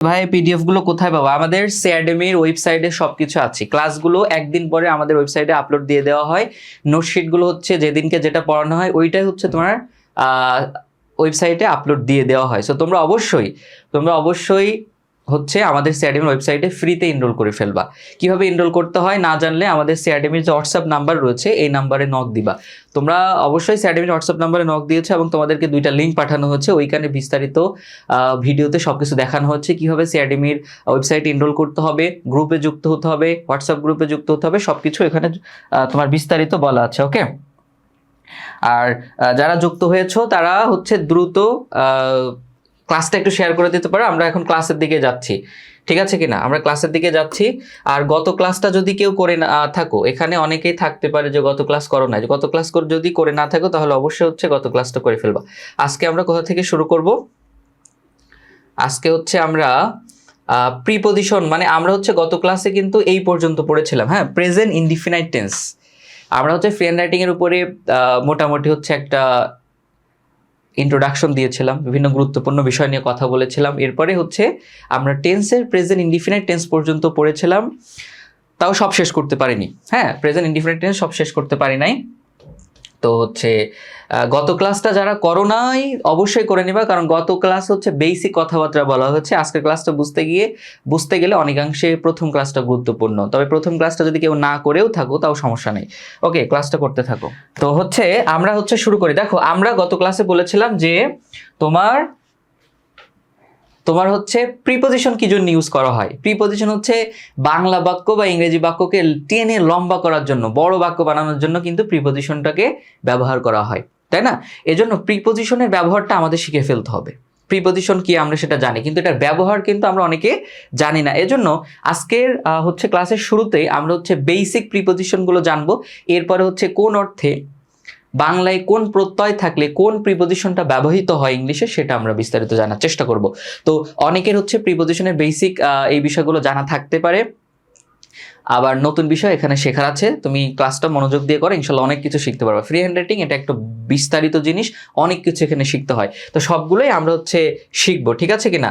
ভাই পিডিএফ গুলো কোথায় পাবো? আমাদের সিআরডেমির ওয়েবসাইটে সবকিছু আছে। ক্লাসগুলো একদিন পরে আমাদের ওয়েবসাইটে আপলোড দিয়ে দেওয়া হয়। নোটশিট গুলো হচ্ছে যেদিনকে যেটা পড়ানো হয় ওইটাই হচ্ছে তোমার ওয়েবসাইটে আপলোড দিয়ে দেওয়া হয়। সো তোমরা অবশ্যই হচ্ছে আমাদের সিআরডেমির ওয়েবসাইটে ফ্রিতে এনরোল করে ফেলবা। কিভাবে এনরোল করতে হয় না জানলে আমাদের সিআরডেমির যে হোয়াটসঅ্যাপ নাম্বার রয়েছে এই নাম্বারে নক দিবা। তোমরা অবশ্যই সিআরডেমির হোয়াটসঅ্যাপ নাম্বারে নক দিয়েছো এবং তোমাদেরকে 2টা লিঙ্ক পাঠানো হচ্ছে। ওইখানে বিস্তারিত ভিডিওতে সবকিছু দেখানো হচ্ছে কিভাবে সিআরডেমির ওয়েবসাইটে এনরোল করতে হবে, গ্রুপে যুক্ত হতে হবে, হোয়াটসঅ্যাপ গ্রুপে যুক্ত হতে হবে, সবকিছু এখানে তোমার বিস্তারিত বলা আছে। ওকে, আর যারা যুক্ত হয়েছো তারা হচ্ছে দ্রুত ক্লাসটা একটু শেয়ার করে দিতে পারো। আমরা এখন ক্লাসের দিকে যাচ্ছি, ঠিক আছে কিনা? আমরা ক্লাসের দিকে যাচ্ছি। আর গত ক্লাসটা যদি কেউ করে না থাকো, এখানে অনেকেই থাকতে পারে যে গত ক্লাস করো না। গত ক্লাস যদি করে না থাকো তাহলে অবশ্যই হচ্ছে গত ক্লাসটা করে ফেলবা। আজকে আমরা কোথা থেকে শুরু করব? আজকে হচ্ছে আমরা প্রিপজিশন, মানে আমরা হচ্ছে গত ক্লাসে কিন্তু এই পর্যন্ত পড়েছিলাম। হ্যাঁ, প্রেজেন্ট ইনডিফিনাইট টেন্স। আমরা হচ্ছে ফ্রি হ্যান্ড রাইটিং এর উপরে মোটামুটি হচ্ছে একটা ইন্ট্রোডাকশন দিয়েছিলাম, বিভিন্ন গুরুত্বপূর্ণ বিষয় নিয়ে কথা বলেছিলাম। এরপরে হচ্ছে আমরা টেন্সের প্রেজেন্ট ইনডিফিনাইট টেন্স পর্যন্ত পড়েছিলাম, তাও সব শেষ করতে পারিনি। হ্যাঁ, প্রেজেন্ট ইনডিফিনাইট টেন্স সব শেষ করতে পারি নাই। তো হচ্ছে গত ক্লাসটা যারা করো নাই অবশ্যই করে নিবা, কারণ গত ক্লাস হচ্ছে বেসিক কথাবার্তা বলা হচ্ছে। আজকের ক্লাসটা বুঝতে গেলে অনেকাংশে প্রথম ক্লাসটা গুরুত্বপূর্ণ। তবে প্রথম ক্লাসটা যদি কেউ না করেও থাকো তাও সমস্যা নেই। ওকে, ক্লাসটা করতে থাকো। তো হচ্ছে আমরা হচ্ছে শুরু করি। দেখো, আমরা গত ক্লাসে বলেছিলাম যে তোমার হচ্ছে প্রিপজিশন কি জন্য ইউজ করা হয়। প্রিপজিশন হচ্ছে বাংলা বাক্য বা ইংরেজি বাক্যকে টেনে লম্বা করার জন্য, বড় বাক্য বানানোর জন্য কিন্তু প্রিপজিশনটাকে ব্যবহার করা হয়, তাই না? এজন্য প্রিপজিশনের ব্যবহারটা আমাদের শিখে ফেলতে হবে। প্রিপজিশন কি আমরা সেটা জানি, কিন্তু এটার ব্যবহার কিন্তু আমরা অনেকে জানি না। এজন্য আজকের হচ্ছে ক্লাসের শুরুতেই আমরা হচ্ছে বেসিক প্রিপজিশনগুলো জানবো। এরপরে হচ্ছে কোন অর্থে বাংলায় কোন প্রত্যয় থাকলে কোন প্রিপজিশনটা ব্যবহৃত হয় ইংলিশে সেটা আমরা বিস্তারিত জানার চেষ্টা করব। তো অনেকের হচ্ছে প্রিপজিশনের বেসিক এই বিষয়গুলো জানা থাকতে পারে, আবার নতুন বিষয় এখানে শেখার আছে। তুমি ক্লাসটা মনোযোগ দিয়ে করো, ইনশাল্লাহ অনেক কিছু শিখতে পারবে। ফ্রি হ্যান্ড রাইটিং এটা একটা বিস্তারিত জিনিস, অনেক কিছু এখানে শিখতে হয়। তো সবগুলোই আমরা হচ্ছে শিখবো, ঠিক আছে কিনা?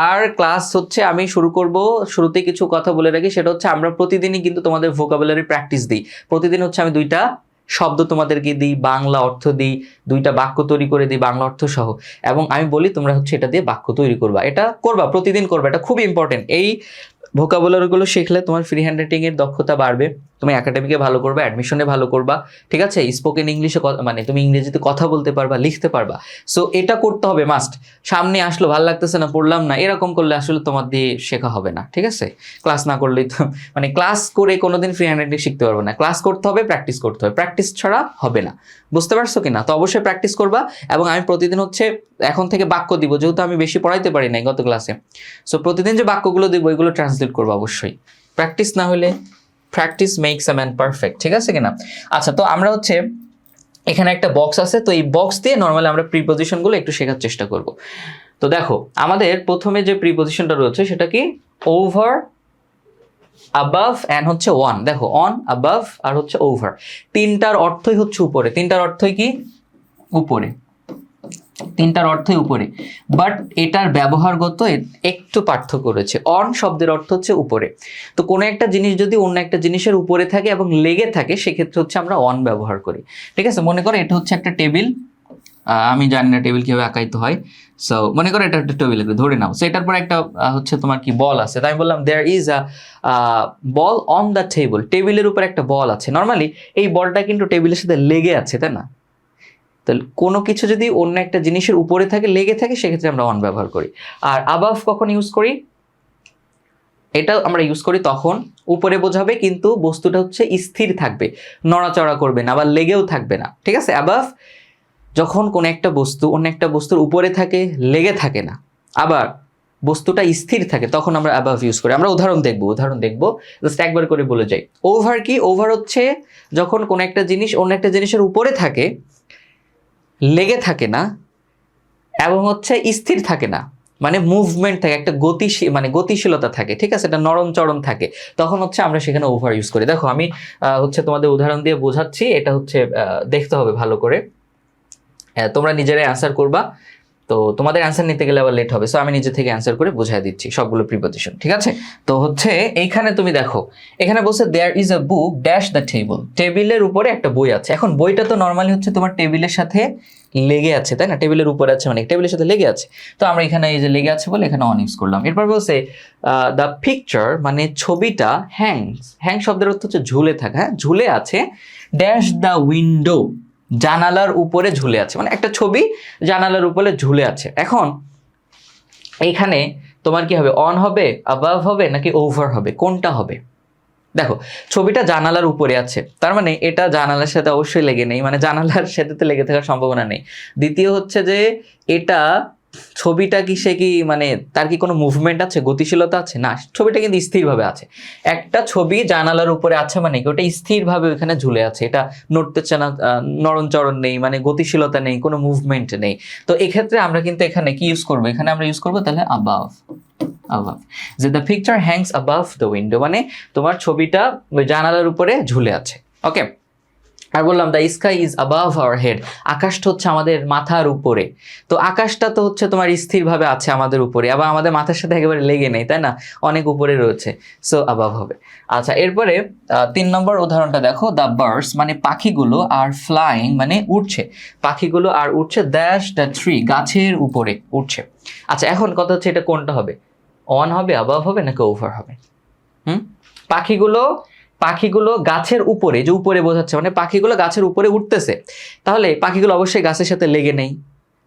আর ক্লাস হচ্ছে আমি শুরু করব, শুরুতে কিছু কথা বলে রাখি, সেটা হচ্ছে আমরা প্রতিদিনই কিন্তু তোমাদের ভোকাবুলারি প্র্যাকটিস দিই। প্রতিদিন হচ্ছে আমি 2টা শব্দ তোমাদেরকে দিই, বাংলা অর্থ দিই, 2টা বাক্য তৈরি করে দিই বাংলা অর্থ সহ, এবং আমি বলি তোমরা হচ্ছে এটা দিয়ে বাক্য তৈরি করবা। এটা করবা, প্রতিদিন করবা, এটা খুব ইম্পর্টেন্ট। এই ভোকাবুলারিগুলো শিখলে তোমার ফ্রি হ্যান্ড রাইটিং এর দক্ষতা বাড়বে, তুমি একাডেমিকে ভালো করবা, অ্যাডমিশনে ভালো করবা, ঠিক আছে? স্পোকেন ইংলিশে মানে তুমি ইংরেজিতে কথা বলতে পারবা, লিখতে পারবা। সো এটা করতে হবে মাস্ট। সামনে আসলো ভালো লাগতেছে না, পড়লাম না, এরকম করলে আসলে তোমার দিয়ে শেখা হবে না, ঠিক আছে? ক্লাস না করলেই তো, মানে ক্লাস করে কোনোদিন ফ্রি হ্যান্ড রাইটিং শিখতে পারবে না। ক্লাস করতে হবে, প্র্যাকটিস করতে হবে, প্র্যাকটিস ছাড়া হবে না। বুঝতে পারছো কিনা? তো অবশ্যই প্র্যাকটিস করবা। এবং আমি প্রতিদিন হচ্ছে এখন থেকে বাক্য দিব, যেহেতু আমি বেশি পড়াইতে পারি নাই গত ক্লাসে। সো প্রতিদিন যে বাক্যগুলো দিব ওইগুলো ট্রান্সলেট করবো অবশ্যই। প্র্যাকটিস না হলে, practice makes a man perfect, ঠিক আছে কিনা? আচ্ছা, তো আমরা হচ্ছে এখানে একটা বক্স আছে, তো এই বক্স দিয়ে নর্মালি আমরা প্রিপজিশনগুলো একটু শেখার চেষ্টা করব। তো দেখো, আমাদের প্রথমে যে প্রিপজিশনটা রয়েছে সেটা কি? ওভার, above and হচ্ছে on। দেখো, on, above আর হচ্ছে over, তিনটার অর্থই হচ্ছে উপরে। তিনটার অর্থই কি? উপরে। তিনটার অর্থই উপরে, বাট এটার ব্যবহারগত একটু পার্থক্য রয়েছে। অন শব্দের অর্থ হচ্ছে উপরে। তো কোনো একটা জিনিস যদি অন্য একটা জিনিসের উপরে থাকে এবং লেগে থাকে সেক্ষেত্রে হচ্ছে আমরা অন ব্যবহার করি, ঠিক আছে? মনে করো এটা হচ্ছে একটা টেবিল, আমি জানি না টেবিল কিভাবে আঁকাইতে হয়। সো মনে করো এটা একটা টেবিল ধরে নাও। সো এটার পর একটা হচ্ছে তোমার কি বল আছে, তাই আমি বললাম there is a ball on the table. টেবিলের উপর একটা বল আছে। নর্মালি এই বলটা কিন্তু টেবিলের সাথে লেগে আছে, তাই না? তাহলে কোনো কিছু যদি অন্য একটা জিনিসের উপরে থাকে, লেগে থাকে, সেক্ষেত্রে আমরা অন ব্যবহার করি। আর আবাভ কখন ইউজ করি? এটা আমরা ইউজ করি তখন উপরে বোঝাবে কিন্তু বস্তুটা হচ্ছে স্থির থাকবে, নড়াচড়া করবে না, আবার লেগেও থাকবে না, ঠিক আছে? অ্যাবাভ যখন কোনো একটা বস্তু অন্য একটা বস্তুর উপরে থাকে, লেগে থাকে না, আবার বস্তুটা স্থির থাকে, তখন আমরা অ্যাবাভ ইউজ করি। আমরা উদাহরণ দেখবো, জাস্ট একবার করে বলে যাই। ওভার কি? ওভার হচ্ছে যখন কোনো একটা জিনিস অন্য একটা জিনিসের উপরে থাকে, লেগে থাকে না, এবং হচ্ছে স্থির থাকে না, মানে মুভমেন্ট থাকে, একটা গতিশীলতা থাকে, ঠিক আছে? এটা নরম চরণ থাকে, তখন হচ্ছে আমরা সেখানে ওভার ইউজ করি। দেখো, আমি হচ্ছে তোমাদের উদাহরণ দিয়ে বোঝাচ্ছি, এটা হচ্ছে দেখতে হবে ভালো করে, তোমরা নিজেরাই অ্যান্সার করবা। তো তোমাদের অ্যান্সার নিতে গেলে আবার লেট হবে, সো আমি নিজে থেকে অ্যান্সার করে বুঝাই দিচ্ছি সবগুলো প্রিপজিশন, ঠিক আছে? তো হচ্ছে এইখানে তুমি দেখো, এখানে বলছে there is a book dash the table, টেবিলের উপরে একটা বই আছে। এখন বইটা তো নর্মালি হচ্ছে তোমার টেবিলের সাথে লেগে আছে, তাই না? টেবিলের উপরে আছে মানে টেবিলের সাথে লেগে আছে, তো আমরা এখানে এই যে লেগে আছে বলে এখানে অন ইউজ করলাম। এরপর বলছে দ্য পিকচার মানে ছবিটা হ্যাং শব্দের অর্থ হচ্ছে ঝুলে থাকা, হ্যাঁ ঝুলে আছে, ড্যাশ দ্য উইন্ডো জানালার উপরে ঝুলে আছে, মানে একটা ছবি জানালার উপরে ঝুলে আছে। এখন এইখানে তোমার কি হবে, অন হবে, অ্যাবাভ হবে নাকি ওভার হবে, কোনটা হবে? দেখো ছবিটা জানালার উপরে আছে, তার মানে এটা জানালার সাথে অবশ্যই লেগে নেই, মানে জানালার সাথে তো লেগে থাকার সম্ভাবনা নেই। দ্বিতীয় হচ্ছে যে এটা ছবিটা কি সে কি মানে তার কি কোনো মুভমেন্ট আছে, গতিশীলতা আছে? না, ছবিটা কিন্তু স্থিরভাবে আছে। একটা ছবি জানালার উপরে আছে মানে কি ওটা স্থিরভাবে ওখানে ঝুলে আছে, এটা নড়তেছে না, নড়নচড়ন নেই, মানে গতিশীলতা নেই, কোনো মুভমেন্ট নেই। তো এক্ষেত্রে আমরা কিন্তু এখানে কি ইউজ করবো, এখানে আমরা ইউজ করবো তাহলে অ্যাবাভ, যে the picture Hanks above the window, মানে তোমার ছবিটা ওই জানালার উপরে ঝুলে আছে। ওকে, আর বললাম the sky is above our head, আকাশটা হচ্ছে আমাদের মাথার উপরে। তো আকাশটা তো হচ্ছে তোমার স্থিরভাবে আছে আমাদের উপরে, আবার আমাদের মাথার সাথে একেবারে লেগে নেই, তাই না? অনেক উপরে রয়েছে, সো অ্যাবাভ হবে। আচ্ছা, এরপরে 3 নম্বর উদাহরণটা দেখো, দ্য বার্ডস মানে পাখিগুলো, আর ফ্লাইং মানে উড়ছে, পাখিগুলো আর উড়ছে, দ্যাশ দ্য ট্রি গাছের উপরে উড়ছে। আচ্ছা, এখন কথা হচ্ছে এটা কোনটা হবে, অন হবে, অ্যাবাভ হবে নাকি ওভার হবে? পাখিগুলো গাছের উপরে, যে উপরে বোঝাচ্ছে মানে পাখিগুলো গাছের উপরে উঠতেছে, তাহলে পাখিগুলো অবশ্যই গাছের সাথে লেগে নেই,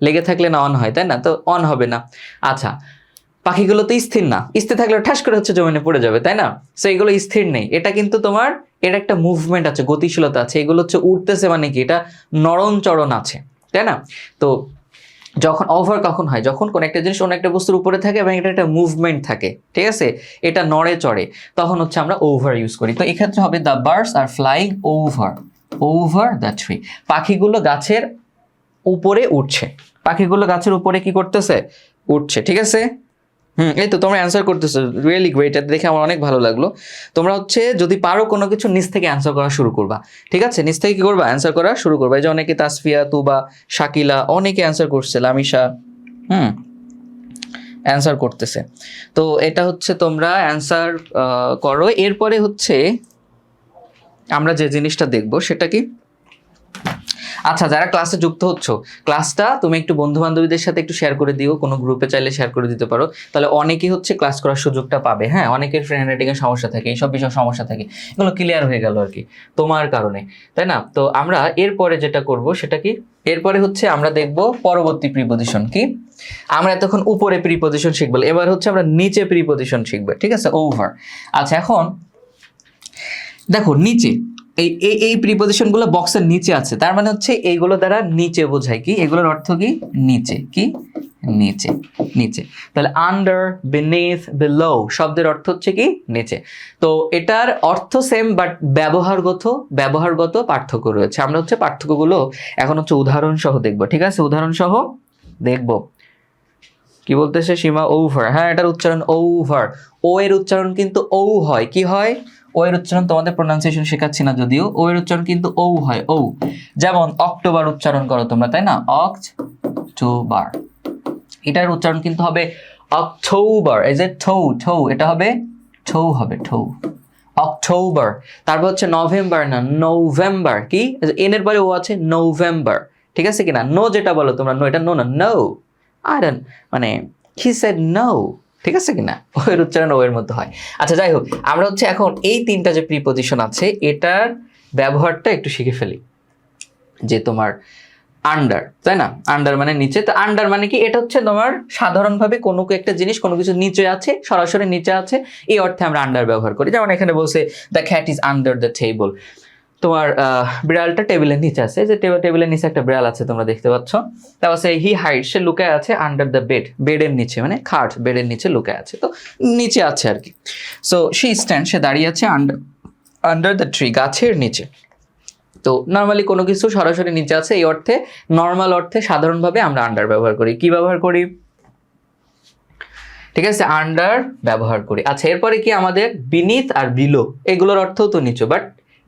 লেগে থাকলে না অন হয়, তাই না? তো অন হবে না। আচ্ছা, পাখিগুলো তো স্থির না, স্থির থাকলে ঠাস করে হচ্ছে জমিনে পড়ে যাবে, তাই না? সো এগুলো স্থির নেই, এটা কিন্তু তোমার এর একটা মুভমেন্ট আছে, গতিশীলতা আছে, এগুলো হচ্ছে উঠতেছে মানে কি এটা নরম চরণ আছে, তাই না? তো যখন ওভার কখন হয়, যখন কোন একটা জিনিস অন্য একটা বস্তুর উপরে থাকে এবং এটা একটা মুভমেন্ট থাকে, ঠিক আছে, এটা নড়ে চড়ে, তখন হচ্ছে আমরা ওভার ইউজ করি। তো এক্ষেত্রে হবে the birds are flying over the tree, পাখিগুলো গাছের উপরে উঠছে, পাখিগুলো গাছের উপরে কি করতেছে, উঠছে, ঠিক আছে? এই তো তোমরা অ্যান্সার করতেছো, রিয়েলি গ্রেট, এটা দেখে আমার অনেক ভালো লাগলো। তোমরা হচ্ছে যদি পারো কোনো কিছু নিচ থেকে অ্যান্সার করা শুরু করবা, ঠিক আছে? নিচ থেকে কি করবা, অ্যান্সার করা শুরু করবা। এই যে অনেকে তাসফিয়া, তুবা, শাকিলা অনেকে অ্যান্সার করছে, লামিশা অ্যান্সার করতেছে। তো এটা হচ্ছে তোমরা অ্যান্সার করো। এরপরে হচ্ছে আমরা যে জিনিসটা দেখবো সেটা কি, আচ্ছা যারা ক্লাসে যুক্ত হচ্ছ, ক্লাসটা তুমি একটু বন্ধু বান্ধবীদের সাথে একটু শেয়ার করে দিও, কোনো গ্রুপে চাইলে শেয়ার করে দিতে পারো, তাহলে অনেকেই হচ্ছে ক্লাস করার সুযোগটা পাবে। হ্যাঁ, অনেকের ফ্রি হ্যান্ডরাইটিংয়ের সমস্যা থাকে, এইসব বিষয়ে সমস্যা থাকে, এগুলো ক্লিয়ার হয়ে গেল আর কি তোমার কারণে, তাই না? তো আমরা এরপরে যেটা করব সেটা কি, এরপরে হচ্ছে আমরা দেখব পরবর্তী প্রিপজিশন কি। আমরা এতক্ষণ উপরে প্রিপজিশন শিখবো, এবার হচ্ছে আমরা নিচে প্রিপজিশন শিখবো, ঠিক আছে? ওভার। আচ্ছা, এখন দেখো নিচে এই এই প্রিপজিশনগুলো বক্সের নিচে আছে, তার মানে হচ্ছে এইগুলো দ্বারা নিচে বোঝায় কি, এগুলোর অর্থ কি, নিচে, কি নিচে, নিচে। তাহলে আন্ডার, বিনিথ, বিলো শব্দের অর্থ হচ্ছে কি নিচে। তো এটার অর্থ সেম, বাট ব্যবহারগত পার্থক্য রয়েছে। আমরা হচ্ছে পার্থক্যগুলো এখন হচ্ছে উদাহরণ সহ দেখবো, ঠিক আছে? উদাহরণ সহ দেখবো। কি বলতেছে সীমা, ওভার, হ্যাঁ এটার উচ্চারণ ওভার, ও এর উচ্চারণ কিন্তু ও হয়, কি হয়, ও এর উচ্চারণ তোমাদের প্রোনাউন্সিয়েশন শেখাচ্ছি না যদিও, ও এর উচ্চারণ কিন্তু ও হয়, ও। যেমন অক্টোবর উচ্চারণ করো তোমরা, তাই না? অক্টোবর, এটার উচ্চারণ কিন্তু হবে অক্টোবর, এই যে ঠৌ, এটা হবে ঠৌ, হবে ঠৌ, অক্টোবর। তারপর হচ্ছে নভেম্বর না নভেম্বর, কি এন এর পরে ও আছে, নভেম্বর, ঠিক আছে কিনা? নো যেটা বলো তোমরা, নো এটা নো না, নো, আই ডোন্ট, মানে হি সেড নো, ঠিক আছে কিনা? ও এর উচ্চারণ ও এর মধ্যে হয়। আচ্ছা যাই হোক, আমরা হচ্ছে এখন এই তিনটা যে প্রিপজিশন আছে এটার ব্যবহারটা একটু শিখে ফেলি। যে তোমার আন্ডার, তাই না? আন্ডার মানে নিচে, তো আন্ডার মানে কি, এটা হচ্ছে তোমার সাধারণভাবে কোনো একটা জিনিস কোনো কিছু নিচে আছে, সরাসরি নিচে আছে, এই অর্থে আমরা আন্ডার ব্যবহার করি। যেমন এখানে বলছে the cat is under the table, তোমার বিড়ালটা টেবিলের নিচে আছে, যে টেবিলের নিচে একটা বিড়াল আছে তোমরা দেখতে পাচ্ছ। তারপর সে হি হাইড, সে লুকায় আছে, আন্ডার দ্য বেড, বেডের নিচে, মানে খাট বেডের নিচে লুকায় আছে, তো নিচে আছে আর কি। সো শি স্ট্যান্ড, সে দাঁড়িয়ে আছে, আন্ডার দ্য ট্রি, গাছের নিচে। তো নর্মালি কোনো কিছু সরাসরি নিচে আছে এই অর্থে, নর্মাল অর্থে সাধারণভাবে আমরা আন্ডার ব্যবহার করি। কি ব্যবহার করি, ঠিক আছে? আন্ডার ব্যবহার করি। আচ্ছা, এরপরে কি আমাদের বিনিথ আর বিলো, এগুলোর অর্থও তো নিচে, বাট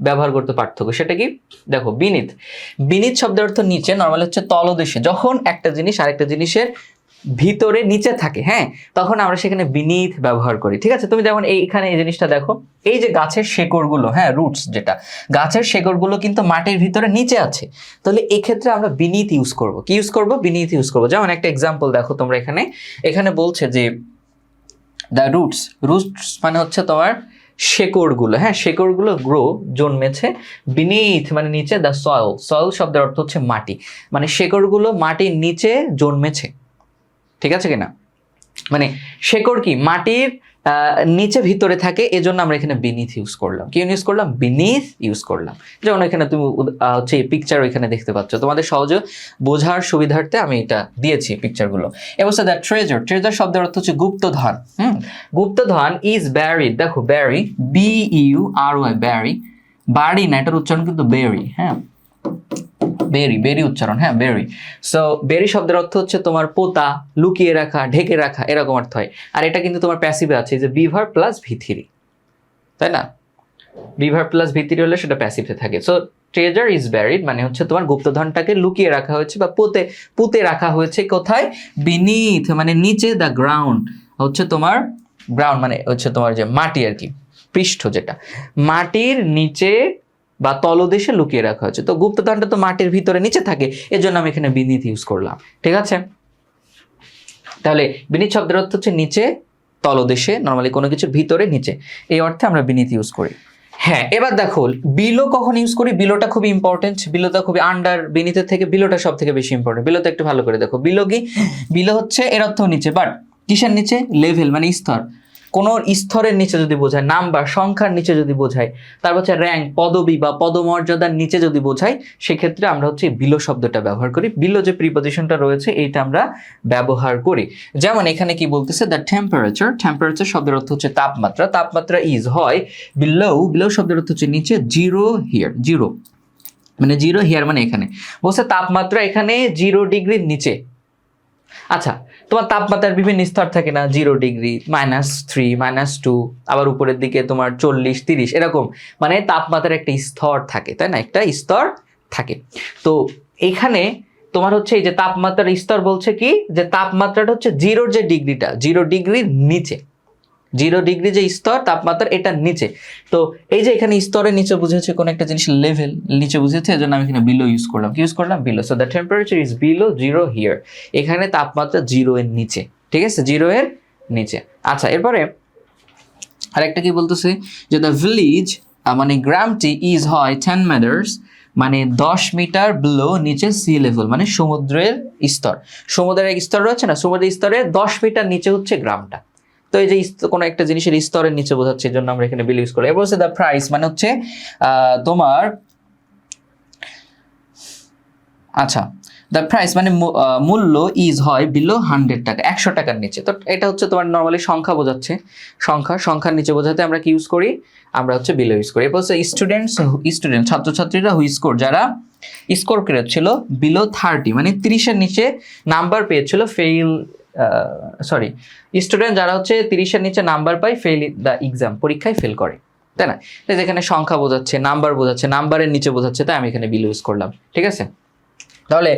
ব্যবহার করতে পার্থক্য, সেটা কি দেখো, বিনিথ। বিনিথ শব্দের অর্থ নিচে, নর্মালি হচ্ছে তলদেশে। যখন একটা জিনিস আরেকটা জিনিসের ভিতরে নিচে থাকে, হ্যাঁ, তখন আমরা সেখানে বিনিথ ব্যবহার করি। ঠিক আছে, তুমি যেমন এইখানে এই জিনিসটা দেখো, এই যে গাছের শেকড়গুলো, হ্যাঁ, রুটস, যেটা গাছের শেকড়গুলো কিন্তু মাটির ভিতরে নিচে আছে, তাহলে এক্ষেত্রে আমরা বিনিথ ইউজ করব। কি ইউজ করব? বিনিথ ইউজ করব। যেমন একটা এক্সাম্পল দেখো তোমরা, এখানে বলছে যে দ্য রুটস, রুটস মানে হচ্ছে তোমার শেকড়গুলো, হ্যাঁ, শেকড়গুলো গ্রো, জন্মেছে, বিনিথ মানে নিচে, দ্য সয়েল, সয়েল শব্দের অর্থ হচ্ছে মাটি, মানে শেকড়গুলো মাটির নিচে জন্মেছে। ঠিক আছে কিনা? মানে শেকড় কি মাটির নিচে ভিতরে থাকে, এজন্য আমরা এখানে বিনিথ ইউজ করলাম। কি ইউজ করলাম? বিনিথ ইউজ করলাম। যেমন এখানে তুমি হচ্ছে পিকচার ওইখানে দেখতে পাচ্ছ, তোমাদের সহজে বোঝার সুবিধার্থে আমি এটা দিয়েছি পিকচারগুলো। এবার দ্য ট্রেজার, ট্রেজার শব্দের অর্থ হচ্ছে গুপ্তধন। গুপ্তধন ইজ ব্যারিড, দেখো ব্যারি, BURY, ব্যারি, বাড়ি না, এটার উচ্চারণ কিন্তু বেরি, হ্যাঁ, বেরি, বেরি উচ্চারণ, হ্যাঁ, বেরি। সো বেরি শব্দের অর্থ হচ্ছে তোমার পোতা, লুকিয়ে রাখা, ঢেকে রাখা, এরকম অর্থ হয়। আর এটা কিন্তু তোমার প্যাসিভে আছে, যে বিভার প্লাস ভিথিরি, তাই না? বিভার প্লাস ভিথিরি হলে সেটা প্যাসিভে থাকে। সো ট্রেজার ইজ ব্যারিড মানে হচ্ছে তোমার গুপ্তধনটাকে লুকিয়ে রাখা হয়েছে বা পুঁতে রাখা হয়েছে। কোথায়? বিনিথ মানে নিচে, দ্য গ্রাউন্ড হচ্ছে তোমার, গ্রাউন্ড মানে হচ্ছে তোমার যে মাটি আর কি, পৃষ্ঠ, যেটা মাটির নিচে বা তলদেশে লুকিয়ে রাখা হয়েছে। তো গুপ্তধনটা তো মাটির ভিতরে নিচে থাকে, এজন্য আমি এখানে বিনিথ ইউজ করলাম। ঠিক আছে, তাহলে বিনিথ শব্দের অর্থ হচ্ছে নিচে, তলদেশে, নর্মালি কোনো কিছুর ভিতরে নিচে, এই অর্থে আমরা বিনিথ ইউজ করি। হ্যাঁ, এবার দেখো বিলো কখন ইউজ করি। বিলোটা খুবই ইম্পর্টেন্ট, বিলোটা খুবই আন্ডার, বিনিথের থেকে বিলোটা সব থেকে বেশি ইম্পর্টেন্ট। বিলোতে একটু ভালো করে দেখো, বিলো কি? বিলো হচ্ছে এর অর্থ নিচে, বাট কিসের নিচে? লেভেল মানে স্তর, কোন স্তরের নিচে যদি বোঝায়, নাম্বার সংখ্যার নিচে যদি বোঝায়, তারপর হচ্ছে র্যাঙ্ক, পদবি বা পদমর্যাদার নিচে যদি বোঝায়, সেক্ষেত্রে আমরা হচ্ছে বিলো শব্দটা ব্যবহার করি। বিলো যে প্রিপজিশনটা রয়েছে এইটা আমরা ব্যবহার করি। যেমন এখানে কি বলতেছে, দ্য টেম্পারেচার, টেম্পারেচার শব্দের অর্থ হচ্ছে তাপমাত্রা, তাপমাত্রা ইজ হয় বিলো, বিলো শব্দের অর্থ হচ্ছে নিচে, জিরো হিয়ার, জিরো মানে জিরো হিয়ার মানে এখানে বলছে তাপমাত্রা এখানে 0 ডিগ্রির নিচে। আচ্ছা, তোমার তাপমাত্রার বিভিন্ন স্তর থাকে না, 0 ডিগ্রি, -3, -2, আবার উপরের দিকে তোমার 40, 30, এরকম, মানে তাপমাত্রার একটা স্তর থাকে, তাই না? একটা স্তর থাকে। তো এখানে তোমার হচ্ছে এই যে তাপমাত্রার স্তর বলছে কি, যে তাপমাত্রাটা হচ্ছে 0 যে ডিগ্রিটা, 0 ডিগ্রির নিচে, 0 ডিগ্রি যে স্তর তাপমাত্রা, এটা নিচে। তো এই যে এখানে স্তরের নিচে বুঝেছে কোন একটা জিনিস লেভেল নিচে বুঝেছে, এজন্য আমি এখানে বিলো ইউজ করলাম। কি ইউজ করলাম? Below. So the temperature is below 0 here, এখানে তাপমাত্রা 0 এর নিচে। ঠিক আছে, 0 এর নিচে। আচ্ছা, এরপরে আরেকটা কি বলতেছে, যে দ্য ভিলেজ মানে গ্রামটি ইজ হয় 10 মিটার্স মানে 10 মিটার বিলো, নিচে সি লেভেল মানে সমুদ্রের স্তর, সমুদ্রের স্তর রয়েছে না, সমুদ্রের স্তরে 10 মিটার নিচে হচ্ছে গ্রামটা। তো এই যে কোনো একটা জিনিসের স্তরের নিচে বোঝাচ্ছে, এই জন্য আমরা এখানে বিল ইউজ করি। এবার হচ্ছে দ্য প্রাইস মানে হচ্ছে তোমার, আচ্ছা, দ্য প্রাইস মানে মূল্য ইজ হয় বিলো 100 টাকা, 100 টাকার নিচে। তো এটা হচ্ছে তোমার নর্মালি সংখ্যা বোঝাচ্ছে, সংখ্যার নিচে বোঝাতে আমরা কি ইউজ করি? আমরা হচ্ছে বিলো ইউজ করি। এরপর হচ্ছে স্টুডেন্ট ছাত্রছাত্রীরা হু স্কোর, যারা স্কোর করেছিল বিলো 30 মানে 30-এর নিচে নাম্বার পেয়েছিল, ফেইল, স্টুডেন্ট যারা হচ্ছে 30-এর নিচে নাম্বার পায়, ফেইল দ্য এক্সাম, পরীক্ষায় ফেল করে, তাই না? যেখানে সংখ্যা বোঝাচ্ছে, নাম্বার বোঝাচ্ছে, নাম্বারের নিচে বোঝাচ্ছে, তাই আমি এখানে বিলো ইউজ করলাম। ঠিক আছে, তাহলে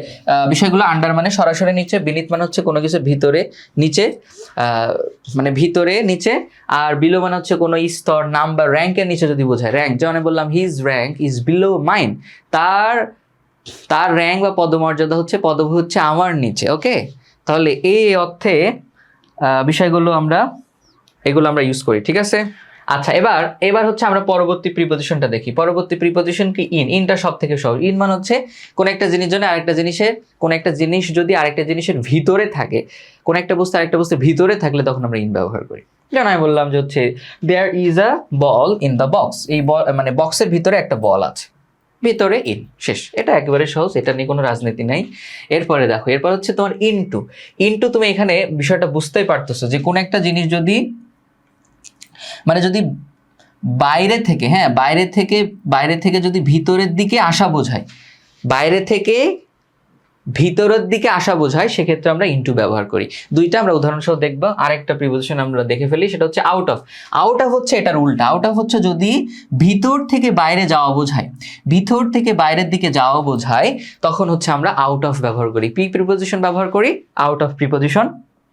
বিষয়গুলো আন্ডার মানে সরাসরি নিচে, বিনিথ মানে হচ্ছে কোনো কিছুর ভিতরে নিচে, মানে ভিতরে নিচে, আর বিলো মানে হচ্ছে কোনো স্তর, নাম্বার, র্যাঙ্কের নিচে যদি বোঝায়, র্যাঙ্ক, যেমন বললাম his rank is below mine, তার র্যাঙ্ক বা পদমর্যাদা হচ্ছে, পদবি হচ্ছে আমার নিচে। ওকে, তাহলে এই অর্থে বিষয়গুলো এগুলো আমরা ইউজ করি। ঠিক আছে, আচ্ছা, এবার হচ্ছে আমরা পরবর্তী প্রিপজিশনটা দেখি। পরবর্তী প্রিপজিশন কি? ইনটা সব থেকে সহজ। ইন মানে হচ্ছে কোন একটা জিনিস জন্য আরেকটা জিনিসের, কোন একটা জিনিস যদি আরেকটা জিনিসের ভিতরে থাকে, কোন একটা বস্তু আরেকটা বস্তুর ভিতরে থাকলে তখন আমরা ইন ব্যবহার করি। যেমন আমি বললাম যে হচ্ছে there is a ball in the box, এই বল মানে বক্সের ভিতরে একটা বল আছে, ভিতরে ইন, শেষ। এটা একেবারে সহজ, এটা নিয়ে কোনো রাজনীতি নাই। এরপরে দেখো, এরপর হচ্ছে তোমার ইনটু তুমি এখানে বিষয়টা বুঝতেই পারতেছো যে কোন একটা জিনিস যদি মানে যদি বাইরে থেকে, হ্যাঁ, বাইরে থেকে যদি ভিতরের দিকে আসা বোঝায়, বাইরে থেকে ভিতরের দিকে আসা বোঝায় সেক্ষেত্রে আমরা ইনটু ব্যবহার করি। দুইটা আমরা উদাহরণসহ দেখবো। আরেকটা প্রিপোজিশন আমরা দেখে ফেলি, সেটা হচ্ছে আউট অফ। আউট অফ হচ্ছে এটার উল্টা। আউট অফ হচ্ছে যদি ভিতর থেকে বাইরে যাওয়া বোঝায়, ভিতর থেকে বাইরের দিকে যাওয়া বোঝায়, তখন হচ্ছে আমরা আউট অফ ব্যবহার করি, প্রিপোজিশন ব্যবহার করি, আউট অফ প্রিপোজিশন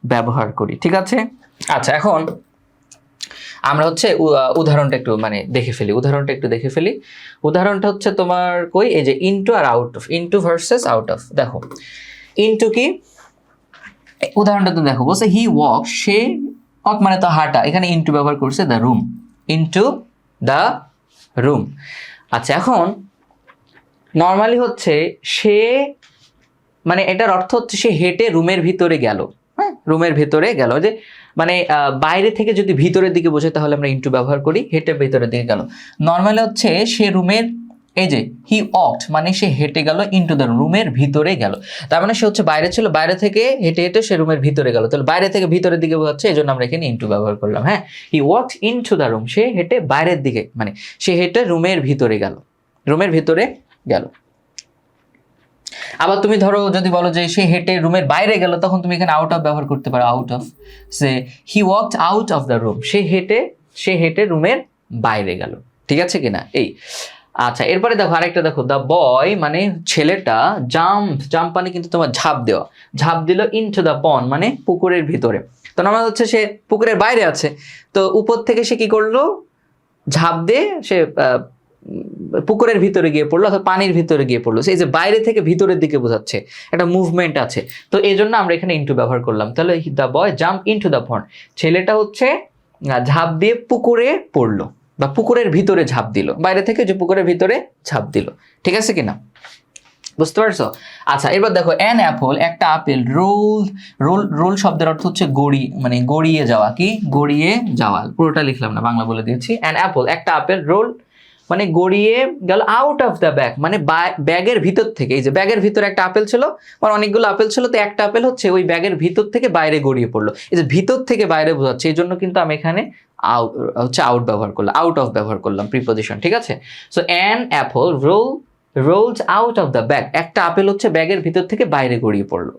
ব্যবহার করি। ঠিক আছে? আচ্ছা, এখন আমরা হচ্ছে উদাহরণটা একটু দেখে ফেলি। উদাহরণটা হচ্ছে তোমার কই, এই যে ইনটু আর out of, into versus out of. দেখো ইনটু কি, উদাহরণটা তুমি দেখো, বলছে হি ওয়াক, সে ওয়াক মানে তো হাঁটা, এখানে ইনটু ব্যবহার করছে the room, into the room. আচ্ছা, এখন নর্মালি হচ্ছে সে এটার অর্থ হচ্ছে সে হেঁটে রুমের ভিতরে গেল। হ্যাঁ, রুমের ভিতরে গেল, যে বাইরে থেকে যদি ভিতরের দিকে বোঝায় তাহলে আমরা ইনটু ব্যবহার করি, হেঁটে ভিতরের দিকে গেল। নর্মালি হচ্ছে সে রুমের, এই যে হি ওয়াকড মানে সে হেঁটে গেল ইনটু দ্য রুমের ভিতরে গেল, তার মানে সে হচ্ছে বাইরে ছিল, বাইরে থেকে হেঁটে হেঁটে সে রুমের ভিতরে গেল, তাহলে বাইরে থেকে ভিতরের দিকে বোঝাচ্ছে, এই জন্য আমরা এখানে ইনটু ব্যবহার করলাম। হ্যাঁ, হি ওয়াকড ইনটু দ্য রুম, সে হেঁটে বাইরের দিকে, সে হেঁটে রুমের ভিতরে গেল, রুমের ভিতরে গেল। আবার তুমি ধরো যদি বলো যে সে হেঁটে রুমের বাইরে গেল, তখন তুমি এখানে আউট অফ ব্যবহার করতে পারো, আউট অফ, সে he walked out of the room, সে হেঁটে রুমের বাইরে গেল। ঠিক আছে কিনা? এই আচ্ছা, এরপরে দেখো আরেকটা, দেখো দ্য বয় মানে ছেলেটা, জাম্প মানে কিন্তু তোমার ঝাঁপ দেওয়া, ঝাঁপ দিল ইনটু দ্য পন্ড মানে পুকুরের ভিতরে। তো আমার হচ্ছে সে পুকুরের বাইরে আছে, তো উপর থেকে সে কি করলো, ঝাঁপ দিয়ে সে পুকুরের ভিতরে গিয়ে পড়লো, অথবা পানির ভিতরে গিয়ে পড়লো। এই যে বাইরে থেকে ভিতরের দিকে বোঝাচ্ছে, একটা মুভমেন্ট আছে, তো এই জন্য আমরা এখানে ইনটু ব্যবহার করলাম। তাহলে the boy jump into the pond, ছেলেটা হচ্ছে ঝাঁপ দিয়ে পুকুরে পড়লো, বা পুকুরের ভিতরে ঝাঁপ দিল, বাইরে থেকে যে পুকুরের ভিতরে ঝাঁপ দিল। ঠিক আছে কিনা? বুঝতে পারছো? আচ্ছা, এবার দেখো অ্যান অ্যাপল, একটা আপেল, রোল শব্দের অর্থ হচ্ছে গড়িয়ে যাওয়া। কি গড়িয়ে যাওয়া, পুরোটা লিখলাম না, বাংলা বলে দিয়েছি। অ্যান অ্যাপল একটা আপেল, রোল গড়িয়ে গেল আউট অফ দ্য ব্যাগ ব্যাগের ভিতর থেকে। এই যে ব্যাগের ভিতরে একটা আপেল ছিল, অনেকগুলো আপেল ছিল, তো একটা আপেল হচ্ছে ওই ব্যাগের ভিতর থেকে বাইরে গড়িয়ে পড়লো। এই যে ভিতর থেকে বাইরে বোঝাচ্ছে, এই জন্য কিন্তু আমি এখানে আউট ব্যবহার করলাম, আউট অফ ব্যবহার করলাম প্রিপোজিশন। ঠিক আছে? So an Apple rolled out of the bag, একটা আপেল হচ্ছে ব্যাগের ভিতর থেকে বাইরে গড়িয়ে পড়লো।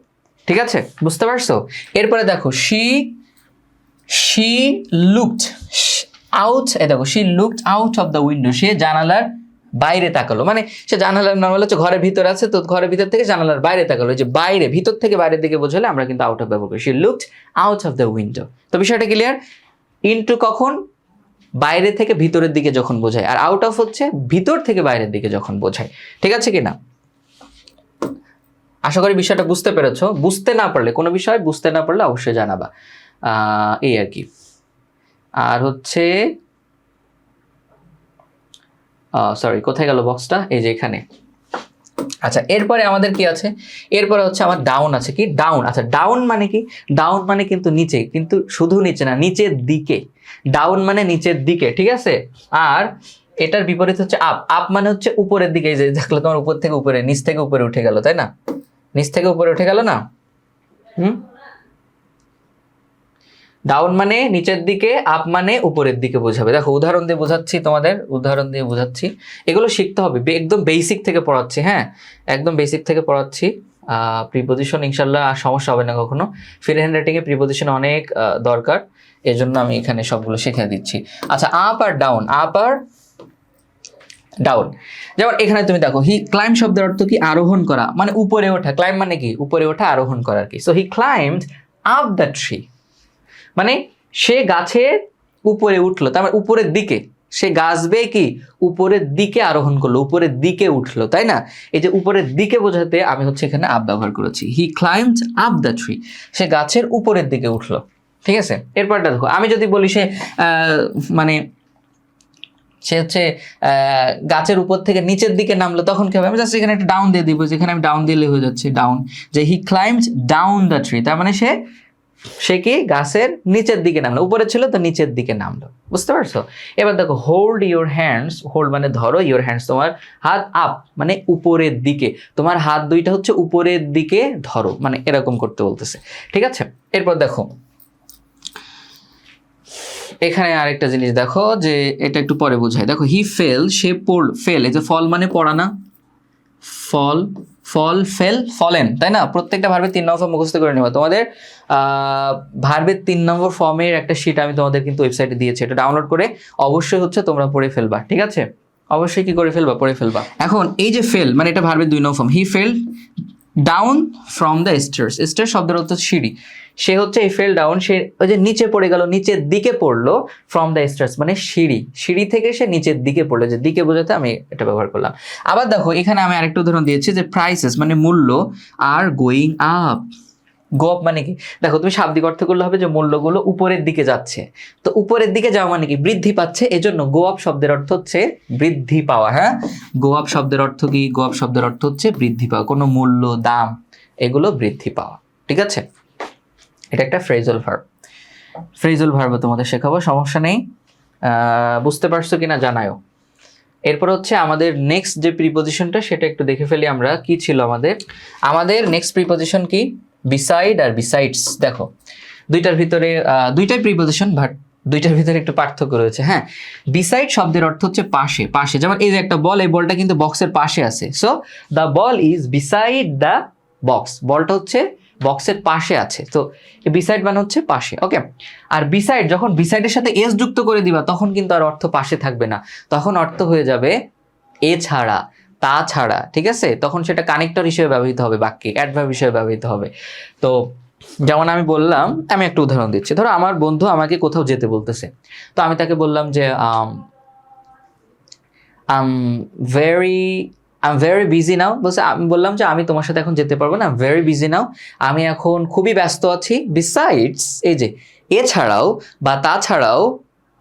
ঠিক আছে? বুঝতে পারছো? এরপরে দেখো শি লুকড আউট, দেখো she looked out of the window, সে জানালার বাইরে তাকালো, সে জানালার নর্মাল হচ্ছে ঘরের ভিতরে আছে, তো ঘরের ভিতর থেকে জানালার বাইরে তাকালো, যে বাইরে, ভিতর থেকে বাইরের দিকে বোঝালে আমরা কিন্তু আউট অফ ব্যবহার করি, she looked out of the window. তো বিষয়টা ক্লিয়ার? ইনটু কখন, বাইরে থেকে ভিতরের দিকে যখন বোঝায়, আর আউট অফ হচ্ছে ভিতর থেকে বাইরের দিকে যখন বোঝায়। ঠিক আছে কিনা? আশা করি বিষয়টা বুঝতে পেরেছো। বুঝতে না পারলে, কোনো বিষয় বুঝতে না পারলে অবশ্যই জানাবা, এই আর কি। আর হচ্ছে সরি, কোথায় গেল বক্সটা, এই যে এখানে। আচ্ছা, এরপরে আমাদের কি আছে, এরপরে হচ্ছে আমার ডাউন আছে। কি ডাউন? আচ্ছা, ডাউন মানে কি, ডাউন মানে কিন্তু নিচে, কিন্তু শুধু নিচে না, নিচের দিকে। ডাউন মানে নিচের দিকে। ঠিক আছে? আর এটার বিপরীত হচ্ছে আপ। আপ মানে হচ্ছে উপরের দিকে, এই যে দেখলো তোমার উপর থেকে উপরে, নিচ থেকে উপরে উঠে গেল, তাই না? নিচ থেকে উপরে উঠে গেল না? ডাউন মানে নিচের দিকে, আপ মানে উপরের দিকে বোঝাবে। দেখো উদাহরণ দিয়ে বোঝাচ্ছি, তোমাদের উদাহরণ দিয়ে বোঝাচ্ছি, এগুলো শিখতে হবে, একদম বেসিক থেকে পড়াচ্ছি। হ্যাঁ, একদম বেসিক থেকে পড়াচ্ছি। প্রিপোজিশন ইনশাল্লাহ আর সমস্যা হবে না কখনো। ফ্রি হ্যান্ডরাইটিংয়ে প্রিপোজিশন অনেক দরকার, এজন্য আমি এখানে সবগুলো শিখিয়ে দিচ্ছি। আচ্ছা, আপ আর ডাউন, আপ আর ডাউন। যেমন এখানে তুমি দেখো, হি ক্লাইম্ব শব্দের অর্থ কি, আরোহণ করা, উপরে ওঠা। ক্লাইম্ব মানে কি, উপরে ওঠা, আরোহণ করা আর কি। So he climbed up the tree, সে গাছের উপরে উঠলো, তার উপরের দিকে, সে গাছ বেয়ে কি উপরের দিকে আরোহণ করলো, উপরের দিকে উঠলো, তাই না? এই যে উপরের দিকে বোঝাতে আমি হচ্ছে এখানে আপ ব্যবহার করেছি। হি ক্লাইম্বড আপ দ্য ট্রি, সে গাছের উপরের দিকে উঠলো। ঠিক আছে? এরপরটা দেখো, আমি যদি বলি সে সে হচ্ছে গাছের উপর থেকে নিচের দিকে নামলো, তখন কি হবে? আমি জাস্ট এখানে একটা ডাউন দিয়ে দিব, যেখানে আমি ডাউন দিলে হয়ে যাচ্ছে ডাউন, যে হি ক্লাইম্বড ডাউন দ্য ট্রি, তার মানে সে কি গাছের নিচের দিকে নামলো, উপরে ছিল তো নিচের দিকে নামলো। বুঝতে পারছো? এবার দেখো, হোল্ড ইউর হ্যান্ডস, হোল্ড মানে ধরো, ইউর হ্যান্ডস তোমার হাত, আপ মানে উপরের দিকে, তোমার হাত দুইটা হচ্ছে উপরের দিকে ধরো, এরকম করতে বলতেছে। ঠিক আছে? এরপর দেখো এখানে আরেকটা জিনিস দেখো, যে এটা একটু পরে বোঝায়। দেখো হি ফেল, সে ফেল, এই যে ফল মানে পড়া না, ফল, ফেল, ফলেন, তাই না? প্রত্যেকটা ভার্বের 3 নম্বর ফর্ম মুখস্থ করে নেবা। তোমাদের ভার্বের 3 নম্বর ফর্মের একটা শিট আমি তোমাদের কিন্তু ওয়েবসাইটে দিয়েছি, এটা ডাউনলোড করে অবশ্যই হচ্ছে তোমরা পড়ে ফেলবা, ঠিক আছে? অবশ্যই কি করে ফেলবা, পড়ে ফেলবা। এখন এই যে ফেল মানে এটা ভার্বের 2 নম্বর form. He fell down from the stairs. Stairs শব্দের অর্থ সিঁড়ি। সে হচ্ছে এই ফেল ডাউন, সে ওই যে নিচে পড়ে গেল, নিচের দিকে পড়লো, ফ্রম দ্য স্টেয়ার্স মানে সিঁড়ি, সিঁড়ি থেকে সে নিচের দিকে পড়লো, যে দিকে বোঝাতে আমি এটা ব্যবহার করলাম। আবার দেখো এখানে আমি আরেকটা উদাহরণ দিয়েছি যে প্রাইসেস মানে মূল্য are going up. Go up মানে কি, দেখো তুমি শাব্দিক অর্থ করলে হবে যে মূল্যগুলো উপরের দিকে যাচ্ছে, তো উপরের দিকে যাওয়া মানে কি, বৃদ্ধি পাচ্ছে, এজন্য গো আপ শব্দের অর্থ হচ্ছে বৃদ্ধি পাওয়া। হ্যাঁ, গো আপ শব্দের অর্থ কি, গো আপ শব্দের অর্থ হচ্ছে বৃদ্ধি পাওয়া, কোনো মূল্য, দাম এগুলো বৃদ্ধি পাওয়া, ঠিক আছে? এটা একটা ফ্রেজাল ভার্ব। ফ্রেজাল ভার্ব তোমাদের শেখাবো, সমস্যা নেই। বুঝতে পারছো কিনা জানাও। এরপর হচ্ছে আমাদের নেক্সট যে প্রিপোজিশনটা সেটা একটু দেখে ফেলি আমরা, কি ছিল আমাদের নেক্সট প্রিপোজিশন কি, বিসাইড আর বিসাইডস। দেখো দুইটার ভিতরে দুইটাই প্রিপোজিশন, বাট দুইটার ভিতরে একটু পার্থক্য রয়েছে। হ্যাঁ, বিসাইড শব্দের অর্থ হচ্ছে পাশে, পাশে, যেমন এই যে একটা বল, এই বলটা কিন্তু বক্সের পাশে আছে, so the ball is beside the box, বলটা হচ্ছে বক্সের পাশে আছে, তো বিসাইড মানে হচ্ছে পাশে। ওকে, আর বিসাইড যখন বিসাইডের সাথে এস যুক্ত করে দিবা তখন কিন্তু আর অর্থ পাশে থাকবে না, তখন অর্থ হয়ে যাবে এছাড়া, তাছাড়া, ঠিক আছে? তখন সেটা কানেক্টর হিসেবে ব্যবহৃত হবে, বাক্যে অ্যাডভার্ব হিসেবে ব্যবহৃত হবে। তো যেমন আমি বললাম, আমি একটা উদাহরণ দিচ্ছি, ধরো আমার বন্ধু আমাকে কোথাও যেতে বলতেছে, তো আমি তাকে বললাম যে আই এম ভেরি বিজি নাও। বলছে, আমি বললাম যে আমি তোমার সাথে এখন যেতে পারবো না, ভেরি বিজি নাও, আমি এখন খুবই ব্যস্ত আছি। বিসাইডস এই যে এছাড়াও বা তাছাড়াও,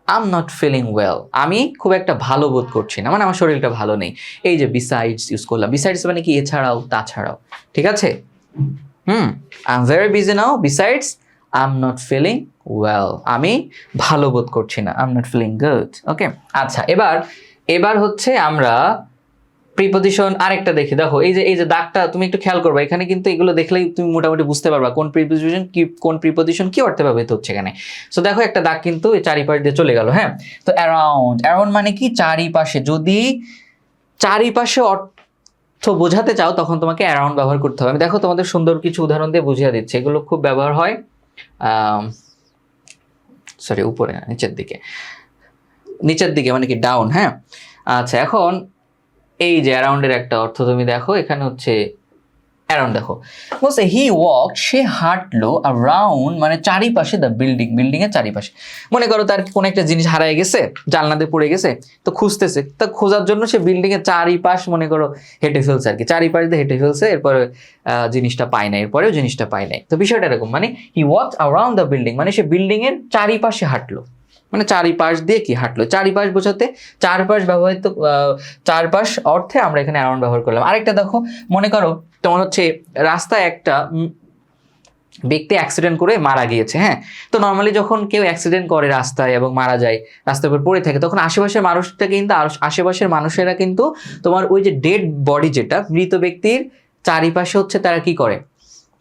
I am not feeling well, আমি খুব একটা ভালো বোধ করছি না, মানে আমার শরীরটা ভালো নেই। এই যে বিসাইডস ইউজ করলাম, বিসাইডস মানে কি, এছাড়াও, তাছাড়াও, ঠিক আছে? I am very busy now, besides I am not feeling well, আমি ভালো বোধ করছি না, I am not feeling good. Okay, আচ্ছা, এবার হচ্ছে আমরা প্রিপোজিশন আরেকটা দেখি। দেখো এই যে দাগটা তুমি একটু খেয়াল করবে, এখানে কিন্তু এগুলো দেখলেই তুমি মোটামুটি বুঝতে পারবা কোন প্রিপোজিশন কি অর্থে ব্যবহৃত হচ্ছে এখানে। সো দেখো একটা দাগ কিন্তু এই চারিপাশ দিয়ে চলে গেল। হ্যাঁ, তো অ্যারাউন্ড মানে কি, চারিপাশে। যদি চারিপাশে অর্থ বোঝাতে চাও তখন তোমাকে অ্যারাউন্ড ব্যবহার করতে হবে। আমি দেখো তোমাদের সুন্দর কিছু উদাহরণ দিয়ে বুঝিয়ে দিচ্ছি, এগুলো খুব ব্যবহার হয় উপরে, নিচের দিকে মানে কি, ডাউন। হ্যাঁ, আচ্ছা, এখন এই যে অ্যারাউন্ডের একটা অর্থ তুমি দেখো, এখানে হচ্ছে অ্যারাউন্ড, দেখো বলছে হি ওয়াকড, সে হাঁটলো, অ্যারাউন্ড মানে চারিপাশে, দ্য বিল্ডিং এর চারিপাশে। মনে করো তার কোন একটা জিনিস হারায় গেছে, জানলাতে পড়ে গেছে, তো খুঁজতেছে, তা খোঁজার জন্য সে বিল্ডিং এর চারিপাশ মনে করো হেঁটে ফেলছে আর কি, চারিপাশ দিয়ে হেঁটে ফেলছে, এরপরে জিনিসটা পায় নাই, এরপরেও জিনিসটা পায় নাই। তো বিষয়টা এরকম, মানে হি ওয়াকড অ্যারাউন্ড দ্য বিল্ডিং মানে সে বিল্ডিং এর চারিপাশে হাঁটলো, মানে চারিপাশ দিয়ে কি হাঁটলো, চারিপাশ বোঝাতে চারপাশ ব্যবহৃত, চারপাশ অর্থে আমরা এখানে অ্যারাউন্ড ব্যবহার করলাম। আরেকটা দেখো, মনে করো তোমার হচ্ছে রাস্তায় একটা ব্যক্তি অ্যাক্সিডেন্ট করে মারা গিয়েছে। হ্যাঁ, তো নর্মালি যখন কেউ অ্যাক্সিডেন্ট করে রাস্তায় এবং মারা যায়, রাস্তার উপর পড়ে থাকে, তখন আশেপাশের মানুষটা কিন্তু, আশেপাশের মানুষেরা কিন্তু তোমার ওই যে ডেড বডি, যেটা মৃত ব্যক্তির চারিপাশে হচ্ছে তারা কি করে,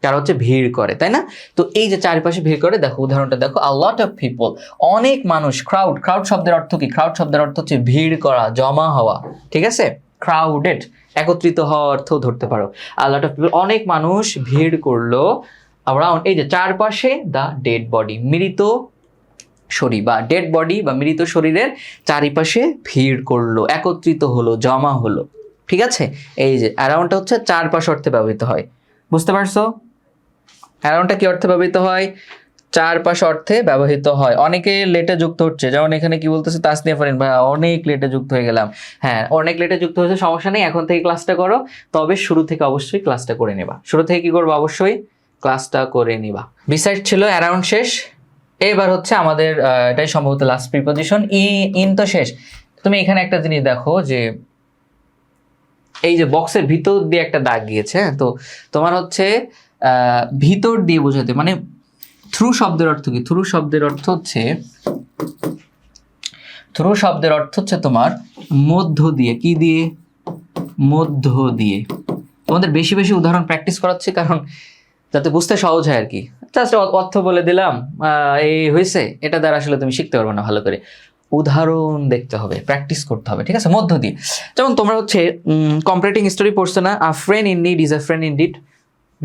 তারা হচ্ছে ভিড় করে, তাই না? তো এই যে চারিপাশে ভিড় করে, দেখো উদাহরণটা দেখো, আ লট অফ পিপল, অনেক মানুষ। ক্রাউড শব্দের অর্থ কি, ক্রাউড শব্দের অর্থ হচ্ছে ভিড় করা, জমা হওয়া, ঠিক আছে? ক্রাউডেড একত্রিত হওয়া অর্থ ধরতে পারো। আ লট অফ পিপল অনেক মানুষ ভিড় করলো, অ্যারাউন্ড এই যে চারপাশে, দ্য ডেড বডি মৃত শরীর, বা ডেড বডি বা মৃত শরীরের চারিপাশে ভিড় করলো, একত্রিত হলো, জমা হলো, ঠিক আছে? এই যে অ্যারাউন্ডটা হচ্ছে চারপাশ অর্থে ব্যবহৃত হয়, বুঝতে পারছো? অ্যারাউন্ডটা কি অর্থে ব্যবহৃত হয়, চারপাশ অর্থে ব্যবহৃত হয়। অনেকে লেটে যুক্ত হচ্ছে, যেমন এখানে কি বলতেছে তাসনিয়া ফারিন ভাই, অনেক লেটে যুক্ত হয়ে গেলাম। হ্যাঁ, অনেক লেটে যুক্ত হয়েছে, সমস্যা নেই, এখন থেকে ক্লাসটা করো, তবে শুরু থেকে অবশ্যই ক্লাসটা করে নেবা। শুরু থেকে কি করবো, অবশ্যই ক্লাসটা করে নিবা। বিসাইড ছিল, অ্যারাউন্ড শেষ, এবার হচ্ছে আমাদের এটাই সম্ভবত লাস্ট প্রিপোজিশন, ইন তো শেষ। তুমি এখানে একটা জিনিস দেখো যে এই যে বক্সের ভিতর দিয়ে একটা দাগ গিয়েছে, তো তোমার হচ্ছে ভিতর দিয়ে বোঝাতে, মানে থ্রু শব্দের অর্থ কি, থ্রু শব্দের অর্থ হচ্ছে তোমার মধ্য দিয়ে, কি দিয়ে, মধ্য দিয়ে। তোমাদের বেশি বেশি উদাহরণ প্র্যাকটিস করাচ্ছি, কারণ যাতে বুঝতে সহজ হয় আর কি। জাস্ট অর্থ বলে দিলাম, এই হয়েছে, এটা দ্বারা আসলে তুমি শিখতে পারবে না ভালো করে। উদাহরণ দেখতে হবে, প্র্যাকটিস করতে হবে, ঠিক আছে, মধ্য দিয়ে। যেমন তোমরা হচ্ছে কম্পারেটিং স্টোরি পড়ছো না, আ friend in need is a friend in deed,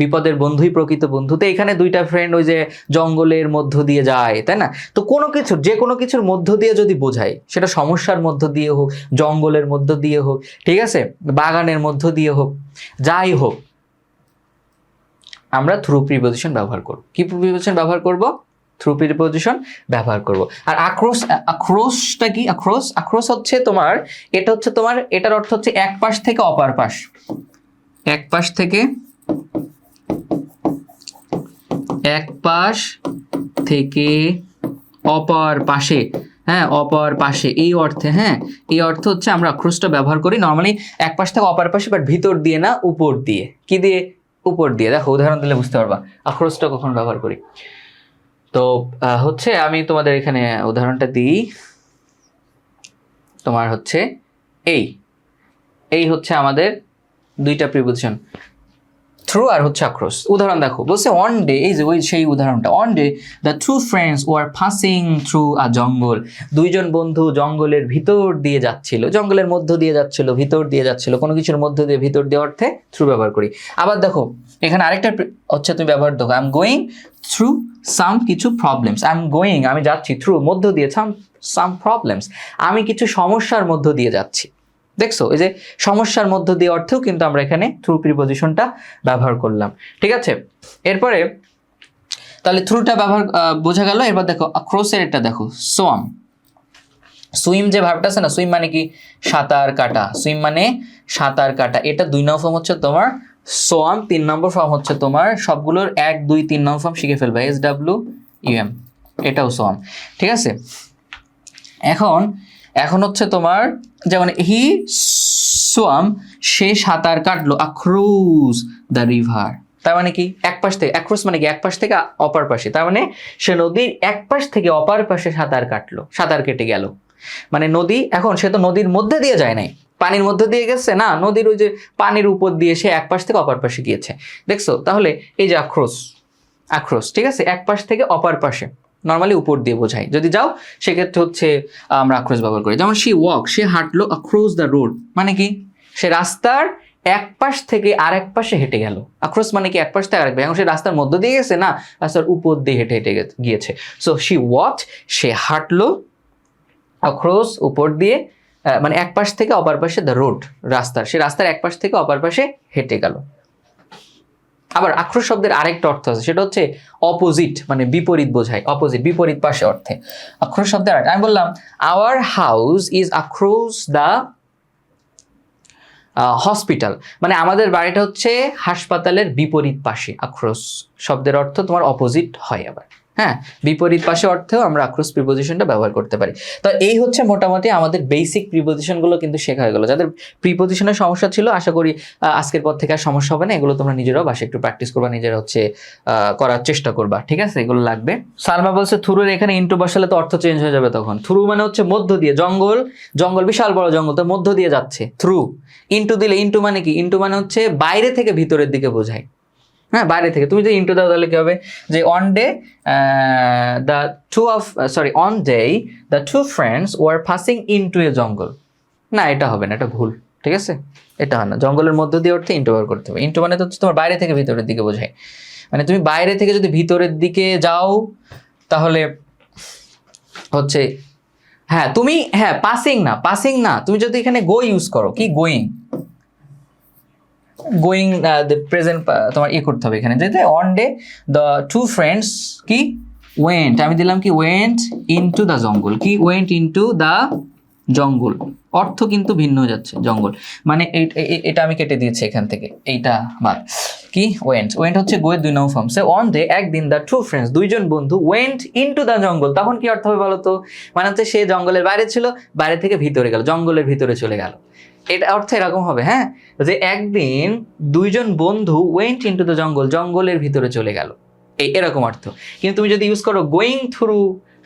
বিপদের বন্ধুই প্রকৃত বন্ধু। তো এখানে দুইটা ফ্রেন্ড ওই যে জঙ্গলের মধ্য দিয়ে যায়, তাই না? তো কোনো কিছু, যে কোনো কিছুর মধ্য দিয়ে যদি বোঝায়, সেটা সমস্যার মধ্য দিয়ে হোক, জঙ্গলের মধ্য দিয়ে হোক, ঠিক আছে, বাগানের মধ্য দিয়ে হোক, যাই হোক, আমরা থ্রু প্রিপজিশন ব্যবহার করব। কি প্রিপজিশন ব্যবহার করব? থ্রু প্রিপজিশন ব্যবহার করব। আর আক্রোশ, আক্রোশটা কি? আক্রোশ, আক্রোশ হচ্ছে তোমার, এটা হচ্ছে তোমার, এটার অর্থ হচ্ছে এক পাশ থেকে অপর পাশ, এক পাশ থেকে, এক পাশ থেকে অপর পাশে, হ্যাঁ, অপর পাশে, এই অর্থে, হ্যাঁ, এই অর্থ হচ্ছে আমরা আক্রোশটা ব্যবহার করি নর্মালি এক পাশ থেকে অপর পাশে, বাট ভিতর দিয়ে না, উপর দিয়ে। কি দিয়ে? উপর দিয়ে। দেখো উদাহরণ দিলে বুঝতে পারবা আক্রোশটা কখন ব্যবহার করি। তো হচ্ছে আমি তোমাদের এখানে উদাহরণটা দিই। তোমার হচ্ছে এই হচ্ছে আমাদের দুইটা প্রিপজিশন, থ্রু আর হচ্ছে আক্রস। উদাহরণ দেখো, বলছে অন ডে, এই যে ওই সেই উদাহরণটা, on day the two friends were passing through a jungle, দুইজন বন্ধু জঙ্গলের ভিতর দিয়ে যাচ্ছিল, জঙ্গলের মধ্য দিয়ে যাচ্ছিল, ভিতর দিয়ে যাচ্ছিল, কোনো কিছুর মধ্য দিয়ে, ভিতর দিয়ে অর্থে থ্রু ব্যবহার করি। আবার দেখো এখানে আরেকটা হচ্ছে তুমি ব্যবহার দেখো, আই এম গোয়িং থ্রু সাম কিছু প্রবলেমস, আই এম গোয়িং, আমি যাচ্ছি, থ্রু মধ্য দিয়ে, সাম প্রবলেমস, আমি কিছু সমস্যার মধ্য দিয়ে যাচ্ছি। দেখছো, এই যে সমস্যার মধ্য দিয়ে অর্থেও কিন্তু আমরা এখানে থ্রু প্রিপজিশনটা ব্যবহার করলাম, ঠিক আছে। এরপরে তাহলে থ্রুটা ব্যবহার বোঝা গেল। এবার দেখো আক্রোসের এটা দেখো, সোয়াম, সুইম যে ভার্বটা আছে না, সুইম মানে কি? সাঁতার কাটা, সুইম মানে সাঁতার কাটা, এটা 2 নম্বর ফর্ম হচ্ছে তোমার সোয়াম, 3 নম্বর ফর্ম হচ্ছে তোমার, সবগুলোর 1 2 3 নম্বর ফর্ম শিখে ফেলবে, SWUM, এটাও সোয়াম, ঠিক আছে। এখন হচ্ছে তোমার যেমন হি সোয়াম, সে সাঁতার কাটলো, অ্যাক্রস দ্য রিভার, তার মানে কি? এক পাশ থেকে, অ্যাক্রস মানে কি? এক পাশ থেকে অপর পাশে, তার মানে সে নদীর এক পাশ থেকে অপর পাশে সাঁতার কাটলো, সাঁতার কেটে গেল। মানে নদী, এখন সে তো নদীর মধ্যে দিয়ে যায় নাই, পানির মধ্যে দিয়ে গেছে না, নদীর ওই যে পানির উপর দিয়ে সে এক পাশ থেকে অপর পাশে গিয়েছে, দেখছো? তাহলে এই যে আক্রোশ, আক্রোশ, ঠিক আছে, এক পাশ থেকে অপর পাশে, নর্মালি উপর দিয়ে বোঝাই। যদি যাও সেক্ষেত্রে হচ্ছে আমরা আক্রোশ ব্যবহার করি। যেমন শি ওয়াক, সে হাঁটলো, অ্যাক্রস দ্য রোড মানে কি? সে রাস্তার এক পাশ থেকে আরেক পাশে হেঁটে গেল। আক্রস মানে কি? এক পাশ থেকে আরেক পাশে, এখন সে রাস্তার মধ্য দিয়ে গেছে না, রাস্তার উপর দিয়ে হেঁটে হেঁটে গিয়েছে। সো শি ওয়াকড, সে হাঁটলো, অ্যাক্রস উপর দিয়ে, মানে এক পাশ থেকে অপর পাশে, দ্য রোড রাস্তার, সে রাস্তার এক পাশ থেকে অপর পাশে হেঁটে গেল। আবার আক্রোশ শব্দের আরেকটা অর্থ আছে, সেটা হচ্ছে অপোজিট, মানে বিপরীত বোঝায়, অপোজিট, বিপরীত পাশে অর্থে। আক্রোশ শব্দের আরেকটা, আমি বললাম our house is across the hospital, মানে আমাদের বাড়িটা হচ্ছে হাসপাতালের বিপরীত পাশে। আক্রোশ শব্দের অর্থ তোমার অপোজিট হয় আবার, হ্যাঁ, বিপরীত পাশে অর্থেও আমরা আক্রোশ প্রিপোজিশনটা ব্যবহার করতে পারি। তো এই হচ্ছে মোটামুটি আমাদের বেসিক প্রিপোজিশনগুলো কিন্তু শেখা হয়ে গেল। যাদের প্রিপোজিশনের সমস্যা ছিল, আশা করি আজকের পর থেকে আর সমস্যা হবে না। এগুলো তোমরা নিজেরাও বাসে একটু প্র্যাকটিস করবা, নিজেরা হচ্ছে করার চেষ্টা করবা, ঠিক আছে, এগুলো লাগবে। সালমা বলছে থ্রুর এখানে ইন্টু বসালে তো অর্থ চেঞ্জ হয়ে যাবে তখন। থ্রু মানে হচ্ছে মধ্য দিয়ে, জঙ্গল, জঙ্গল বিশাল বড় জঙ্গল, তো মধ্য দিয়ে যাচ্ছে, থ্রু। ইন্টু দিলে, ইন্টু মানে কি? ইন্টু মানে হচ্ছে বাইরে থেকে ভিতরের দিকে বোঝায়, হ্যাঁ, বাইরে থেকে। তুমি যদি ইন্টু দাও তাহলে কি হবে? যে one day one day the two friends were passing into a jungle, না এটা হবে না, এটা ভুল, ঠিক আছে, এটা হয় না। জঙ্গলের মধ্য দিয়ে অর্থে ইন্টু ব্যবহার করতে হবে। ইন্টু মানে তো হচ্ছে তোমার বাইরে থেকে ভিতরের দিকে বোঝায়, মানে তুমি বাইরে থেকে যদি ভিতরের দিকে যাও তাহলে হচ্ছে, হ্যাঁ তুমি, হ্যাঁ পাসিং না, পাসিং না, তুমি যদি এখানে গো ইউজ করো, কি গোয়িং, গোয়িং দ্য প্রেজেন্ট তোমার করতে হবে এখানে। যেতে on day the two friends কি ওয়েন্ট, আমি দিলাম কি ওয়েন্ট ইনটু দ্য জঙ্গল, কি ওয়েন্ট ইনটু দ্য জঙ্গল, অর্থ কিন্তু ভিন্ন হয়ে যাচ্ছে। জঙ্গল মানে এটা আমি কেটে দিয়েছি এখান থেকে, এইটা বাদ। কি ওয়েন্ট, ওয়েন্ট হচ্ছে গোয়ের 2 নম্বর ফর্ম। সে অন ডে, একদিন, দ্য টু ফ্রেন্ডস, দুইজন বন্ধু, ওয়েন্ট ইনটু দ্য জঙ্গল, তখন কি অর্থ হবে বলো তো? মানে হচ্ছে সে জঙ্গলের বাইরে ছিল, বাইরে থেকে ভিতরে গেল, জঙ্গলের ভিতরে চলে গেল, এটা অর্থ এরকম হবে, হ্যাঁ, যে একদিন দুইজন বন্ধু ওয়েন্ট ইনটু দ্য জঙ্গল, জঙ্গলের ভিতরে চলে গেল, এরকম অর্থ। কিন্তু তুমি যদি ইউজ করো গোয়িং থ্রু,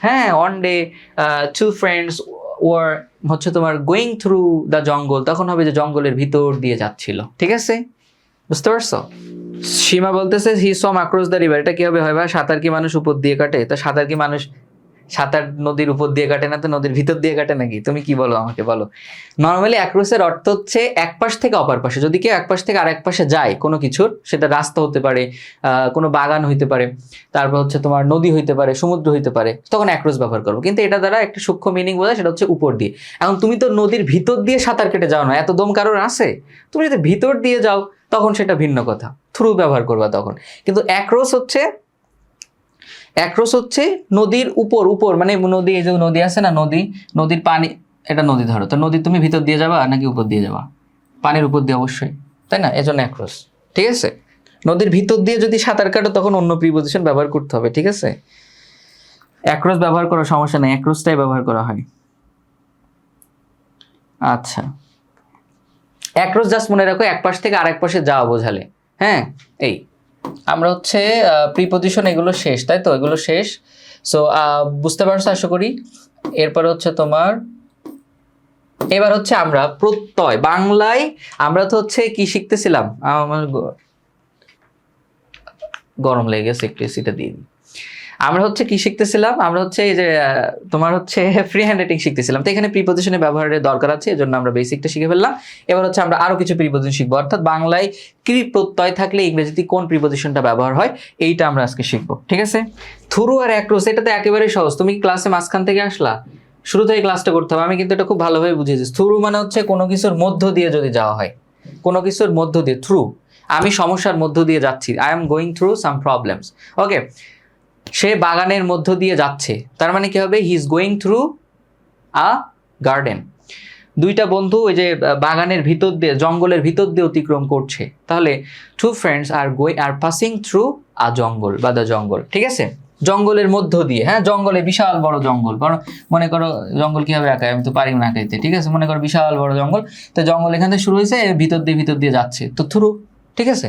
হ্যাঁ, অন ডে টু ফ্রেন্ডস ওর হচ্ছে তোমার গোয়িং থ্রু দ্য জঙ্গল, তখন হবে যে জঙ্গলের ভিতর দিয়ে যাচ্ছিল, ঠিক আছে, বুঝতে পারছো? সীমা বলতেছে হি সম অ্যাক্রস দ্য রিভার, এটা কি হবে? হয় ভাই সাঁতার কি মানুষ উপর দিয়ে কাটে? তা সাঁতার কি মানুষ সাঁতার নদীর উপর দিয়ে কাটে না তো নদীর ভিতর দিয়ে কাটে নাকি? তুমি কি বলো আমাকে বলো। নর্মালি অ্যাক্রসের অর্থ হচ্ছে এক পাশ থেকে অপর পাশে, যদি কেউ এক পাশ থেকে আরেক পাশে যায় কোনো কিছুর, সেটা রাস্তা হতে পারে, কোনো বাগান হইতে পারে, তারপর হচ্ছে তোমার নদী হইতে পারে, সমুদ্র হইতে পারে, তখন অ্যাক্রস ব্যবহার করবো। কিন্তু এটা দ্বারা একটা সূক্ষ্ম মিনিং বোঝায়, সেটা হচ্ছে উপর দিয়ে। এখন তুমি তো নদীর ভিতর দিয়ে সাঁতার কেটে যাও না, এত দম কারোর আছে? তুমি যদি ভিতর দিয়ে যাও তখন সেটা ভিন্ন কথা, থ্রু ব্যবহার করবা তখন। কিন্তু অ্যাক্রস হচ্ছে নদীর উপর মানে নদী, এই যে নদী আছে না, নদীর পানি, এটা নদী ধরো, তো নদী তুমি ভিতর দিয়ে যাবা নাকি উপর দিয়ে যাবা? পানির উপর দিয়ে অবশ্যই, তাই না? এজন্য অ্যাক্রস। ঠিক আছে, নদীর ভিতর দিয়ে যদি সাঁতার কাটো তখন অন্য প্রিপজিশন ব্যবহার করতে হবে। ঠিক আছে, অ্যাক্রস ব্যবহার করার সমস্যা নেই, অ্যাক্রসটাই ব্যবহার করা হয়। আচ্ছা, অ্যাক্রস জাস্ট মনে রাখো এক পাশ থেকে আরেক পাশে যাওয়া বোঝালে। হ্যাঁ, এই আমরা হচ্ছে প্রিপজিশন এগুলো শেষ, তাই তো? এগুলো শেষ। সো বুঝতে পারছো আশা করি। এরপর হচ্ছে তোমার, এবার হচ্ছে আমরা প্রত্যয়। বাংলায় আমরা তো হচ্ছে কি শিখতেছিলাম, আমার গরম লেগে গেছে একটু, এসিটা দিয়ে দিই। আমরা হচ্ছে কি শিখতেছিলাম, আমরা হচ্ছে এই যে তোমার হচ্ছে ফ্রি হ্যান্ড রাইটিং শিখতেছিলাম। তো এখানে প্রিপজিশনের ব্যবহারের দরকার আছে, এজন্য আমরা বেসিকটা শিখে ফেললাম। এবার হচ্ছে আমরা আরো কিছু প্রিপজিশন শিখবো, অর্থাৎ বাংলায় কি প্রত্যয় থাকলে ইংরেজিতে কোন প্রিপজিশনটা ব্যবহার হয়, এইটা আমরা আজকে শিখবো। ঠিক আছে, থ্রু আর অ্যাক্রস এটা তো একেবারে সহজ। তুমি ক্লাসে মাঝখান থেকে আসলা, শুরু থেকে ক্লাসটা করতে হবে। আমি কিন্তু এটা খুব ভালোভাবে বুঝিয়েছি। থ্রু মানে হচ্ছে কোনো কিছুর মধ্য দিয়ে যদি যাওয়া হয়, কোনো কিছুর মধ্য দিয়ে, থ্রু, আমি সমস্যার মধ্য দিয়ে যাচ্ছি, I am going through some problems. Okay, সে বাগানের মধ্য দিয়ে যাচ্ছে, তার মানে কি হবে? He is going through a garden. দুইটা বন্ধু ওই যে বাগানের ভিতর দিয়ে, জঙ্গলের ভিতর দিয়ে অতিক্রম করছে, তাহলে two friends are passing through a jungle বা দ্য জঙ্গল। ঠিক আছে, জঙ্গলের মধ্য দিয়ে, হ্যাঁ, জঙ্গলে বিশাল বড় জঙ্গল, কারণ মনে করো জঙ্গল কিভাবে আঁকায়, আমি তো পারি না আঁকাইতে। ঠিক আছে, মনে করো বিশাল বড় জঙ্গল, তো জঙ্গল এখান থেকে শুরু হয়েছে, ভিতর দিয়ে যাচ্ছে, তো থ্রু। ঠিক আছে,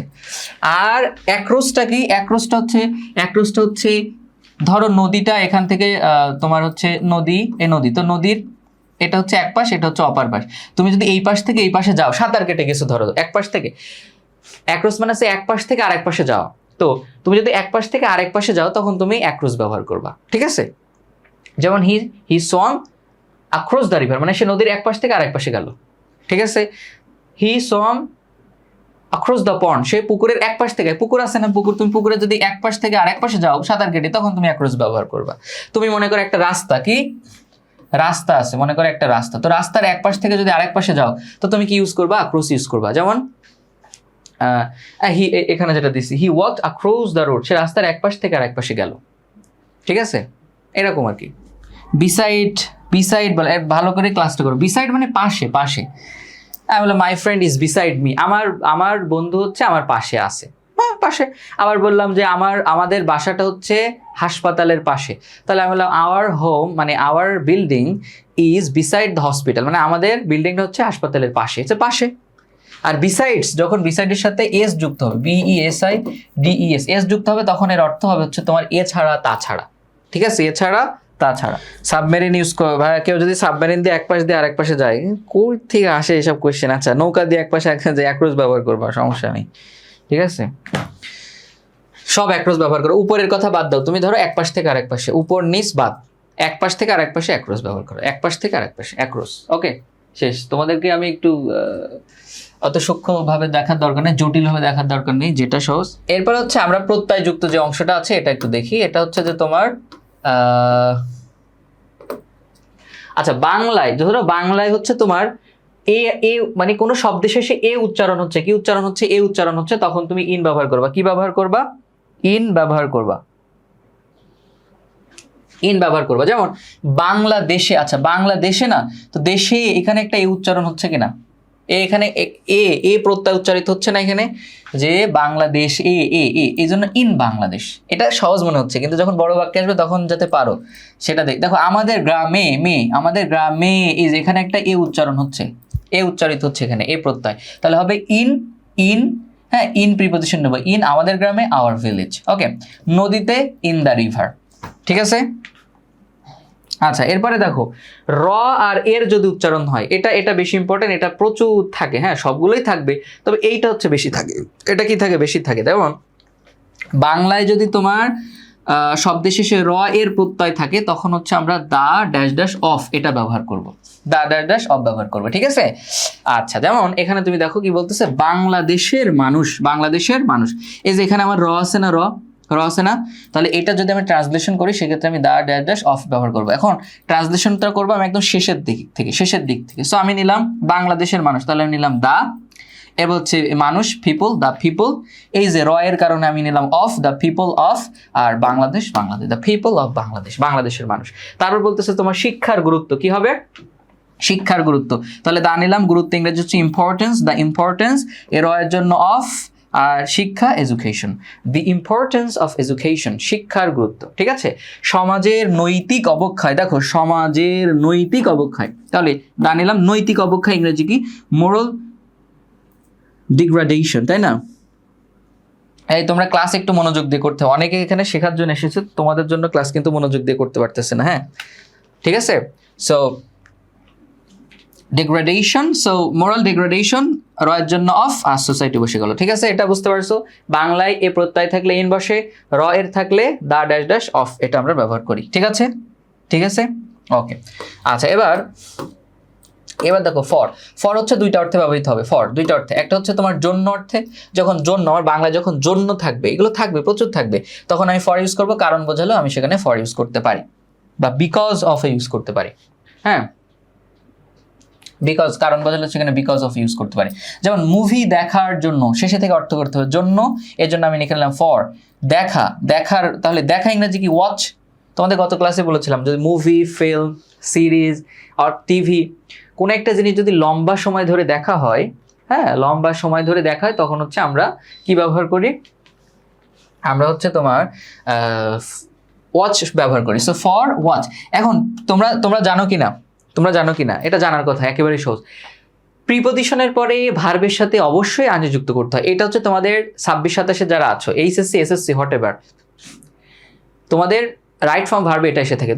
আর অ্যাক্রসটা কি? অ্যাক্রসটা হচ্ছে ধরো নদীটা এখান থেকে তোমার হচ্ছে নদী, তো নদীর এটা হচ্ছে এক পাশ, এটা হচ্ছে অপর পাশ। তুমি যদি এই পাশ থেকে এই পাশে যাও, সাঁতার কেটে গেছো ধরো এক পাশ থেকে, অ্যাক্রস মানে হচ্ছে এক পাশ থেকে আরেক পাশে যাও। তো তুমি যদি এক পাশ থেকে আরেক পাশে যাও তখন তুমি অ্যাক্রস ব্যবহার করবা। ঠিক আছে, যেমন হি সোয়াম অ্যাক্রস দ্য রিভার, মানে সে নদীর এক পাশ থেকে আরেক পাশে গেল। ঠিক আছে, হি সোয়াম অ্যাক্রস দ্য পন্ড, সে পুকুরের এক পাশ থেকে, পুকুর আছে না, তুমি পুকুরে যদি এক পাশ থেকে আরেক পাশে যাও সাঁতার কেটে, তখন তুমি অ্যাক্রস ব্যবহার করবা। তুমি মনে করো একটা রাস্তা আছে, মনে করো একটা রাস্তা, তো রাস্তার এক পাশ থেকে যদি আরেক পাশে যাও তো তুমি কি ইউজ করবা? অ্যাক্রস ইউজ করবা। যেমন এখানে যেটা দিছি, হি ওয়াকড অ্যাক্রস দ্য রোড, সে রাস্তার এক পাশ থেকে আরেক পাশে গেল। ঠিক আছে, এরকম আর কি। বিসাইড বলে, ভালো করে ক্লাসটা করো। বিসাইড মানে পাশে। আমি বললাম my friend is beside me, আমার বন্ধু হচ্ছে আমার পাশে আছে, পাশে। আবার বললাম যে আমাদের বাসাটা হচ্ছে হাসপাতালের পাশে, তাহলে আমি বললাম আওয়ার হোম মানে our building is beside the hospital, মানে আমাদের বিল্ডিংটা হচ্ছে হাসপাতালের পাশে, পাশে। আর বিসাইডস, যখন বিসাইডের সাথে এস যুক্ত হবে, BESIDES, এস যুক্ত হবে, তখন এর অর্থ হবে হচ্ছে তোমার এছাড়া তাছাড়া। ঠিক আছে, এছাড়া তাছাড়া। সাবমেরিন ইউজ করো ভাই, কেউ যদি সাবমেরিন দিয়ে এক পাশ দিয়ে আরেক পাশে যায়, কই থেকে আসে এসব কোয়েশ্চেন? আচ্ছা, নৌকা দিয়ে এক পাশে যায়, অ্যাক্রস ব্যবহার করবা, সমস্যা নেই। ঠিক আছে, সব অ্যাক্রস ব্যবহার করো। উপরের কথা বাদ দাও, তুমি ধরো এক পাশ থেকে আরেক পাশে, উপর নিচ বাদ, এক পাশ থেকে আরেক পাশে অ্যাক্রস ব্যবহার করো, এক পাশ থেকে আরেক পাশে অ্যাক্রস। ওকে, শেষ। তোমাদেরকে আমি একটু অত সূক্ষ্মভাবে দেখার দরকার নেই, জটিলভাবে দেখার দরকার নেই, যেটা সহজ। এরপর হচ্ছে আমরা প্রত্যয়যুক্ত যে অংশটা আছে এটা একটু দেখি। এটা হচ্ছে যে তোমার আচ্ছা, বাংলায় হচ্ছে তোমার এ মানে কোনো শব্দ শেষে এ উচ্চারণ হচ্ছে, কি উচ্চারণ হচ্ছে? এ উচ্চারণ হচ্ছে, তখন তুমি ইন ব্যবহার করবা। কি ব্যবহার করবা? ইন ব্যবহার করবা। যেমন বাংলাদেশে, আচ্ছা বাংলাদেশে না, তো দেশে এখানে একটা এ উচ্চারণ হচ্ছে কিনা? এখানে এ প্রত্যয় উচ্চারিত হচ্ছে না এখানে, যে বাংলাদেশ, এই জন্য ইন বাংলাদেশ। এটা সহজ মনে হচ্ছে, কিন্তু যখন বড় বাক্যে আসবে তখন যাতে পারো সেটা দেখো। আমাদের গ্রামে ইজ, এখানে একটা এ উচ্চারণ হচ্ছে, এ উচ্চারিত হচ্ছে এখানে, এ প্রত্যয়, তাহলে হবে ইন, হ্যাঁ, ইন প্রিপজিশন নেব, ইন আমাদের গ্রামে, আওয়ার ভিলেজ। ওকে, নদীতে ইন দ্য রিভার। ঠিক আছে, আচ্ছা এরপরে দেখো র আর এর যদি উচ্চারণ হয়, এটা বেশি ইম্পর্টেন্ট, এটা প্রচুর থাকে, হ্যাঁ সবগুলোই থাকবে, তবে এইটা হচ্ছে বেশি থাকে। এটা কি থাকে? বেশি থাকে। যেমন বাংলায় যদি তোমার শব্দের শেষে র এর প্রত্যয় থাকে তখন হচ্ছে আমরা দা ড্যাশ ড্যাশ অফ এটা ব্যবহার করব, দা ড্যাশ ড্যাশ অফ ব্যবহার করবো, ঠিক আছে। আচ্ছা, যেমন এখানে তুমি দেখো কি বলতেছে, বাংলাদেশের মানুষ, বাংলাদেশের মানুষ, এই যে এখানে আমার র আছে না, র আছে না, তাহলে এটা যদি আমি ট্রান্সলেশন করি সেক্ষেত্রে আমি দা ড্যাশ ড্যাশ অফ ব্যবহার করবো। এখন ট্রান্সলেশনটা করবো আমি একদম শেষের দিক থেকে। সো আমি নিলাম বাংলাদেশের মানুষ, তাহলে আমি নিলাম দা, এবার হচ্ছে মানুষ পিপল, দ্য পিপল, এই যে র এর কারণে আমি নিলাম অফ, দ্য পিপল অফ, আর Bangladesh, the people of Bangladesh, বাংলাদেশের মানুষ। তারপর বলতেছে তোমার শিক্ষার গুরুত্ব কি হবে, শিক্ষার গুরুত্ব, তাহলে দা নিলাম, গুরুত্ব ইংরেজি হচ্ছে ইম্পর্টেন্স, দ্য ইম্পর্টেন্স, এর এর জন্য অফ, আর শিক্ষা education, the importance of education, শিক্ষার গুরুত্ব, ঠিক আছে। সমাজের নৈতিক অবক্ষয়, দেখো সমাজের নৈতিক অবক্ষয়, তাহলে দা নিলাম, নৈতিক অবক্ষয় ইংরেজি কি, মোরাল ডিগ্রেডেশন, তাই না। এই তোমরা ক্লাস একটু মনোযোগ দিয়ে করতে হবে, অনেকে এখানে শেখার জন্য এসেছে, তোমাদের জন্য ক্লাস কিন্তু মনোযোগ দিয়ে করতে পারতেছে না, হ্যাঁ, ঠিক আছে। So degradation, so moral degradation, র এর জন্য অফ, আর সোসাইটি বসে গেল, ঠিক আছে। এটা বুঝতে পারছো, বাংলায় এ প্রত্যয় থাকলে ইন বসে, র এর থাকলে দা ড্যাশ ড্যাশ অফ, এটা আমরা ব্যবহার করি, ঠিক আছে, ঠিক আছে, ওকে। আচ্ছা, এবার দেখো ফর হচ্ছে দুইটা অর্থে ব্যবহৃত হবে, ফর দুইটা অর্থে, একটা হচ্ছে তোমার জন্য অর্থে, যখন জন্য, আমার বাংলায় যখন জন্য থাকবে, এগুলো থাকবে, প্রচুর থাকবে, তখন আমি ফর ইউজ করবো, কারণ বোঝালেও আমি সেখানে ফর ইউজ করতে পারি, বা বিকজ অফ ইউজ করতে পারি, হ্যাঁ, বিকজ, কারণ বোঝালে সেখানে বিকজ অফ ইউজ করতে পারি। যেমন মুভি দেখার জন্য, শেষে থেকে অর্থ করতে হবে জন্য, এর জন্য আমি লিখে নিলাম ফর। দেখার, তাহলে দেখা ইংরেজি কি, ওয়াচ, তোমাদের গত ক্লাসে বলেছিলাম, যদি মুভি, ফিল্ম, সিরিজ আর টিভি, কোনো একটা জিনিস যদি লম্বা সময় ধরে দেখা হয়, হ্যাঁ, লম্বা সময় ধরে দেখা হয়, তখন হচ্ছে আমরা কি ব্যবহার করি, আমরা হচ্ছে তোমার ওয়াচ ব্যবহার করি, সো ফর ওয়াচ। এখন তোমরা জানো কি না, এটা জানার কথা, একেবারেই সহজ। প্রিপজিশনের পরে ভার্বের সাথে অবশ্যই আইএনজি যুক্ত করতে হয়। এটা হচ্ছে তোমাদের 26-27 যারা আছো, এইচএসসি, এসএসসি, হোয়াট এভার, তোমাদের রাইট ফর্ম ভার্বে এটা এসে থাকে,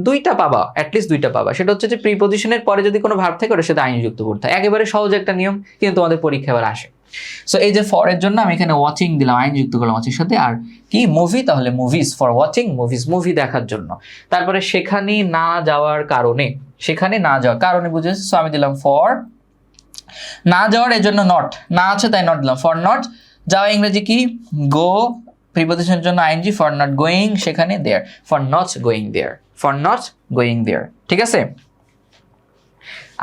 দুইটা পাবা, অ্যাটলিস্ট দুইটা পাবা। সেটা হচ্ছে যে প্রিপজিশনের পরে যদি কোনো ভার্ব থাকে ওটার সাথে আইএনজি যুক্ত করতে হয়, একেবারে সহজ একটা নিয়ম, কিন্তু তোমাদের পরীক্ষা এবার আসে। সো এই যে ফর এর জন্য আমি এখানে ওয়াচিং দিলাম, আইএনজি যুক্ত করলাম ওয়াচের সাথে, আর কি মুভি, তাহলে movies, for watching movies, movie দেখার জন্য। তারপরে সেখানে না যাওয়ার কারণে, সেখানে না যাওয়ার কারণে বুঝেছি, সো আমি দিলাম ফর না যাওয়ার, এর জন্য নট, না আছে তাই নট দিলাম, ফর নট। যাওয়া ইংরেজি কি, গো, প্রিপজিশনের জন্য আইএনজি, ফর নট গোয়িং, সেখানে দেয়ার, ফর নট গোয়িং দেয়ার, ঠিক আছে।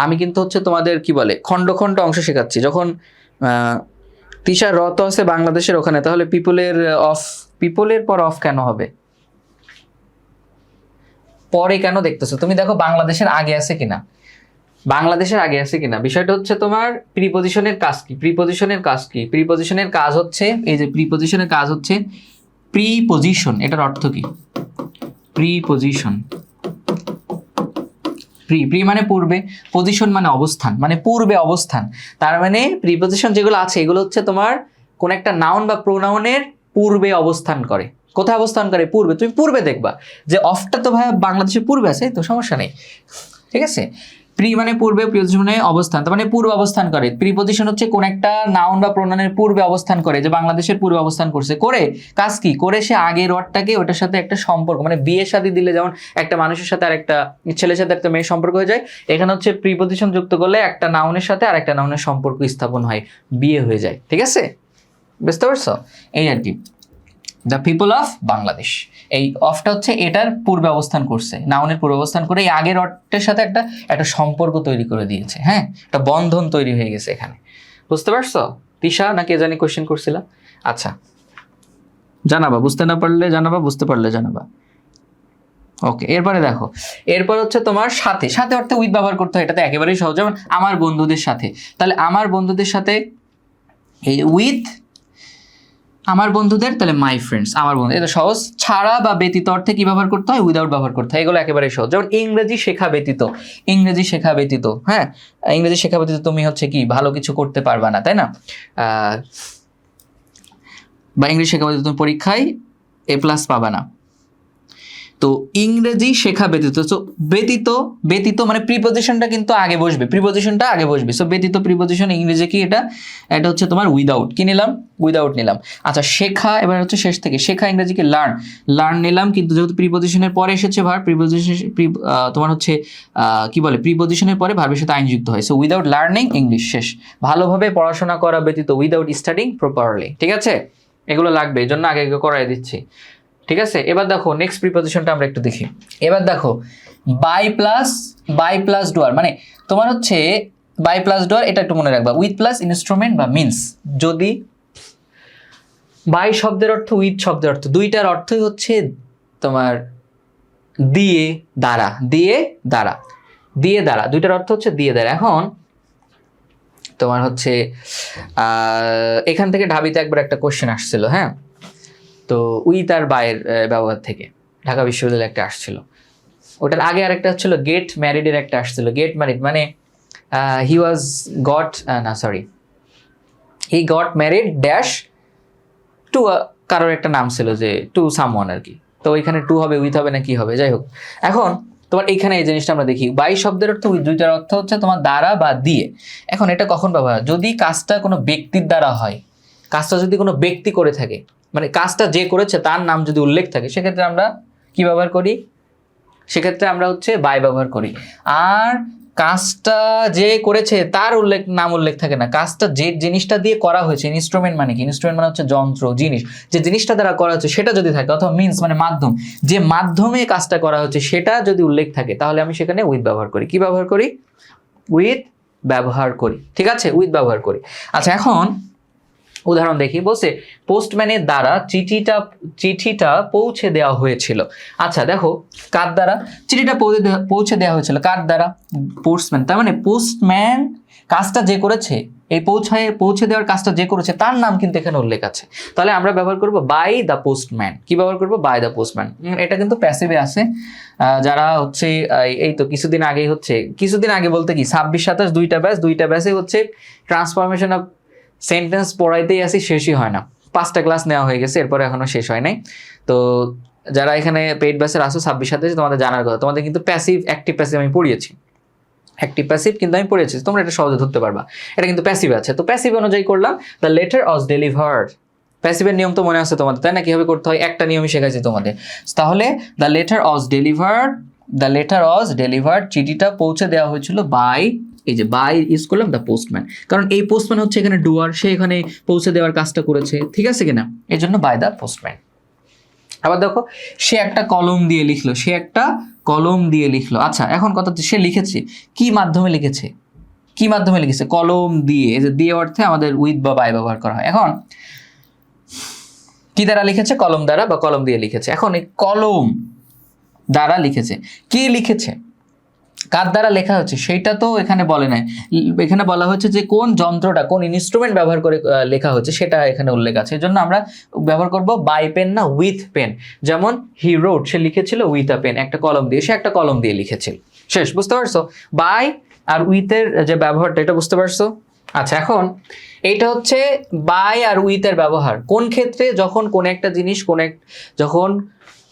আমি কিন্তু হচ্ছে তোমাদের কি বলে খণ্ড খণ্ড অংশ শেখাচ্ছি। যখন তিশা রত আছে বাংলাদেশের ওখানে, তাহলে পিপলের পর অফ কেন হবে, পরে কেন দেখতেছো তুমি, দেখো বাংলাদেশের আগে আছে কিনা, বিষয়টা হচ্ছে তোমার প্রিপজিশনের কাজ কি, প্রিপজিশনের কাজ হচ্ছে, এই যে প্রিপজিশনের কাজ হচ্ছে প্রিপজিশন, এটার অর্থ কি, প্রিপজিশন, প্রি মানে পূর্বে, পজিশন মানে অবস্থান, মানে পূর্বে অবস্থান, তার মানে প্রিপজিশন যেগুলো আছে এগুলো হচ্ছে তোমার কোন একটা নাউন বা প্রোনাউনের পূর্বে অবস্থান করে। কোথায় অবস্থান করে, পূর্বে। তুমি পূর্বে দেখবা যে অফটা তো ভাই বাংলাদেশের পূর্বে আছে, তো সমস্যা নেই, ঠিক আছে। প্রি মানে পূর্বে, প্রিপজিশনে অবস্থান, তার মানে পূর্বে অবস্থান করে। প্রিপজিশন হচ্ছে কোন একটা নাউন বা প্রোনাউনের পূর্বে অবস্থান করে, যে বাংলাদেশের পূর্বে অবস্থান করছে, করে কাজ কি করে, সে আগের ওয়ার্ডটাকে ওটার সাথে একটা সম্পর্ক, মানে বিয়ে শাদী দিলে যেমন একটা মানুষের সাথে আর একটা ছেলের সাথে একটা মেয়ের সম্পর্ক হয়ে যায়, এখানে হচ্ছে প্রিপজিশন যুক্ত করলে একটা নাউনের সাথে আর একটা নাউনের সম্পর্ক স্থাপন হয়, বিয়ে হয়ে যায়, ঠিক আছে, বুঝতে পারছো, এই আর কি। দ্য পিপল অফ বাংলাদেশ, এই অফটা হচ্ছে এটার পূর্বে অবস্থান করছে, নাউনের পূর্বে অবস্থান করে এই আগের অর্থের সাথে একটা সম্পর্ক তৈরি করে দিয়েছে, হ্যাঁ, একটা বন্ধন তৈরি হয়ে গেছে এখানে, বুঝতে পারছো। তিশা না কে জানি কোয়েশ্চেন করছিল, আচ্ছা জানাবা, বুঝতে না পারলে জানাবা, বুঝতে পারলে জানাবা, ওকে। এরপরে দেখো, এরপর হচ্ছে তোমার সাথে অর্থে উইথ ব্যবহার করতে হয়, এটাতে একেবারেই সহজ। যেমন আমার বন্ধুদের সাথে, তাহলে আমার বন্ধুদের সাথে এই উইথ, আমার বন্ধুদের, তাহলে মাই ফ্রেন্ডস, আমার বন্ধু, এটা সহজ। ছাড়া বা ব্যতীত অর্থে কি ব্যবহার করতে হয়, উইদাউট ব্যবহার করতে হয়, এগুলো একেবারে সহজ। যেমন ইংরেজি শেখা ব্যতীত, হ্যাঁ, ইংরেজি শেখা ব্যতীত তুমি হচ্ছে কি ভালো কিছু করতে পারবা না, তাই না, বা ইংরেজি শেখা ব্যতীত তুমি পরীক্ষায় A+ পাবা না। তো ইংরেজি শেখা ব্যতীত, সো ব্যতীত, ব্যতীত মানে প্রিপজিশনটা কিন্তু আগে বসবে, প্রিপজিশনটা আগে বসবে। সো ব্যতীত প্রিপজিশন ইংরেজি কি, এটা এটা হচ্ছে তোমার উইদাউট, কি নিলাম, উইদাউট নিলাম। আচ্ছা শেখা, এবার হচ্ছে শেষ থেকে, শেখা ইংরেজিকে লার্ন, লার্ন নিলাম, কিন্তু যেহেতু প্রিপজিশনের পরে এসেছে ভার্ব, প্রিপজিশন তোমার হচ্ছে কি বলে, প্রিপজিশনের পরে ভার্বের সাথে আইন যুক্ত হয়। সো উইদাউট লার্নিং ইংলিশ, শেষ। ভালোভাবে পড়াশোনা করা ব্যতীত, উইদাউট স্টাডিং প্রপারলি, ঠিক আছে, এগুলো লাগবে, এই জন্য আগে করাই দিচ্ছি, ঠিক আছে। এবার দেখো নেক্সট প্রিপজিশনটা আমরা একটু দেখি। এবার দেখো বাই প্লাস ডুয়ার, মানে তোমার হচ্ছে বাই প্লাস ডুয়ার, এটা একটু মনে রাখবা, উইথ প্লাস ইনস্ট্রুমেন্ট বা মিনস। যদি বাই শব্দের অর্থ, উইথ শব্দের অর্থ, দুইটার অর্থই হচ্ছে তোমার দিয়ে, দ্বারা, দিয়ে দ্বারা, দিয়ে দ্বারা, দুইটার অর্থ হচ্ছে দিয়ে দ্বারা। এখন তোমার হচ্ছে এখান থেকে ঢাবিতে একবার একটা কোশ্চেন আসছিল, হ্যাঁ, তো উইথ আর বায়ের ব্যবহার থেকে ঢাকা বিশ্ববিদ্যালয়ে একটা আসছিল। ওটার আগে আরেকটা হচ্ছিল গেট ম্যারিডের একটা আসছিল। গেট ম্যারিড মানে হি ওয়াজ গট, না sorry, he got married dash to, কারোর একটা নাম ছিল যে টু সামওয়ান আর কি। তো ওইখানে টু হবে, উইথ হবে না কি হবে, যাই হোক। এখন তোমার এইখানে এই জিনিসটা আমরা দেখি, বাই শব্দের অর্থ, উইথ দুইটার অর্থ হচ্ছে তোমার দ্বারা বা দিয়ে। এখন এটা কখন ব্যবহার, যদি কাজটা কোনো ব্যক্তির দ্বারা হয়, কাজটা যদি কোনো ব্যক্তি করে থাকে, মানে কাজটা যে করেছে তার নাম যদি উল্লেখ থাকে, সেক্ষেত্রে আমরা কি ব্যবহার করি, সেক্ষেত্রে আমরা হচ্ছে বাই ব্যবহার করি। আর কাজটা যে করেছে তার নাম উল্লেখ থাকে না, কাজটা যে জিনিসটা দিয়ে করা হয়েছে, ইনস্ট্রুমেন্ট মানে কি, ইনস্ট্রুমেন্ট মানে হচ্ছে যন্ত্র, জিনিস, যে জিনিসটা দ্বারা করা হচ্ছে সেটা যদি থাকে, অথবা মিন্স মানে মাধ্যম, যে মাধ্যমে কাজটা করা হচ্ছে সেটা যদি উল্লেখ থাকে, তাহলে আমি সেখানে উইথ ব্যবহার করি। কি ব্যবহার করি, উইথ ব্যবহার করি, ঠিক আছে, উইথ ব্যবহার করি। আচ্ছা এখন উদাহরণ দেখি, বলছে পোস্টম্যানের দ্বারা চিঠিটা পৌঁছে দেওয়া হয়েছিল। আচ্ছা দেখো কার দ্বারা চিঠিটা পৌঁছে দেওয়া হয়েছিল, কার দ্বারা, পোস্টম্যান। তার মানে পোস্টম্যান কাজটা যে করেছে, এই পৌঁছে দেওয়ার কাজটা যে করেছে তার নাম কিন্তু এখানে উল্লেখ আছে। তাহলে আমরা ব্যবহার করব বাই দ্য পোস্টম্যান। কি ব্যবহার করব, বাই দ্য পোস্টম্যান। এটা কিন্তু প্যাসিভে আছে। যারা হচ্ছে এই তো কিছুদিন আগেই হচ্ছে, কিছুদিন আগে বলতে কি 26-27 দুইটা ব্যাচে হচ্ছে ট্রান্সফরমেশন অফ সেন্টেন্স পড়াইতেই আসি, শেষই হয় না। 5টা ক্লাস নেওয়া হয়ে গেছে, এরপরে এখনো শেষ হয় নাই। তো যারা এখানে পেইড ব্যাচের আসো 26-27, তোমাদের জানার কথা, তোমাদের কিন্তু প্যাসিভ অ্যাক্টিভ প্যাসিভ আমি পড়িয়েছি, অ্যাক্টিভ প্যাসিভ কিন্তু আমি পড়িয়েছি, তোমরা এটা সহজে ধরতে পারবা। এটা কিন্তু প্যাসিভ আছে, তো প্যাসিভ অনুযায়ী করলাম, দ্য লেটার ওয়াজ ডেলিভার্ড। প্যাসিভের নিয়ম তো মনে আছে তোমাদের, তাই না, কিভাবে করতে হয়, একটা নিয়মই শেখাইছি তোমাদের। তাহলে দ্য লেটার ওয়াজ ডেলিভার্ড, চিঠিটা পৌঁছে দেওয়া হয়েছিল বাই, এই যে বাই ইউজ করলাম দ্য পোস্টম্যান, কারণ এই পোস্টম্যান হচ্ছে এখানে ডুয়ার, সে এখানে পৌঁছে দেওয়ার কাজটা করেছে, ঠিক আছে কিনা, এই জন্য বাই দ্য পোস্টম্যান। আবার দেখো সে একটা কলম দিয়ে লিখলো, আচ্ছা এখন কথা হচ্ছে সে লিখেছে কি মাধ্যমে লিখেছে, কলম দিয়ে, এই যে দিয়ে অর্থে আমাদের উইথ বা বাই ব্যবহার করা হয়। এখন কি দ্বারা লিখেছে, কলম দ্বারা বা কলম দিয়ে লিখেছে। এখন এই কলম দ্বারা লিখেছে, কি লিখেছে, কার দ্বারা লেখা হচ্ছে সেইটা তো এখানে বলে নাই, এখানে বলা হচ্ছে যে কোন যন্ত্রটা, কোন ইনস্ট্রুমেন্ট ব্যবহার করে লেখা হচ্ছে সেটা এখানে উল্লেখ আছে। এজন্য আমরা ব্যবহার করব বাই পেন না উইথ পেন। যেমন হি রোট, সে লিখেছিল উইথ আ পেন, একটা কলম দিয়ে, সে একটা কলম দিয়ে লিখেছিল, শেষ। বুঝতে পারছো বাই আর উইথের যে ব্যবহারটা, এটা বুঝতে পারছো। আচ্ছা এখন এইটা হচ্ছে বাই আর উইথের ব্যবহার কোন ক্ষেত্রে, যখন কোন একটা জিনিস যখন,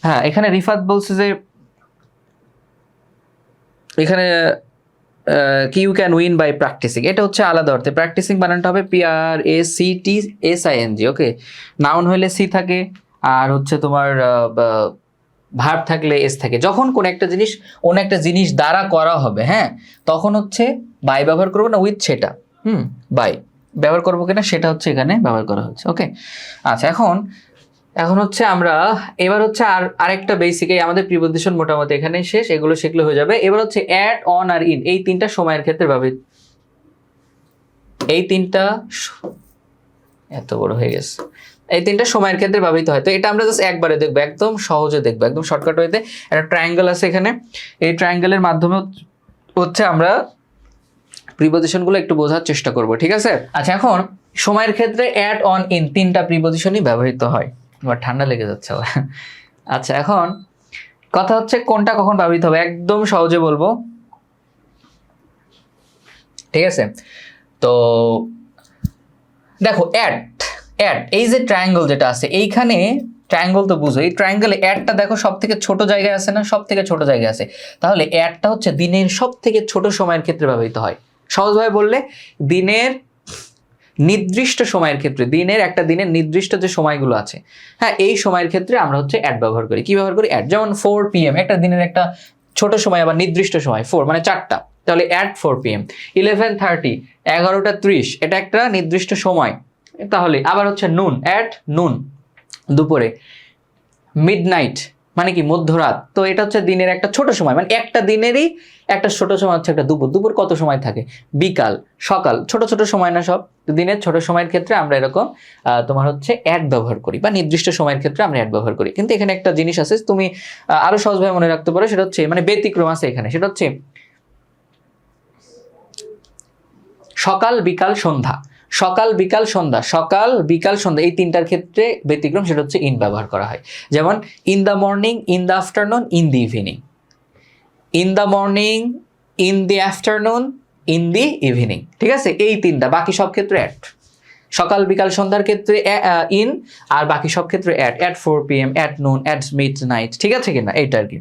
হ্যাঁ এখানে রিফাত বলছে যে এখানে কি you can win by practising, এটা হচ্ছে আলাদা অর্থে। প্র্যাকটিসিং বানানটা হবে PRACTSING, ওকে। নাউন হইলে সি থাকে, আর হচ্ছে তোমার ভার্ব থাকলে এস থাকে। যখন কোন একটা জিনিস দ্বারা করা হবে, হ্যাঁ, তখন হচ্ছে বাই ব্যবহার করবো না উইথ, সেটা বাই ব্যবহার করবো কিনা সেটা হচ্ছে এখানে ব্যবহার করা হচ্ছে, ওকে। আচ্ছা এখন হচ্ছে আমরা এবার হচ্ছে আরেকটা বেসিক, আমাদের প্রিপজিশন মোটামুটি এখানে শেষ, এগুলো শিখলে হয়ে যাবে। এবার হচ্ছে অ্যাট, অন আর ইন, এই তিনটা সময়ের ক্ষেত্রে ব্যবহৃত, এই তিনটা এত বড় হয়ে গেছে, এই তিনটা সময়ের ক্ষেত্রে ব্যবহৃত হয়। তো এটা আমরা জাস্ট একবারে দেখবো, একদম সহজে দেখবো, একদম শর্টকাট হইতে। একটা ট্রায়াঙ্গেল আছে এখানে, এই ট্রায়াঙ্গেলের মাধ্যমে হচ্ছে আমরা প্রিপজিশনগুলো একটু বোঝার চেষ্টা করব, ঠিক আছে। আচ্ছা এখন সময়ের ক্ষেত্রে অ্যাট, অন, ইন তিনটা প্রিপজিশনই ব্যবহৃত হয়। এবার ঠান্ডা লেগে যাচ্ছে। আচ্ছা এখন কথা হচ্ছে কোনটা কখন ব্যবহৃত হবে, একদম সহজে বলবো, ঠিক আছে। তো দেখো অ্যাট, এই যে ট্রায়াঙ্গেল যেটা আছে, এইখানে ট্রায়াঙ্গল তো বুঝো, এই ট্রায়াঙ্গেলে অ্যাডটা দেখো সব থেকে ছোট জায়গায় আছে না, সব থেকে ছোট জায়গায় আছে, তাহলে অ্যাডটা হচ্ছে দিনের সব থেকে ছোট সময়ের ক্ষেত্রে ব্যবহৃত হয়। সহজভাবে বললে দিনের নির্দিষ্ট সময়ের ক্ষেত্রে, একটা দিনের নির্দিষ্ট যে সময়গুলো আছে, হ্যাঁ, এই সময়ের ক্ষেত্রে আমরা হচ্ছে অ্যাড ব্যবহার করি। কি ব্যবহার করি? অ্যাড। যেমন 4 PM একটা দিনের একটা ছোট সময়, আবার নির্দিষ্ট সময় 4 মানে 4টা, তাহলে অ্যাট 4 PM। 11:30 11:30 এটা একটা নির্দিষ্ট সময়, তাহলে আবার হচ্ছে নুন, অ্যাট নুন দুপুরে। মিডনাইট মানে কি? মধ্যরাত। তো এটা হচ্ছে দিনের একটা ছোট সময়, মানে একটা দিনেরই একটা ছোট সময় হচ্ছে একটা দুপুর। দুপুর কত সময় থাকে? বিকাল, সকাল, ছোট ছোট সময় না সব? দিনের ছোট সময়ের ক্ষেত্রে আমরা এরকম তোমার হচ্ছে অ্যাড ব্যবহার করি, বা নির্দিষ্ট সময়ের ক্ষেত্রে আমরা অ্যাড ব্যবহার করি। কিন্তু এখানে একটা জিনিস আছে, তুমি আরো সহজভাবে মনে রাখতে পারো, সেটা হচ্ছে মানে ব্যতিক্রম আছে এখানে, সেটা হচ্ছে সকাল বিকাল সন্ধ্যা। সকাল বিকাল সন্ধ্যা, সকাল বিকাল সন্ধ্যা, এই তিনটার ক্ষেত্রে ব্যতিক্রম, সেটা হচ্ছে ইন ব্যবহার করা হয়। যেমন in the morning, in the afternoon, in the evening. In the morning, in the afternoon, in the evening. ঠিক আছে, এই তিনটা, বাকি সব ক্ষেত্রে অ্যাট। সকাল বিকাল সন্ধ্যার ক্ষেত্রে ইন, আর বাকি সব ক্ষেত্রে at 4 PM, at noon, at mid night. ঠিক আছে কিনা? এইটা আর কি।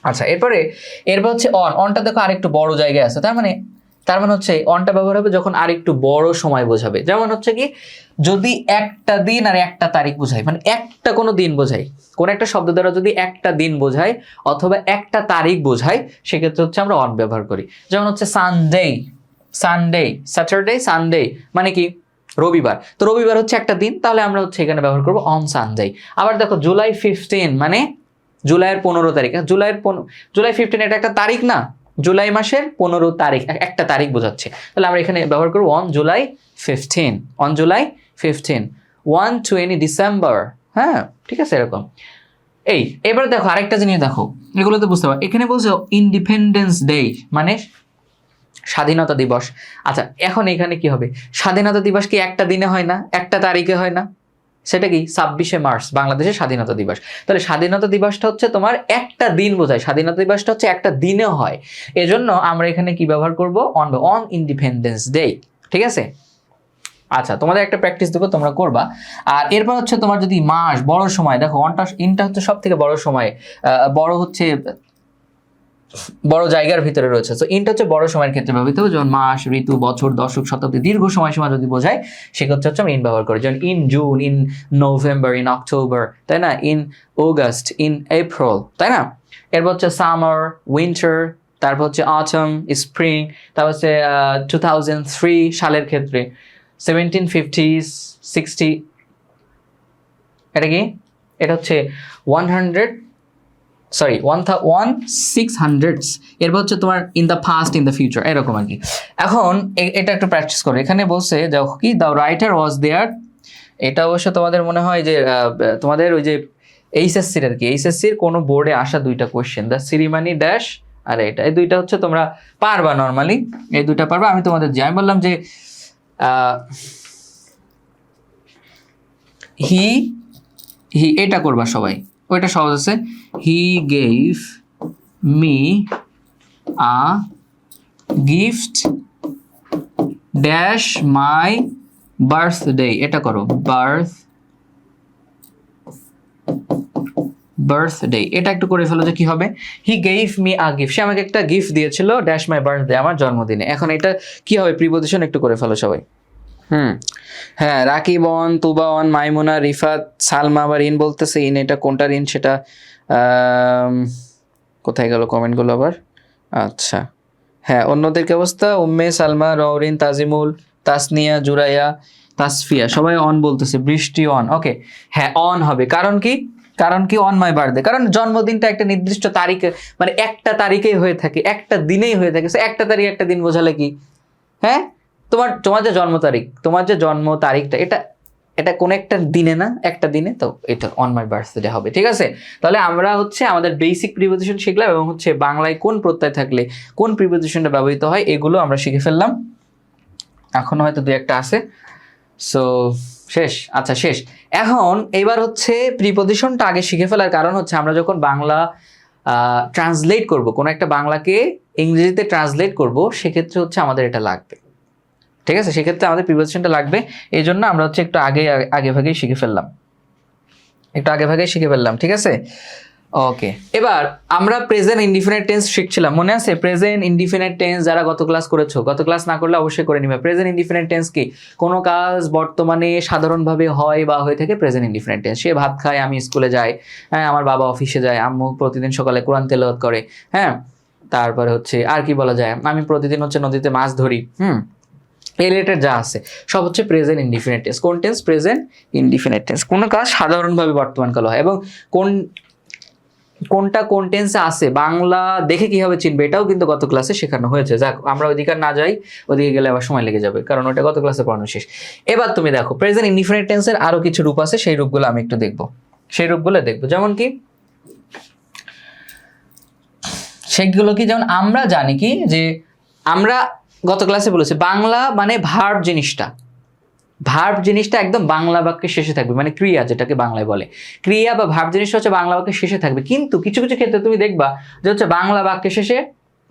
আচ্ছা, এরপর হচ্ছে অনটা দেখো আরেকটু বড় জায়গায় আছে, তার মানে হচ্ছে অনটা ব্যবহার হবে যখন আরেকটু বড় সময় বোঝাবে। যেমন হচ্ছে কি, যদি একটা দিন আর একটা তারিখ বোঝায়, মানে একটা কোনো দিন বোঝায়, কোন একটা শব্দ দ্বারা যদি একটা দিন বোঝায় অথবা একটা তারিখ বোঝায়, সেক্ষেত্রে হচ্ছে আমরা অন ব্যবহার করি। যেমন হচ্ছে সানডে, সানডে, স্যাটারডে, সানডে মানে কি? রবিবার। তো রবিবার হচ্ছে একটা দিন, তাহলে আমরা হচ্ছে এখানে ব্যবহার করবো অন সানডে। আবার দেখো জুলাই 15 মানে জুলাইয়ের 15 তারিখ। জুলাই 15 এটা একটা তারিখ না? জুলাই মাসের 15 তারিখ, একটা তারিখ বোঝাচ্ছে, তাহলে আমরা এখানে ব্যবহার করবো on July 15, on July 15। 1 December, হ্যাঁ, ঠিক আছে, এরকম। এবার দেখো আরেকটা জিনিস দেখো, এগুলো তো বুঝতে পারো। এখানে বলছে ইন্ডিপেন্ডেন্স ডে মানে স্বাধীনতা দিবস। আচ্ছা, এখন এখানে কি হবে? স্বাধীনতা দিবস কি একটা দিনে হয় না, একটা তারিখে হয় না? সেটা কি? 26শে মার্চ বাংলাদেশের স্বাধীনতা দিবস। তাহলে স্বাধীনতা দিবসটা হচ্ছে তোমার একটা দিন বোঝায়, স্বাধীনতা দিবসটা হচ্ছে একটা দিনেও হয়, এজন্য আমরা এখানে কি ব্যবহার করব? On independence day. ঠিক আছে। আচ্ছা, তোমাদের একটা প্র্যাকটিস দেবো, তোমরা করবা। আর এরপর হচ্ছে তোমার যদি মাস, বড় সময়, দেখো ইনটা হচ্ছে সব থেকে বড় সময়, বড় হচ্ছে বড় জায়গার ভিতরে রয়েছে। তো ইনটা হচ্ছে বড় সময়ের ক্ষেত্রে ব্যবহৃত হবে, যেমন মাস, ঋতু, বছর, দশক, শতাব্দী, দীর্ঘ সময়সীমা যদি বোঝায়, সেক্ষেত্রে হচ্ছে আমরা ইন ব্যবহার করি। যেমন in June, in November, in October, তাই না? ইন অগাস্ট, ইন এপ্রিল, তাই না? এরপর হচ্ছে সামার, উইন্টার, তারপর হচ্ছে অটম, স্প্রিং, তারপর হচ্ছে 2003 সালের ক্ষেত্রে 1750s, 60, এটা কি? এটা হচ্ছে 1600s। এরপর হচ্ছে তোমার in the past, in the future, এরকম আর কি। এখন এটা একটু প্র্যাকটিস করো। এখানে বলছে দেখো কি, দ্য রাইটার ওয়াজ দেয়ার। এটা অবশ্য তোমাদের মনে হয় যে তোমাদের ওই যে এইচএসসির আর কি, এইচএসসির কোনো বোর্ডে আসা দুইটা কোয়েশ্চেন, দ্য সিরিমানি ড্যাশ, আর এটা, এই দুইটা হচ্ছে তোমরা পারবা, নর্মালি এই দুইটা পারবা। আমি তোমাদের আমি বললাম যে হি এটা করবা সবাই, ওইটা সহজ আছে। হি gave me a gift dash my birthday, এটা করো, বার্থডে, এটা একটু করে ফেলো যে কি হবে। He gave me a gift, সে আমাকে একটা গিফট দিয়েছিল, ড্যাশ মাই বার্থডে, আমার জন্মদিনে। এখন এটা কি হবে? প্রিপজিশন একটু করে ফেলো সবাই। হ্যাঁ, রাকিব অন, তুবা অন, মাইমুনা, রিফাত, সালমা আবার ইন বলতেছে। ইন এটা কোনটার ইন সেটা কোথায় গেল কমেন্টগুলো আবার? আচ্ছা, হ্যাঁ, অন্যদের কি অবস্থা? উম্মে, সালমা, রওরিন, তাজিমুল, তাসনিয়া, জুরাইয়া, তাসফিয়া, সবাই অন বলতেছে। বৃষ্টি অন, ওকে, হ্যাঁ অন হবে। কারণ কি অন মাই বার্থডে? কারণ জন্মদিনটা একটা নির্দিষ্ট তারিখে, মানে একটা তারিখেই হয়ে থাকে, একটা দিনেই হয়ে থাকে। একটা তারিখ একটা দিন বোঝালে কি? হ্যাঁ, তোমার যে জন্ম তারিখ, তোমার যে জন্ম তারিখটা, এটা কোন একটা দিনে না, একটা দিনে, তো এটা অন মাই বার্থডে হবে। ঠিক আছে, তাহলে আমরা হচ্ছে আমাদের বেসিক প্রিপজিশন শিখলাম, এবং হচ্ছে বাংলায় কোন প্রত্যয় থাকলে কোন প্রিপজিশনটা ব্যবহৃত হয় এগুলো আমরা শিখে ফেললাম। এখনো হয়তো দুই একটা আছে, সো শেষ। আচ্ছা, শেষ। এখন এবার হচ্ছে প্রিপজিশনটা আগে শিখে ফেলার কারণ হচ্ছে আমরা যখন বাংলা ট্রান্সলেট করব, কোনো একটা বাংলাকে ইংরেজিতে ট্রান্সলেট করব, সেক্ষেত্রে হচ্ছে আমাদের এটা লাগবে। ঠিক আছে, সেক্ষেত্রে আমাদের প্রিপজিশনটা লাগবে, এই জন্য আমরা হচ্ছে একটু আগে ভাগেই শিখে ফেললাম। একটু আগে ভাগে শিখে ফেললাম, ঠিক আছে? ওকে, এবার আমরা প্রেজেন্ট ইনডিফিনিট টেন্স শিখছিলাম, মনে আছে? প্রেজেন্ট ইনডিফিনিট টেন্স যারা গত ক্লাস করেছো, গত ক্লাস না করলে অবশ্যই করে নিবে। প্রেজেন্ট ইনডিফিনিট টেন্স কি? কোনো কাজ বর্তমানে সাধারণভাবে হয় বা হয়ে থাকে, প্রেজেন্ট ইনডিফিনিট টেন্স। সে ভাত খায়, আমি স্কুলে যাই, হ্যাঁ, আমার বাবা অফিসে যায়, আম্মু প্রতিদিন সকালে কোরআন তেলাওয়াত করে, হ্যাঁ, তারপরে হচ্ছে আর কি বলা যায়, আমি প্রতিদিন হচ্ছে নদীতে মাছ ধরি, রিলেটেড যা আছে সব হচ্ছে প্রেজেন্ট ইনডিফিনিট টেন্স। কোন টেন্স? Present indefinite tense. কোনো কাজ সাধারণভাবে বর্তমান কালে হয়, এবং কোনটা কোন টেন্সে আছে বাংলা দেখে কিভাবে চিনবে এটাও কিন্তু গত ক্লাসে শেখানো হয়েছে। যাক, আমরা ওইদিকে না যাই, ওদিকে গেলে আবার সময় লেগে যাবে, কারণ ওটা গত ক্লাসে পড়ানো শেষ। এবার তুমি দেখো প্রেজেন্ট ইনডিফিনিট টেন্সের আরো কিছু রূপ আছে, সেই রূপগুলো আমি একটু দেখবো, যেমন কি সেগুলো কি, যেমন আমরা জানি কি যে আমরা গত ক্লাসে বলেছি বাংলা মানে ভার্ব জিনিসটা একদম বাংলা বাক্যের শেষে থাকবে, মানে ক্রিয়া যেটাকে বাংলায় বলে, ক্রিয়া বা ভার্ব জিনিসটা হচ্ছে বাংলা বাক্যের শেষে থাকবে। কিন্তু কিছু কিছু ক্ষেত্রে তুমি দেখবা যে হচ্ছে বাংলা বাক্যের শেষে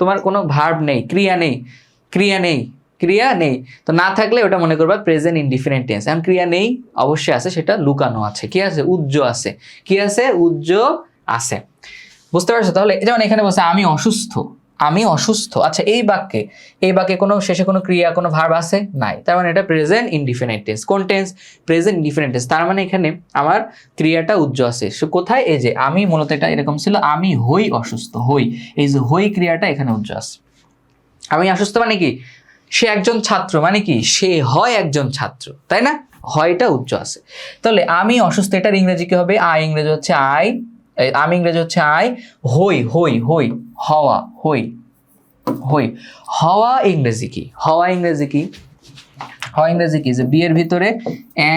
তোমার কোনো ভার্ব নেই, ক্রিয়া নেই, তো না থাকলে ওটা মনে করবা প্রেজেন্ট ইনডিফিনিট টেন্স। এখন ক্রিয়া নেই অবশ্যই আছে, সেটা লুকানো আছে, কি আছে? উজ্জ আছে, কি আছে? উজ্জ আছে, বুঝতে পারছো? তাহলে যেমন এখানে বলছে আমি অসুস্থ, আচ্ছা এই বাক্যে কোনো শেষে কোনো ক্রিয়া, কোনো ভার্ব আছে? নাই, তার মানে এটা প্রেজেন্ট ইনডিফিনিট টেন্স। কোন টেন্স? Present indefinite tense. তার মানে এখানে আমার ক্রিয়াটা উজ্জ আছে। কোথায়? এই যে আমি, মূলত এটা এরকম ছিল, আমি হই অসুস্থ, এই যে হই ক্রিয়াটা এখানে উজ্জ আছে। আমি অসুস্থ মানে কি? সে একজন ছাত্র, মানে কি? সে হয় একজন ছাত্র, তাই না? হয়টা উজ্জ আছে। তাহলে আমি অসুস্থ, এটার ইংরেজি কি হবে? ইংরেজি হচ্ছে আমি ইংরেজি হচ্ছে হই, হওয়া, হওয়া ইংরেজি কি? যে বি এর ভিতরে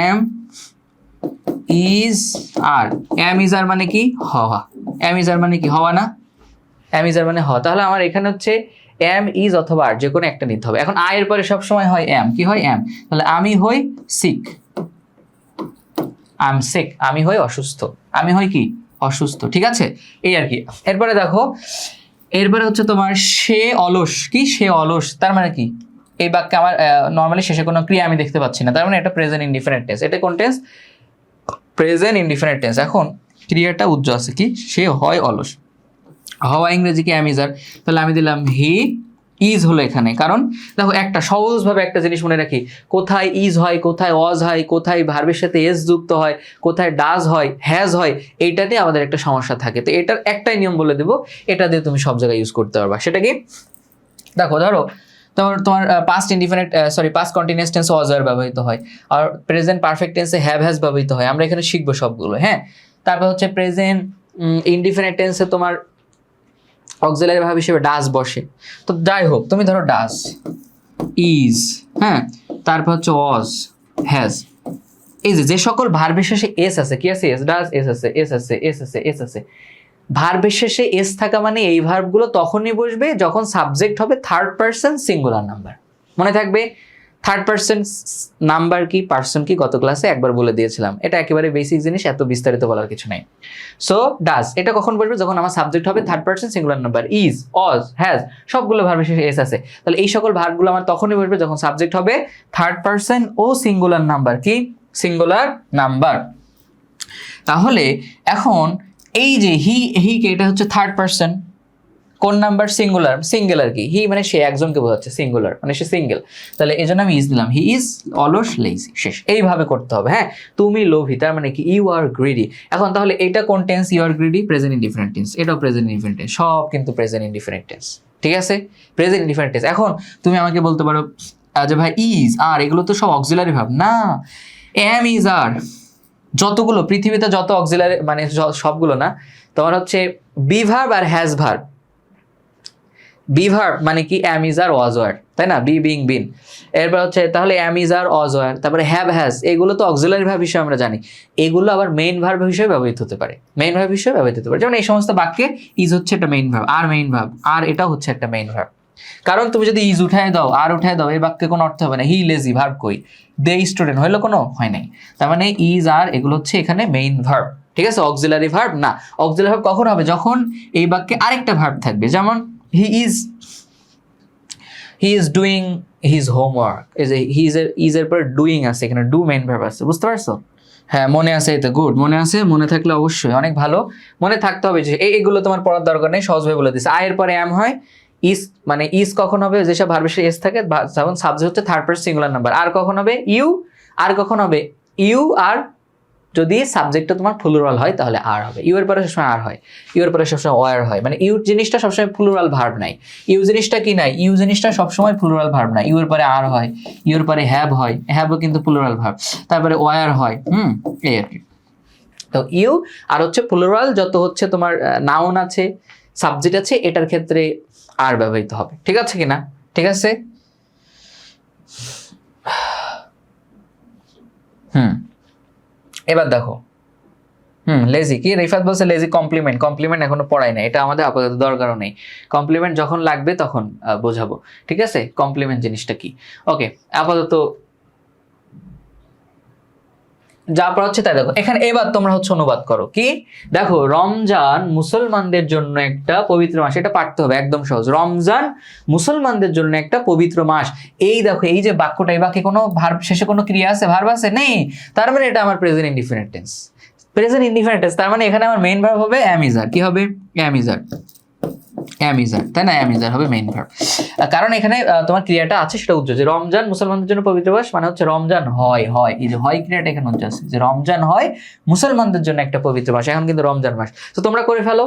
এম ইজ আর, মানে কি? হওয়া। হওয়া না? মানে হওয়া। তাহলে আমার এখানে হচ্ছে এম ইজ অথবা আর, যে কোনো একটা নিতে হবে। এখন এর পরে সবসময় হয় এম, কি হয়? এম। তাহলে আমি হই সিক, আমি হই অসুস্থ, আমি হই কি? অসুস্থ, ঠিক আছে? এই আর কি। এরপরে দেখো, এরপরে হচ্ছে তোমার সে অলস, কি? সে অলস, তার মানে কি? এই বাক্যে আমার নর্মালি শেষে কোনো ক্রিয়া আমি দেখতে পাচ্ছি না, তার মানে এটা প্রেজেন্ট ইনডিফিনিট টেন্স। এটা কোন টেন্স? Present indefinite tense. এখন ক্রিয়াটা উজ্জ আছে, কি? সে হয় অলস। হওয়া ইংরেজি কি? অ্যামিজার। তাহলে আমি দিলাম হি ইজ হলো এখানে, কারণ দেখো একটা সহজভাবে একটা জিনিস মনে রাখি, কোথায় ইজ হয়, কোথায় ওয়াজ হয়, কোথায় ভার্বের সাথে এস যুক্ত হয়, কোথায় ডাজ হয়, হ্যাজ হয়, এইটাতে আমাদের একটা সমস্যা থাকে। তো এটার একটাই নিয়ম বলে দেবো, এটা দিয়ে তুমি সব জায়গায় ইউজ করতে পারবা। সেটা কি? দেখো ধরো তোমার পাস্ট কন্টিনিউয়াস টেন্সে ওয়াজ আর ব্যবহৃত হয়, আর প্রেজেন্ট পারফেক্ট টেন্সে হ্যাভ হ্যাজ ব্যবহৃত হয়। আমরা এখানে শিখবো সবগুলো, হ্যাঁ। তারপর হচ্ছে প্রেজেন্ট ইনডিফিনিট টেন্সে তোমার অক্সিলারি ভার্ব হিসেবে ডাজ বসে। তো যাই হোক, তুমি ধরো ডাজ, ইজ, হ্যাঁ, তারপর হচ্ছে ওয়াজ, হ্যাজ, এই যে সকল ভার্বের শেষে এস আছে, কি আছে? এস, ডাজ, এস আছে। ভার্বের শেষে এস থাকা মানে এই ভার্বগুলো তখনই বসবে যখন সাবজেক্ট হবে থার্ড পারসন সিঙ্গুলার নাম্বার। মনে থাকবে থার্ড পারসন নাম্বার কি, পারসন কি, গত ক্লাসে একবার বলে দিয়েছিলাম। এটা একেবারে বেসিক জিনিস, এত বিস্তারিত বলার কিছু নাই। সো ডাজ এটা কখন বসবে? যখন আমার সাবজেক্ট হবে third person singular number. Is, was, has সবগুলো ভার্বের শেষে এস আছে। তাহলে এই সকল ভার্বগুলো আমার তখনই বসবে যখন সাবজেক্ট হবে থার্ড পারসন ও সিঙ্গুলার নাম্বার, কি? Singular number. তাহলে এখন এই যে হি কে, এটা হচ্ছে থার্ড পারসন, কোন নাম্বার? সিঙ্গুলার কি? হি মানে সে একজনকে বোঝাচ্ছে, সিঙ্গুলার মানে সে সিঙ্গেল। তাহলে এই জন্য আমি ইজ দিলাম, হি ইজ অলস লেজি। শেষ। এইভাবে করতে হবে, হ্যাঁ। তুমি লোভী, তার মানে কি? You are greedy. এখন তাহলে এটা কোন tense? You are greedy present indefinite tense, এটাও প্রেজেন্ট ইনডিফিনিট টেন্স, সব কিন্তু প্রেজেন্ট ইনডিফিনিট টেন্স, ঠিক আছে? Present indefinite tense. এখন তুমি আমাকে বলতে পারো যে ভাই ইজ আর এগুলো তো সব অক্সিলারি ভার্ব না, এম ইজ আর যতগুলো পৃথিবীতে যত অক্সিলারি, মানে সবগুলো না, তোমার হচ্ছে বি ভার্ব আর হ্যাজ ভার্ব। বি ভার্ব মানে কি? Am is are was were, তাই না? Be being been. এরপর হচ্ছে তাহলে am is are was were, তারপরে হ্যাভ হ্যাজ, এগুলো তো অক্সিলারি ভার্ব হিসেবে আমরা জানি। এগুলো আবার মেইন ভার্ব হিসেবে ব্যবহৃত হতে পারে, যেমন এই সমস্ত বাক্যে ইজ হচ্ছে একটা মেইন ভার্ব, আর এটাও হচ্ছে একটা মেইন ভার্ব। কারণ তুমি যদি ইজ উঠায় দাও, আর উঠায় দাও, এই বাক্যে কোনো অর্থ হবে না। হি লেজি, ভার্ব কই? দে স্টুডেন্ট, হইলো? কোনো হয় নাই। তার মানে ইজ আর এগুলো হচ্ছে এখানে মেইন ভার্ব, ঠিক আছে? অক্সিলারি ভার্ব না। অক্সিলারি ভার্ব কখন হবে? যখন এই বাক্যে আরেকটা ভার্ব থাকবে, যেমন he is doing his homework. এই যে হি ইজ এর পর ডুইং আছে, এখানে ডু মেইন ভার্ব আছে, বুঝতে পারছো? হ্যাঁ মনে আছে, এই তো গুড, মনে আছে, মনে থাকলে অবশ্যই অনেক ভালো, মনে থাকতে হবে যে এইগুলো তোমার পড়ার দরকার নেই, সহজভাবে বলে দিচ্ছে। আয়ের পরে এম হয়, ইজ মানে ইজ কখন হবে, যেসব ভার্বের শেষে এস থাকে, যেমন সাবজেক্ট হচ্ছে থার্ড পারসন সিঙ্গুলার নাম্বার। আর কখন হবে ইউ, আর কখন হবে ইউ, আর যদি সাবজেক্টটা তোমার প্লুরাল হয় তাহলে আর হবে। ইউ এর পরে সবসময় আর হয়, ইউ এর পরে সবসময় ওয়ার হয়, মানে ইউ জিনিসটা সবসময় প্লুরাল ভার্ব নাই। ইউ জিনিসটা কি নাই, ইউ জিনিসটা সবসময় প্লুরাল ভার্ব নাই। ইউ এর পরে আর হয়, ইউ এর পরে হ্যাভ হয়, হ্যাভও কিন্তু প্লুরাল ভার্ব, তারপরে ওয়ার হয়, এই আর কি। তো ইউ আর হচ্ছে প্লুরাল যত হচ্ছে তোমার নাউন আছে, সাবজেক্ট আছে, এটার ক্ষেত্রে আর ব্যবহৃত হবে। ঠিক আছে কিনা? ঠিক আছে। এবার দেখো, লেজি কি, রিফাত বলছে লেজি কমপ্লিমেন্ট, কমপ্লিমেন্ট এখনো পড়াই না, এটা আমাদের আপাতত দরকারও নেই। কমপ্লিমেন্ট যখন লাগবে তখন বোঝাবো। ঠিক আছে, কমপ্লিমেন্ট জিনিসটা কি। ওকে, আপাতত যা পড়া হচ্ছে তাই দেখো এখানে। এবার তোমরা হচ্ছে অনুবাদ করো কি, দেখো রমজান মুসলমানদের জন্য একটা পবিত্র মাস, এটা পারতে হবে, একদম সহজ। রমজান মুসলমানদের জন্য একটা পবিত্র মাস। এই দেখো এই যে বাক্যটা, এই বাক্যে কোনো ভার্ব শেষে কোনো ক্রিয়া আছে, ভার্ব আছে নেই, তার মানে এটা আমার present indefinite tense. Present indefinite tense তার মানে এখানে আমার মেইন ভার্ব হবে অ্যামিজার। কি হবে? অ্যামিজার, অ্যামিজার, তাই না? অ্যামিজার হবে মেইন ভার্ব, কারণ এখানে তোমার ক্রিয়াটা আছে সেটা উজ্জ্বল। যে রমজান মুসলমানদের জন্য পবিত্র মাস মানে হচ্ছে রমজান হয়, হয়, এই যে হয় ক্রিয়াটা এখানে উজ্জ্বল আছে, যে রমজান হয় মুসলমানদের জন্য একটা পবিত্র মাস। এখন কিন্তু রমজান মাস, তো তোমরা করে ফেলো।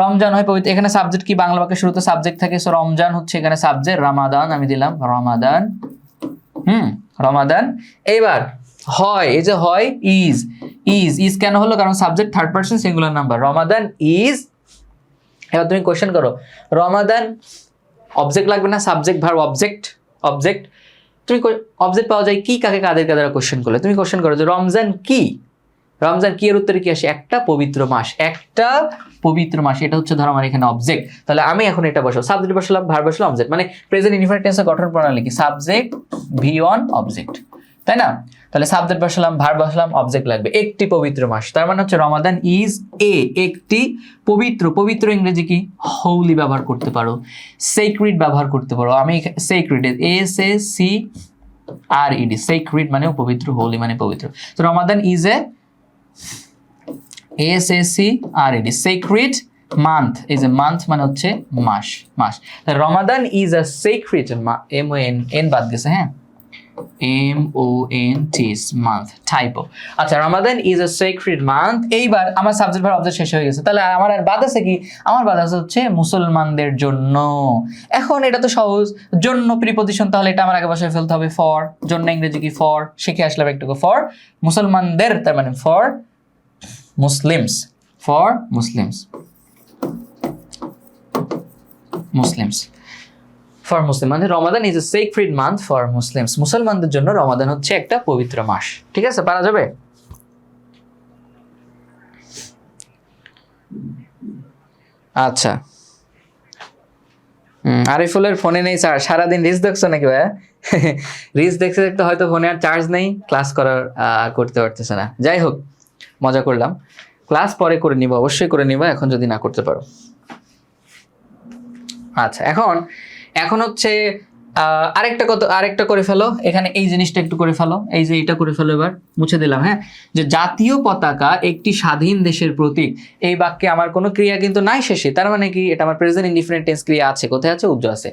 রমজান হয় পবিত্র, এখানে সাবজেক্ট কি, বাংলা বাক্যের শুরুতে সাবজেক্ট থাকে, সো রমজান হচ্ছে এখানে সাবজেক্ট, রামাদান আমি দিলাম, রমাদান, রমাদান। এবার হয়, এই যে হয় ইজ, ইজ, ইজ কেন হলো? কারণ subject third person singular number, Ramadan is. এবার তুমি কোশ্চেন করো, রমাদান অবজেক্ট লাগবে না, সাবজেক্ট ভার্ব অবজেক্ট, অবজেক্ট। তুমি অবজেক্ট পাওয়া যায় কি, কাকে, কাদেরকে দ্বারা কোশ্চেন করলে। তুমি কোশ্চেন করো যে রমজান কি, রমজান কি এর উত্তরে কি আসে? একটা পবিত্র মাস, একটা পবিত্র মাস, এটা হচ্ছে ধরো আমার এখানে অবজেক্ট। তাহলে আমি এখন এটা বসাবো, সাবজেক্ট বসালাম, ভার্ব বসালাম, অবজেক্ট, মানে প্রেজেন্ট ইনডিফিনিট টেন্সের গঠন প্রণালী কি, সাবজেক্ট V1 অবজেক্ট, তাই না? তাহলে সাবজেক্ট বসালাম, ভার্ব বসালাম, অবজেক্ট লাগবে, একটি পবিত্র মাস, তার মানে হচ্ছে রমাদান ইজ এ, একটি পবিত্র। পবিত্র ইংরেজি কি? হোলি ব্যবহার করতে পারো, সেক্রেড ব্যবহার করতে পারো। আমি সেক্রেড, SACRED, সেক্রেড মানেও পবিত্র, হোলি মানে পবিত্র। তো Ramadan is a SACRED, sacred month, এই যে মান্থ মানে হচ্ছে মাস, মাস। Ramadan is a sacred, MON বাদ গেছে, হ্যাঁ, MONT মান্থ, টাইপো। আচ্ছা, Ramadan is a sacred month. এইবার আমার সাবজেক্ট ভার্ব অবজেক্ট শেষ হয়ে গেছে, তাহলে আমার আর বাদ আছে কি? আমার বাদ আছে হচ্ছে মুসলমানদের জন্য। এখন এটা তো সহজ, জন্য প্রিপজিশন, তাহলে এটা আমার আগে বসায় ফেলতে হবে ফর। জন্য ইংরেজি কি? ফর, শিখে আসলাম একটু। ফর মুসলমানদের, তার মানে for Muslims, for Muslims, Muslims, for Muslim, মানে Ramadan is a sacred month for Muslims, মুসলমানদের জন্য রমাদান হচ্ছে একটা পবিত্র মাস। ঠিক আছে, পারা যাবে? আচ্ছা, আরিফুলের ফোনে নেই চার্জ, সারাদিন রিলস দেখছো নাকি ভাইয়া? রিলস দেখতে দেখতে হয়তো ফোনে আর চার্জ নেই, ক্লাস করার করতে পারতেছে না। যাই হোক, মজা করলাম, ক্লাস পরে করে নিব, অবশ্যই করে নিব, এখন যদি না করতে পারো। আচ্ছা, এখন হচ্ছে আরেকটা করে ফেলো এখানে, এই জিনিসটা একটু করে ফেলো, এই যে এটা করে ফেলো, এবার মুছে দিলাম, হ্যাঁ। যে জাতীয় পতাকা একটি স্বাধীন দেশের প্রতীক, এই বাক্যে আমার কোনো ক্রিয়া কিন্তু নাই শেষে, তার মানে কি এটা আমার প্রেজেন্ট ইনডিফিনিট টেন্স ক্রিয়া আছে। কোথায় আছে? উজ্জ্বল আছে।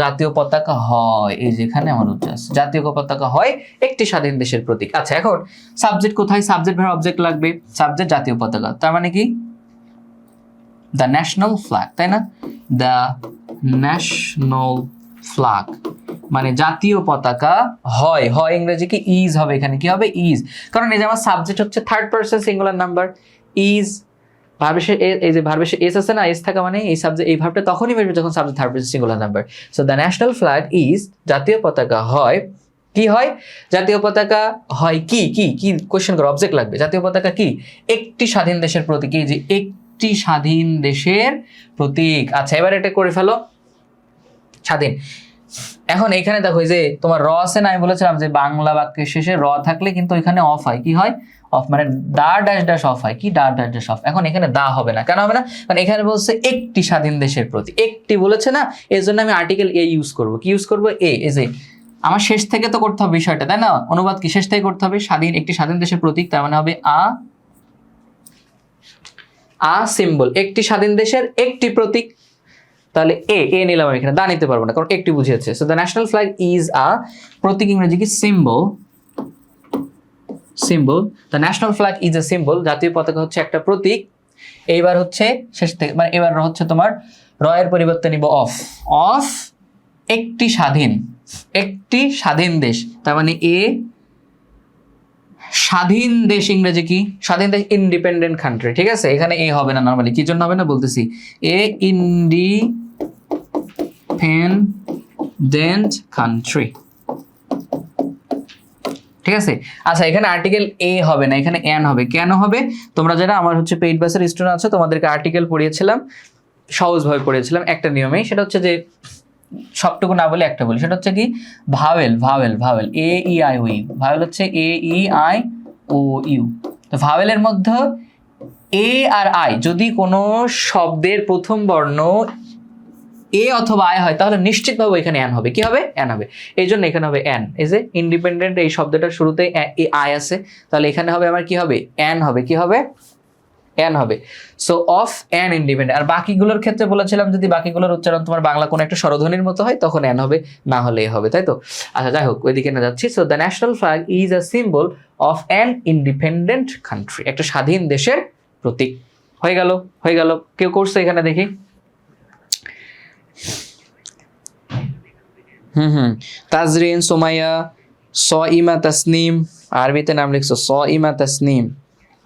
জাতীয় পতাকা হয়, এই যে এখানে আমার উজ্জ্বল আছে, জাতীয় পতাকা হয় একটি স্বাধীন দেশের প্রতীক। আচ্ছা, এখন সাবজেক্ট কোথায়? সাবজেক্ট ভার্ব অবজেক্ট লাগবে, সাবজেক্ট জাতীয় পতাকা, তার মানে কি দ্য ন্যাশনাল ফ্ল্যাগ, তাই না? দ্য ন্যাশনাল ফ্ল্যাগ মানে জাতীয় পতাকা হয়, হয় ইংরেজি কি? ইজ হবে, এখানে কি হবে? ইজ, কারণ এই যে আমার সাবজেক্ট হচ্ছে third person singular number, is. ভার্বের এই যে ভার্বের এস আছে না, এস থাকা মানে এই সাবজেক্ট, এই ভার্বটা তখনই বেরবে যখন subject third person singular number. So the national flag is, জাতীয় পতাকা হয়, কি হয়? জাতীয় পতাকা হয় কি? কি কি কোশ্চেন করো, অবজেক্ট লাগবে। জাতীয় পতাকা কি? একটি স্বাধীন দেশের প্রতীক, এই যে একটি স্বাধীন দেশের প্রতীক। আচ্ছা, এবার এটা করে ফেলো, স্বাধীন। এখন এখানে দেখো, এই যে তোমার র আছে না, আমি বলেছিলাম যে বাংলা বাক্যের শেষে র থাকলে কিন্তু এখানে অফ হয়, কি হয়? অফ, মানে দা ড্যাশ ড্যাশ অফ হয়, কি? The dash dash of. এখন এখানে দা হবে না, কেন হবে না? কারণ এখানে বলছে একটি স্বাধীন দেশের প্রতি, একটি বলেছে না, এই জন্য আমি আর্টিকেল এ ইউজ করব। কি ইউজ করব? এ, এই যে আমার শেষ থেকে তো করতে হবে বিষয়টা, তাই না? অনুবাদ কি শেষ থেকে করতে হবে? স্বাধীন, একটি স্বাধীন দেশের প্রতীক, তার মানে হবে আ সিম্বল, একটি স্বাধীন দেশের একটি প্রতীক। তাহলে এ নিলাম আমি, এখানে দা নিতে পারবো না কারণ একটি বুঝিয়েছে। So the national flag is a, প্রতীক ইংরেজি কি? Symbol. The national flag is a symbol, জাতীয় পতাকা হচ্ছে একটা প্রতীক। এইবার হচ্ছে শেষ থেকে, মানে এবার হচ্ছে তোমার রয়ের পরিবর্তে নিব অফ একটি স্বাধীন দেশ, তার মানে এ স্বাধীন দেশ ইংরেজি কি? স্বাধীন দেশ ইন্ডিপেন্ডেন্ট কান্ট্রি, ঠিক আছে? এখানে এ হবে না নরমালি, কি জন্য হবে না বলতেছি, এ ইন্ডিপেন্ডেন্ট কান্ট্রি, ঠিক আছে? আচ্ছা, এখানে আর্টিকেল এ হবে না, এখানে এন হবে। কেন হবে? তোমরা যারা আমার হচ্ছে পেইড ব্যাচের স্টুডেন্ট আছে, তোমাদেরকে আর্টিকেল পড়িয়েছিলাম, সহজভাবে পড়িয়েছিলাম একটা নিয়মেই, সেটা হচ্ছে যে সবটুকু না বলে একটা বলি, সেটা হচ্ছে কি vowel A E I O U, vowel হচ্ছে A E I O you. তো ভাওয়েলের মধ্যে এ আর আই যদি কোনো শব্দের প্রথম বর্ণ এ অথবা আই হয় তাহলে নিশ্চিতভাবে এখানে এন হবে। কি হবে? এন হবে। এই জন্য এখানে হবে এন। এই যে ইন্ডিপেন্ডেন্ট, এই শব্দটার শুরুতে আই আছে, তাহলে এখানে হবে আমার কি হবে? এন হবে। কি হবে? এন হবে। So of an independent. আর বাকিগুলোর ক্ষেত্রে বলেছিলাম যদি বাকিগুলোর উচ্চারণ তোমার বাংলা কোনো একটা স্বরধ্বনির মতো হয় তখন এন হবে, না হলে এ হবে, তাই তো? আচ্ছা, যাই হোক, ওইদিকে না যাচ্ছি। So the national flag is a symbol of an independent country, একটা স্বাধীন দেশের প্রতীক। হয়ে গেল। কেউ করছে এখানে দেখি? তাজরিন, সোমাইয়া, সইমা তাসনিম, আরবিতে নাম লিখছো সইমা তাসনিম।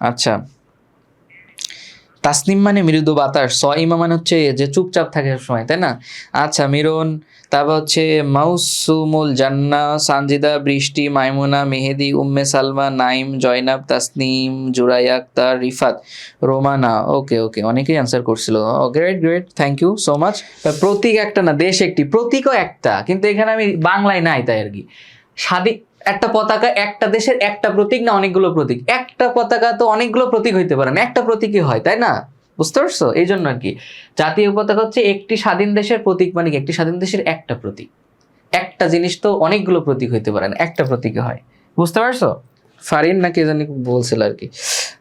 আচ্ছা, তাসনিম মানে মৃদু বাতাস, সইমা মানে হচ্ছে যে চুপচাপ থাকে সবসময়, তাই না? আচ্ছা, মিরন, তারপর হচ্ছে মাউসুমুল জান্না, সানজিদা, বৃষ্টি, মাইমুনা, মেহেদি, উম্মে সালমা, নাইম, জয়নাব, তাসনিম, জুরাইয়া আক্তার, রিফাত, রোমানা। ওকে, অনেকেই অ্যান্সার করছিল। Great, thank you so much. প্রতীক একটা না, দেশ একটি, প্রতীকও একটা, কিন্তু এখানে আমি বাংলায় নাই, তাই আর কি। স্বাধীন একটা পতাকা, একটা দেশের একটা প্রতীক না অনেকগুলো প্রতীক? একটা পতাকা তো অনেকগুলো প্রতীক হইতে পারে না, একটা প্রতীকই হয়, তাই না? বুঝতে পারছো? এই জন্য আর কি জাতীয় পতাকা হচ্ছে একটি স্বাধীন দেশের প্রতীক, মানে কি একটি স্বাধীন দেশের একটা প্রতীক। একটা জিনিস তো অনেকগুলো প্রতীক হইতে পারে না, একটা প্রতীকে হয়। বুঝতে পারছো? ফারিন না কে জানি বলছিল আর কি।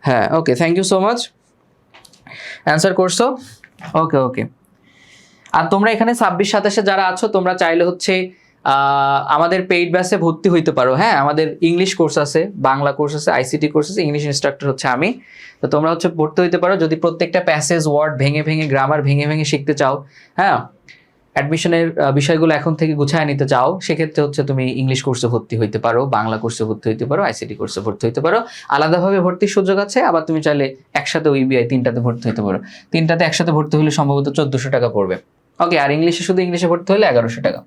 হ্যাঁ, okay, thank you so much, answer করছো। ওকে। আর তোমরা এখানে 26-27 যারা আছো, তোমরা চাইলে হচ্ছে আমাদের পেইড ব্যাচে ভর্তি হইতে পারো। হ্যাঁ, আমাদের ইংলিশ কোর্স আছে, বাংলা কোর্স আছে, আইসিটি কোর্স আছে, ইংলিশ ইনস্ট্রাক্টর হচ্ছে আমি। তো তোমরা হচ্ছে ভর্তি হইতে পারো যদি প্রত্যেকটা প্যাসেজ, ওয়ার্ড ভেঙে গ্রামার ভেঙে শিখতে চাও। হ্যাঁ, অ্যাডমিশনের বিষয়গুলো এখন থেকে গুছায় নিতে চাও, সেক্ষেত্রে হচ্ছে তুমি ইংলিশ কোর্সে ভর্তি হইতে পারো, বাংলা কোর্সে ভর্তি হইতে পারো, আইসিটি কোর্সে ভর্তি হইতে পারো। আলাদাভাবে ভর্তির সুযোগ আছে, আবার তুমি চাইলে একসাথে ইবিআই 3টাতে ভর্তি হইতে পারো। 3টাতে একসাথে ভর্তি হলে সম্ভবত 1400 টাকা পড়বে। ওকে, আর শুধু ইংলিশে ভর্তি হলে 1100 টাকা,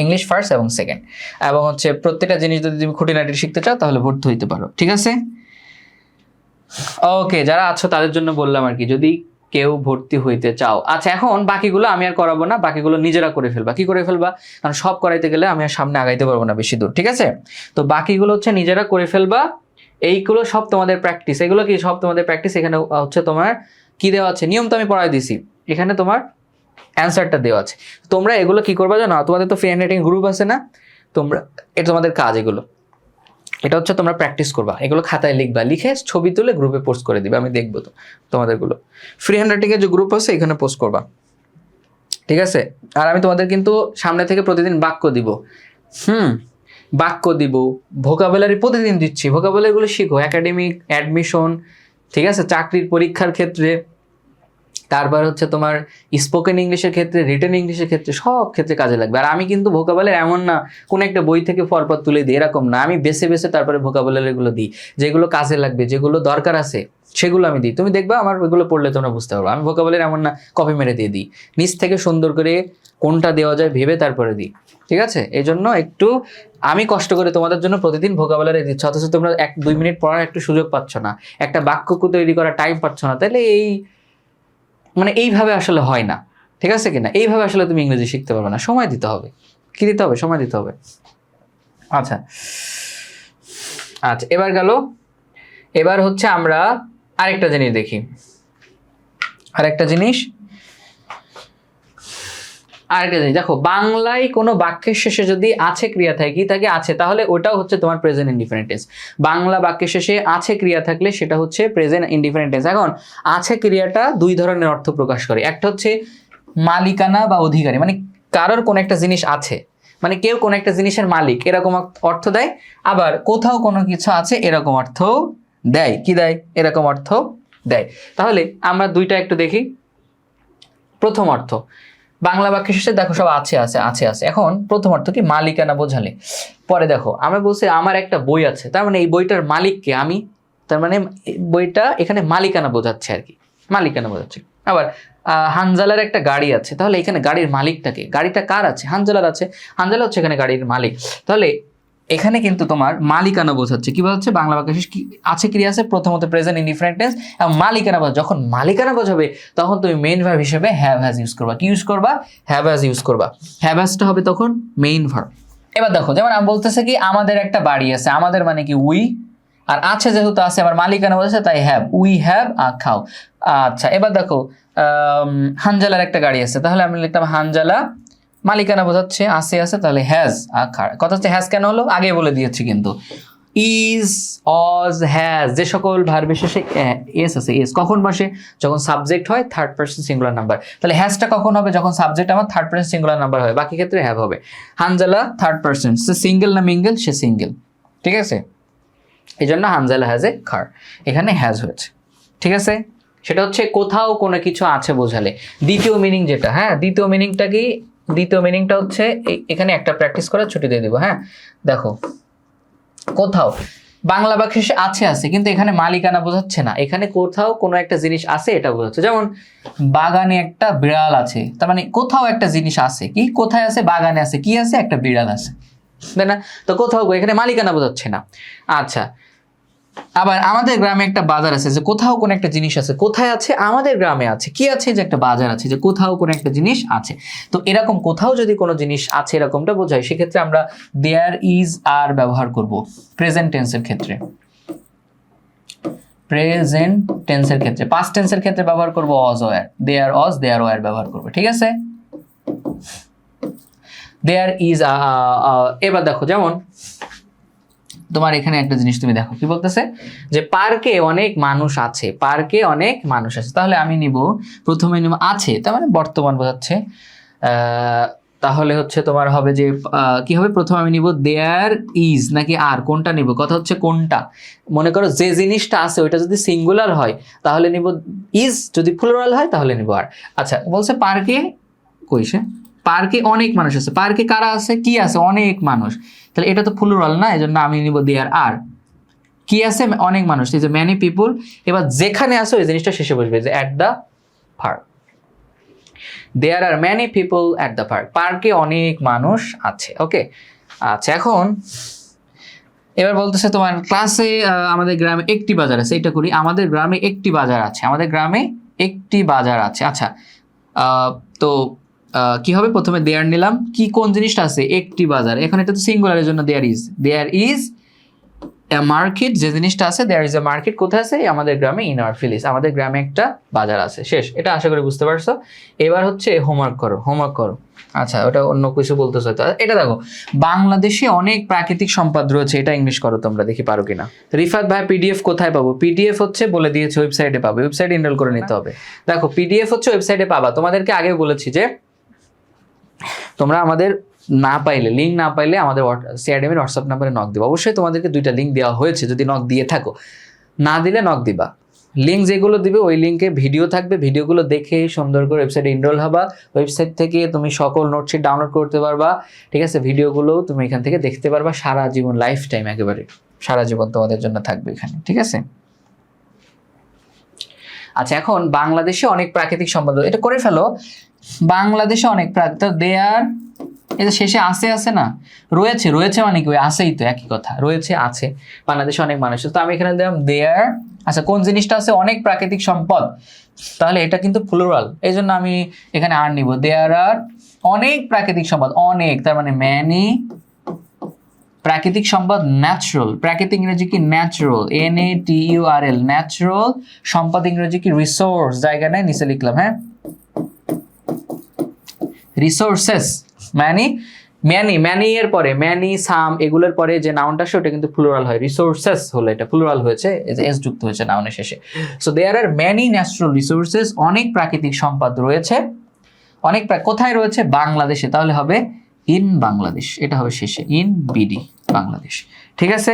ইংলিশ ফার্স্ট এবং সেকেন্ড। এবং হচ্ছে প্রত্যেকটা জিনিস যদি তুমি খুঁটিনাটি শিখতে চাও তাহলে ভর্তি হইতে পারো, ঠিক আছে? ওকে, যারা আছো তাদের জন্য বললাম আর কি, যদি কেউ ভর্তি হইতে চাও। আচ্ছা, এখন বাকিগুলো আমি আর করাবো না, বাকিগুলো নিজেরা করে ফেলবা। কি করে ফেলবা? কারণ সব করাইতে গেলে আমি আর সামনে আগাইতে পারবো না বেশি দূর, ঠিক আছে? তো বাকিগুলো হচ্ছে নিজেরা করে ফেলবা। এইগুলো সব তোমাদের প্র্যাকটিস, এগুলো কি সব তোমাদের প্র্যাকটিস। এখানে হচ্ছে তোমার কি দেওয়া আছে, নিয়ম তো আমি পড়াই দিছি, এখানে তোমার অ্যান্সারটা দেওয়া আছে। তোমরা এগুলো কি করবা জানো? তোমাদের তো ফ্রি হ্যান্ডরাইটিং গ্রুপ আছে না? তোমরা এটা তোমাদের কাজ, এগুলো এটা হচ্ছে তোমরা প্র্যাকটিস করবা, এগুলো খাতায় লিখবা, লিখে ছবি তুলে গ্রুপে পোস্ট করে দিবে, আমি দেখবো তো তোমাদেরগুলো। ফ্রি হ্যান্ডরাইটিং এর যে গ্রুপ আছে এখানে পোস্ট করবা, ঠিক আছে? আর আমি তোমাদের কিন্তু সামনে থেকে প্রতিদিন বাক্য দিব, বাক্য দিব, ভোকাবুলারি প্রতিদিন দিচ্ছি, ভোকাবুলারিগুলো শিখো, একাডেমিক, অ্যাডমিশন, ঠিক আছে, চাকরির পরীক্ষার ক্ষেত্রে, তারপর হচ্ছে তোমার স্পোকেন ইংলিশের ক্ষেত্রে, রিটেন ইংলিশের ক্ষেত্রে, সব ক্ষেত্রে কাজে লাগবে। আর আমি কিন্তু ভোকাবুলারি এমন না কোন একটা বই থেকে পরপর তুলে দিই, এরকম না। আমি বেছে তারপরে ভোকাবুলারিগুলো দিই, যেগুলো কাজে লাগবে, যেগুলো দরকার আছে সেগুলো আমি দিই। তুমি দেখবা আমার ওইগুলো পড়লে তোমরা বুঝতে পারবে। আমি ভোকাবুলারি এমন না কপি মেরে দিয়ে দিই, নিচ থেকে সুন্দর করে কোনটা দেওয়া যায় ভেবে তারপরে দিই, ঠিক আছে? এই জন্য একটু আমি কষ্ট করে তোমাদের জন্য প্রতিদিন ভোকাবুলারি দিচ্ছি, অথচ তোমরা 1-2 মিনিট পড়ার একটু সুযোগ পাচ্ছ না, একটা বাক্য তৈরি করার টাইম পাচ্ছ না। তাহলে মানে এইভাবে আসলে হয় না, ঠিক আছে কিনা? এইভাবে আসলে তুমি ইংরেজি শিখতে পারবে না, সময় দিতে হবে। কি দিতে হবে? সময় দিতে হবে। আচ্ছা, এবার গেল। এবার হচ্ছে আমরা আরেকটা জিনিস দেখি, আরেকটা জিনিস দেখো, বাংলায় কোনো বাক্যের শেষে যদি আছে ক্রিয়া থাকে, কি থাকে আছে, তাহলে ওটাও হচ্ছে তোমার প্রেজেন্ট ইনডিফারেন্ট টেন্স। বাংলা বাক্যের শেষে আছে ক্রিয়া থাকলে সেটা হচ্ছে প্রেজেন্ট ইনডিফারেন্ট টেন্স। এখন আছে ক্রিয়াটা দুই ধরনের অর্থ প্রকাশ করে, একটা হচ্ছে মালিকানা বা অধিকারী, মানে কারোর কোন একটা জিনিস আছে, মানে কেউ কোন একটা জিনিসের মালিক, এরকম অর্থ দেয়। আবার কোথাও কোনো কিছু আছে এরকম অর্থ দেয়, কি দেয়, এরকম অর্থ দেয়। তাহলে আমরা দুইটা একটু দেখি। প্রথম অর্থ, বাংলা বাক্যের শেষে দেখো সব আছে আছে আছে আছে। এখন প্রথম অর্থ কি, মালিকানা বোঝালে। পরে দেখো আমরা বলছি আমার একটা বই আছে, তার মানে এই বইটার মালিক কে, আমি, তার মানে বইটা এখানে মালিকানা বোঝাচ্ছে আর কি, মালিকানা বোঝাচ্ছে। আবার হানজালার একটা গাড়ি আছে, তাহলে এখানে গাড়ির মালিকটাকে, গাড়িটা কার আছে, হানজালার আছে, হানজালা হচ্ছে এখানে গাড়ির মালিক। তাহলে এখানে কিন্তু তোমার মালিকানা বোঝাচ্ছে, কি বোঝাচ্ছে, বাংলা বাক্যে শেষ কি আছে ক্রিয়া আছে, প্রথমত প্রেজেন্ট ইনডিফারেন্ট টেন্স, এবং মালিকানা বোঝাবে। যখন মালিকানা বোঝাবে তখন তুমি মেইন ভার্ব হিসেবে হ্যাভ হ্যাজ ইউজ করবা। কি ইউজ করবা, হ্যাভ হ্যাজ ইউজ করবা। হ্যাভ হ্যাজটা হবে তখন মেইন ভার্ব। এবার দেখো, যেমন আমি বলতেছে কি আমাদের একটা বাড়ি আছে, আমাদের মানে কি উই, আর আছে যেহেতু আছে, আবার মালিকানা বলেছে তাই হ্যাভ, উই হ্যাভ খাও। আচ্ছা এবার দেখো হানজালার একটা গাড়ি আছে, তাহলে আমি লিখতাম হানজালা, মালিকানা বোঝাচ্ছে আছে আছে, তাহলে হ্যাজ কথা হচ্ছে হ্যাজ কেন হলো আগে বলে দিয়েছি কিন্তু। ইজ, অজ, হ্যাজ, যে সকল ভার্বের শেষে এস আছে, এস কখন বসে, যখন সাবজেক্ট হয় থার্ড পারসন সিঙ্গুলার নাম্বার। তাহলে হ্যাজটা কখন হবে, যখন সাবজেক্ট আমার থার্ড পারসন সিঙ্গুলার নাম্বার হয়, বাকি ক্ষেত্রে হ্যাভ হবে। হানজালা থার্ড পারসন, সে সিঙ্গেল না মিঙ্গেল, সে সিঙ্গেল, ঠিক আছে, এই জন্য হানজালা হ্যাজ এ কার, এখানে হ্যাজ হয়েছে, ঠিক আছে। সেটা হচ্ছে কোথাও কোনো কিছু আছে বোঝালে। দ্বিতীয় মিনিং যেটা, হ্যাঁ দ্বিতীয় মিনিংটা কি, দ্বিতীয় মিনিংটা হচ্ছে এখানে একটা প্র্যাকটিস করার ছুটি দিয়ে দিব। হ্যাঁ দেখো, কোথাও বাংলা বাক্যে আছে আছে, কিন্তু এখানে মালিকানা বোঝাচ্ছে না, এখানে কোথাও কোনো একটা জিনিস আছে এটা বোঝাচ্ছে। যেমন বাগানে একটা বিড়াল আছে, তার মানে কোথাও একটা জিনিস আছে, কি কোথায় আছে, বাগানে আছে, কি আছে, একটা বিড়াল আছে, তাই না? তো কোথাও, এখানে মালিকানা বোঝাচ্ছে না। আচ্ছা, আবার আমাদের গ্রামে একটা বাজার আছে, যে কোথাও কোনো একটা জিনিস আছে, কোথায় আছে, আমাদের গ্রামে আছে, কি আছে, যে একটা বাজার আছে, যে কোথাও কোনো একটা জিনিস আছে। তো এরকম কোথাও যদি কোনো জিনিস আছে এরকমটা বোঝায়, সেক্ষেত্রে আমরা দেয়ার ইজ আর ব্যবহার করব প্রেজেন্ট টেন্সের ক্ষেত্রে। প্রেজেন্ট টেন্সের ক্ষেত্রে, পাস্ট টেন্সের ক্ষেত্রে ব্যবহার করব অজ ওয়্যার, দেয়ার অজ দেয়ার ওয়্যার ব্যবহার করব, ঠিক আছে। দেয়ার ইজ, এবার দেখো যেমন তোমার এখানে একটা জিনিস তুমি দেখো, কি বলতেছে, যে পার্কে অনেক মানুষ আছে, পার্কে অনেক মানুষ আছে, তাহলে আমি নিব প্রথমে নিব আছে, তার মানে বর্তমান বোঝাচ্ছে। তাহলে হচ্ছে তোমার হবে যে কি হবে, প্রথমে আমি নিব দেয়ার ইজ নাকি আর, কোনটা নিব, কথা হচ্ছে কোনটা। মনে করো যে জিনিসটা আছে ওইটা যদি সিঙ্গুলার হয় তাহলে নিব ইজ, যদি প্লুরাল হয় তাহলে নিব আর। আচ্ছা বলছে পার্কে, কইছে পার্কে অনেক মানুষ আছে, পার্কে কারা আছে, কি আছে, অনেক মানুষ, তাহলে এটা তো প্লুরাল না, এই জন্য আমি নিব দেয়ার আর। কি আছে, অনেক মানুষ, এই যে মেনি পিপল। এবার যেখানে আছে ওই জিনিসটা শেষে বসবে, যে at the park, there are many people at the park, পার্কে অনেক মানুষ আছে, ওকে। আচ্ছা এখন এবার বলতেছে তোমার ক্লাসে আমাদের গ্রামে একটি বাজার আছে, এটা করি, আমাদের গ্রামে একটি বাজার আছে, আমাদের গ্রামে একটি বাজার আছে। আচ্ছা তো কি হবে, প্রথমে দেয়ার নিলাম, কি কোন জিনিসটা আছে, একটি বাজার, এখন এটা তো সিঙ্গুলারের জন্য দেয়ার ইজ এ মার্কেট, যে জিনিসটা আছে, দেয়ার ইজ এ মার্কেট, কোথায় আছে, আমাদের গ্রামে, ইন আওয়ার ভিলেজ, আমাদের গ্রামে একটা বাজার আছে, শেষ। এটা আশা করি বুঝতে পারছো। এবার হচ্ছে হোমওয়ার্ক করো, হোমওয়ার্ক করো। আচ্ছা ওটা অন্য কিছু বলতেছো তো, এটা দেখো বাংলাদেশে অনেক প্রাকৃতিক সম্পদ রয়েছে, এটা ইংলিশ করো তোমরা, দেখি পারো কিনা। রিফাত ভাই পিডিএফ কোথায় পাবো, পিডিএফ হচ্ছে বলে দিয়েছে ওয়েবসাইটে পাবো, ওয়েবসাইটে এনরোল করে নিতে হবে। দেখো পিডিএফ হচ্ছে ওয়েবসাইটে পাবা, তোমাদেরকে আগে বলেছি যে তোমরা আমাদের না পাইলে, লিঙ্ক না পাইলে আমাদের সিআরডিএমের হোয়াটসঅ্যাপ নাম্বারে নক দিবা। অবশ্যই তোমাদেরকে দুইটা লিঙ্ক দেওয়া হয়েছে, যদি নক দিয়ে থাকো, না দিলে নক দিবা। লিঙ্ক যেগুলো দিবে ওই লিঙ্কে ভিডিও থাকবে, ভিডিওগুলো দেখে সুন্দর করে ওয়েবসাইটে এনরোল হবা, ওয়েবসাইট থেকে তুমি সকল নোটশিট ডাউনলোড করতে পারবা, ঠিক আছে, ভিডিওগুলো তুমি এখান থেকে দেখতে পারবা, সারা জীবন, লাইফ টাইম, একেবারে সারা জীবন তোমাদের জন্য থাকবে এখানে, ঠিক আছে। আচ্ছা এখন বাংলাদেশে অনেক প্রাকৃতিক সম্পদ, এটা করে ফেলো, বাংলাদেশে অনেক দেয়ার, এটা শেষে আছে আছে না, রয়েছে, রয়েছে মানে কি, ওই আছেই তো, একই কথা, রয়েছে আছে, বাংলাদেশে অনেক মানুষ, তো আমি এখানে দিলাম দেয়ার। আচ্ছা কোন জিনিসটা আছে, অনেক প্রাকৃতিক সম্পদ, তাহলে এটা কিন্তু প্লুরাল, এই জন্য আমি এখানে আর নিব, দেয়ার আর অনেক প্রাকৃতিক সম্পদ, অনেক তার মানে ম্যানি, প্রাকৃতিক সম্পদ ন্যাচারাল, প্রাকৃতিক ইংরেজি কি ন্যাচারাল, NATURL, ন্যাচারাল, সম্পদ ইংরেজি কি রিসোর্স, জায়গা নেই নিচে লিখলাম, হ্যাঁ রিসোর্সেস, ম্যানি এর পরে ম্যানি, সাম এগুলোর পরে যে নাউনটা আসে ওটা কিন্তু প্লুরাল হয়। রিসোর্সেস হলো এটা প্লুরাল হয়েছে, এস যুক্ত হয়েছে নাউনের শেষে। So there are many natural resources, অনেক প্রাকৃতিক সম্পদ রয়েছে। কোথায় রয়েছে? বাংলাদেশে। তাহলে হবে ইন বাংলাদেশ, এটা হবে শেষে, ইন বিডি বাংলাদেশ। ঠিক আছে।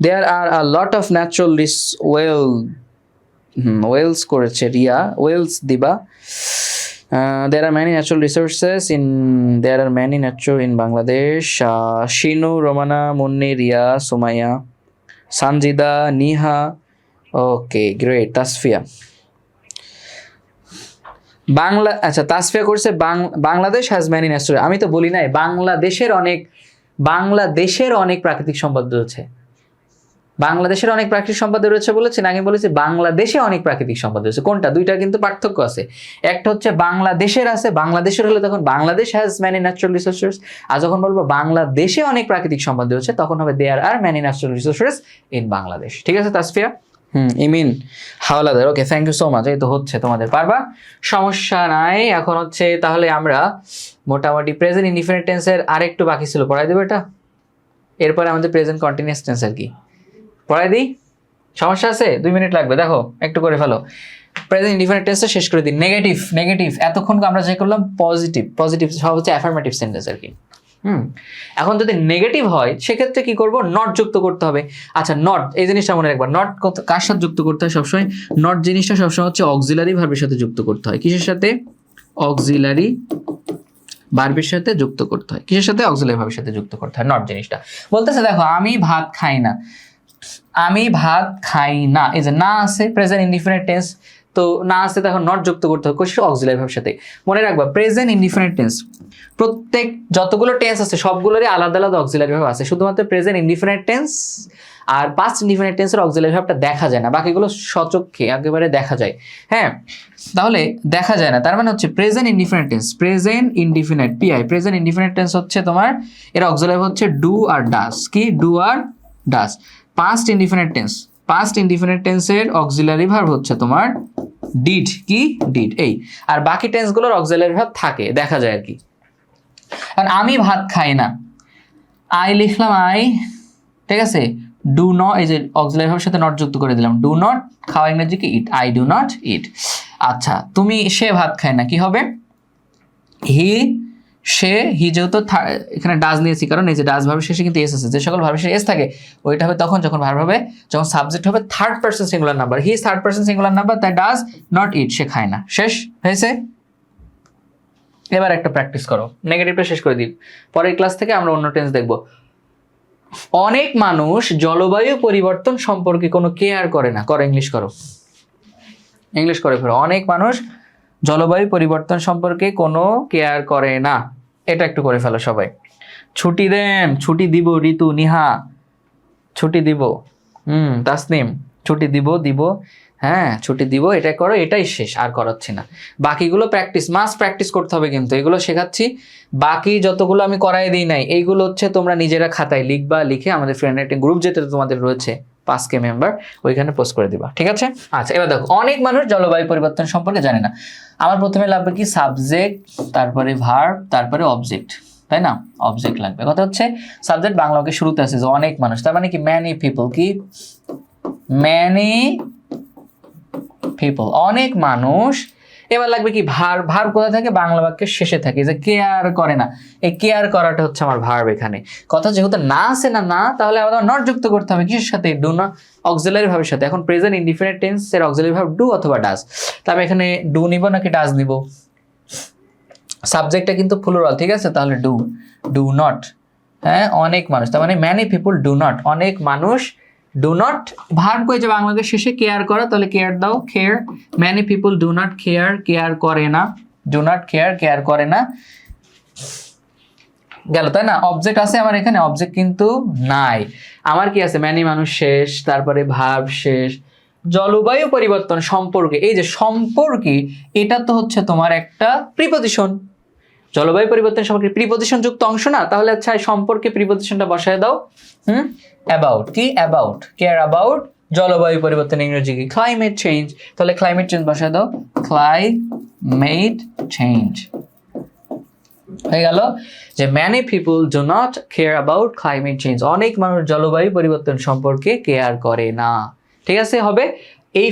দেয়ার আর আ লট অফ ন্যাচারাল ওয়েলস করেছে রিয়া, ওয়েলস দিবা। There are many natural resources in Bangladesh. Shinu, Romana, Munni, Ria, Sumaya, Sanjida, Niha. Okay, great. Tasfia. আচ্ছা, তাসফিয়া করছে বাংলাদেশ হ্যাজ ম্যানি ন্যাচারাল। আমি তো বলি নাই বাংলাদেশের অনেক প্রাকৃতিক সম্পদ রয়েছে। বাংলাদেশের অনেক প্রাকৃতিক সম্পদ রয়েছে বলেছে না, আমি বলেছি বাংলাদেশে অনেক প্রাকৃতিক সম্পদ রয়েছে। কোনটা? দুইটা কিন্তু পার্থক্য আছে। একটা হচ্ছে বাংলাদেশের আছে, বাংলাদেশের হলে তখন Bangladesh has many natural resources, আর যখন বলবো বাংলাদেশে অনেক প্রাকৃতিক সম্পদ রয়েছে তখন হবে there are many natural resources in Bangladesh. ঠিক আছে Tasfia? Imin Howlader, okay, thank you so much. এই তো হচ্ছে, তোমাদের পারবা, সমস্যা নাই। এখন হচ্ছে তাহলে আমরা মোটামুটি প্রেজেন্ট ইনডিফিনিট টেন্সের আরেকটু বাকি ছিল, পড়াই দেবো এটা। এরপরে আমাদের প্রেজেন্ট কন্টিনিউয়াস টেন্স আর কি পড়াই দিই, সমস্যা আছে? 2 মিনিট লাগবে, দেখো একটু করে ফেলো। প্রেজেন্ট ইনডিফিনিট টেন্সটা শেষ করে দিই। নেগেটিভ এতক্ষণ আমরা যে করলাম পজিটিভ সব হচ্ছে অ্যাফার্মেটিভ সেন্টেন্স আর কি। এখন যদি নেগেটিভ হয় সেক্ষেত্রে কি করব? নট যুক্ত করতে হবে। আচ্ছা, নট এই জিনিসটা মনে রাখবা, নট কার সাথে যুক্ত করতে হয় সবসময়? নট জিনিসটা সবসময় হচ্ছে অক্সিলারি ভার্বের সাথে যুক্ত করতে হয়। কিসের সাথে? অক্সিলারি ভার্বের সাথে যুক্ত করতে হয়। কিসের সাথে? অক্সিলারি ভার্বের সাথে যুক্ত করতে হয় নট জিনিসটা। বলতেছে দেখো আমি ভাত খাই না, এই যে না আছে প্রেজেন্ট ইনডিফিনিট টেন্স, তো না আছে তখন নট যুক্ত করতে হবে কোন অক্সিলারি ভার্বের সাথে। মনে রাখবা প্রেজেন্ট ইনডিফিনিট টেন্স প্রত্যেক যতগুলো টেন্স আছে সবগুলোরই আলাদা আলাদা অক্সিলারি ভার্ব আছে। শুধুমাত্র প্রেজেন্ট ইনডিফিনিট টেন্স আর পাস্ট ইনডিফিনিট টেন্সের অক্সিলারি ভার্বটা দেখা যায় না, বাকিগুলো সচক্ষে একেবারে দেখা যায়। হ্যাঁ, তাহলে দেখা যায় না, তার মানে হচ্ছে present indefinite tense, present indefinite PI, present indefinite tense হচ্ছে তোমার এর অক্সিলারি ভার্ব হচ্ছে ডু আর ডাস। কি? ডু আর ডাস। পাস্ট ইনডিফিনিট টেন্সের অক্সিলারি ভার্ব হচ্ছে তোমার ডিড। কি? ডিড। এই আর বাকি টেন্সগুলোর অক্সিলারি ভার্ব থাকে, দেখা যায় আর কি। কারণ আমি ভাত খাই না, আই লিখলাম আই, ঠিক আছে। ডু নট, এই যে অক্সিলারি ভার্বের সাথে নট যুক্ত করে দিলাম, ডু নট, খাওয়া ইংরেজি কি? ইট, আই ডু নট ইট। আচ্ছা, সে ভাত খায় না, কি হবে? হি যেহেতু এখানে ডাজ নিয়েছি কারণ এই যে ডাজ ভার্বের শেষে কিন্তু এস আছে, যে সকল ভার্বের শেষে এস থাকে ওইটা হবে তখন যখন ভার্ব হবে, যখন সাবজেক্ট হবে third person singular number. He is third person singular number, তাই ডাজ নট ইট, সে খায় না। শেষ হয়েছে। এবার একটা প্র্যাকটিস করো, নেগেটিভটা শেষ করে দিই, পরের ক্লাস থেকে আমরা অন্য টেন্স দেখব। অনেক মানুষ জলবায়ু পরিবর্তন সম্পর্কে কোনো কেয়ার করে না। ইংলিশ করে ফেরো। অনেক মানুষ জলবায়ু পরিবর্তন সম্পর্কে কোনো কেয়ার করে না, এটা একটু করে ফেলো সবাই। ছুটি দেন, ছুটি দিব, ঋতু, নিহা ছুটি দিব, তাসনিম ছুটি দিব, হ্যাঁ ছুটি দিব, এটা করো, এটাই শেষ, আর করাচ্ছি না। বাকিগুলো মাস্ট প্র্যাকটিস করতে হবে কিন্তু, এগুলো শেখাচ্ছি। বাকি যতগুলো আমি করাই দিই নাই এইগুলো হচ্ছে তোমরা নিজেরা খাতায় লিখবা, লিখে আমাদের ফ্রেন্ড একটা গ্রুপ যেটা তোমাদের রয়েছে 5K মেম্বার, ওইখানে পোস্ট করে দিবা, ঠিক আছে? আচ্ছা, এবার দেখো অনেক মানুষ জলবায়ু পরিবর্তন সম্পর্কে জানে না। আমার প্রথমে লাগবে কি? সাবজেক্ট, তারপরে ভার্ব, তারপরে অবজেক্ট, তাই না? অবজেক্ট লাগবে। কথা হচ্ছে সাবজেক্ট বাংলাকে শুরুতে আছে যে অনেক মানুষ, তার মানে কি? Many people. কি? ম্যানি পিপল, অনেক মানুষ। এবার লাগবে কি? ভার্ব কোথা থাকে? বাংলা বাক্যের শেষে থাকে, যে কেয়ার করে না, এই কেয়ার করাটা হচ্ছে আমার ভার্ব এখানে। কথা যেহেতু না আছে না, তাহলে আমাদের নট যুক্ত করতে হবে কিসের সাথে? ডু না, অক্সিলারি ভার্বের সাথে। এখন প্রেজেন্ট ইনডিফিনিট টেন্স এর অক্সিলারি ভার্ব ডু অথবা ডাজ, তবে এখানে ডু নিব নাকি ডাজ নিব? সাবজেক্টটা কিন্তু প্লুরাল, ঠিক আছে, তাহলে ডু নট। হ্যাঁ, অনেক মানুষ, তার মানে ম্যানি পিপল ডু নট, অনেক মানুষ ডু নট। ভার্ব কই? যে বাংলাকে শেষে কেয়ার করা, তাহলে কেয়ার দাও, care. Many people do not care করে না, ডু নট কেয়ার করে না, গেল, তাই না? অবজেক্ট আছে আমার এখানে, অবজেক্ট কিন্তু নাই। আমার কি আছে? ম্যানি মানুষ শেষ, তারপরে ভার্ব শেষ। জলবায়ু পরিবর্তন সম্পর্কে, এই যে সম্পর্কে, এটা তো হচ্ছে তোমার একটা প্রিপজিশন। জলবায়ু পরিবর্তন সম্পর্কে প্রিপজিশন যুক্ত অংশ না, তাহলে আচ্ছা সম্পর্কে প্রিপজিশনটা বসায় দাও। অ্যাবাউট। কি? অ্যাবাউট, কেয়ার অ্যাবাউট জলবায়ু পরিবর্তন ইংরেজি কি? Climate change. তাহলে ক্লাইমেট চেঞ্জ বসায় দাও, ক্লাইমেট চেঞ্জ। হয়ে গেল যে many people do not care about climate change, অনেক মানুষ জলবায়ু পরিবর্তন সম্পর্কে কেয়ার করে না। ঠিক আছে, হবে এই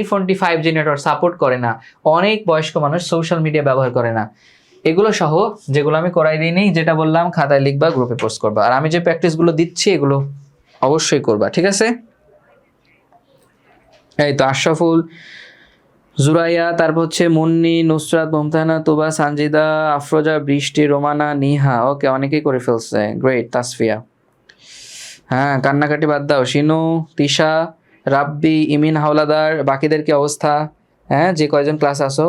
ফোনটি 5G নেটওয়ার্ক সাপোর্ট করে না, অনেক বয়স্ক মানুষ সোশ্যাল মিডিয়া ব্যবহার করে না। এগুলো সহ যেগুলো আমি করাই দিই নেই, যেটা বললাম খাতায় লিখবা, গ্রুপে পোস্ট করবা, আর আমি যে প্র্যাকটিসগুলো দিচ্ছি এগুলো অবশ্যই করবা। ঠিক আছে, এই তো আশরাফুল, জুরাইয়া, তারপর হচ্ছে মুন্নি, নুসরাত, মুমতাহানা, তুবা, সানজিদা, আফরোজা, বৃষ্টি, রোমানা, নিহা, ওকে অনেকেই করে ফেলছে, গ্রেট। তাসফিয়া, হ্যাঁ কান্নাকাটি বাদ দাও। শিনু, তিশা, রাব্বি, ইমিন হাওলাদার, বাকিদের কি অবস্থা? হ্যাঁ, যে কয়জন ক্লাস আসো,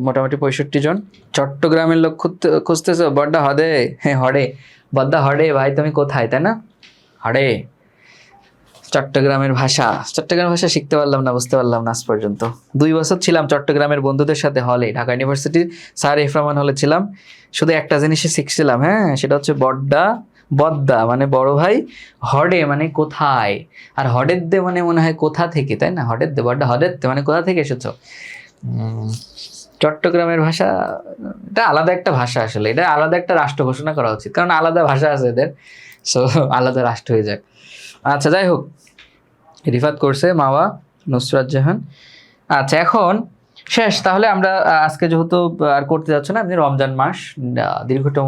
মোটামুটি 65 জন। চট্টগ্রামের লোক খুঁজতেছো? বড্ডা হদে, হ্যাঁ হডে, বড্ডা হডে ভাই, তুমি কোথায়, তাই না? হডে, চট্টগ্রামের ভাষা শিখতে পারলাম না, বুঝতে পারলাম না আজ পর্যন্ত। 2 বছর ছিলাম চট্টগ্রামের বন্ধুদের সাথে হলে, ঢাকা ইউনিভার্সিটির স্যার ইফরামান হলে ছিলাম। শুধু একটা জিনিসই শিখছিলাম, হ্যাঁ, সেটা হচ্ছে বদ্দা মানে বড় ভাই, হডে মানে কোথায়, আর হডেদ্দে মানে মনে হয় কোথা থেকে, তাই না? হডেদ্দে, বড্ডা হডেদ্দে মানে কোথা থেকে এসেছো। চট্টগ্রামের ভাষা এটা আলাদা একটা ভাষা, আসলে এটা আলাদা একটা রাষ্ট্র ঘোষণা করা উচিত, কারণ আলাদা ভাষা আছে এদের, সো আলাদা রাষ্ট্র হয়ে যাক। আচ্ছা, যাই হোক, রিফাত করছে, মাওয়া, নুসরাত জাহান। আচ্ছা, এখন শেষ। তাহলে আমরা আজকে যেহেতু আর করতে যাচ্ছ না, আপনি রমজান মাস দীর্ঘতম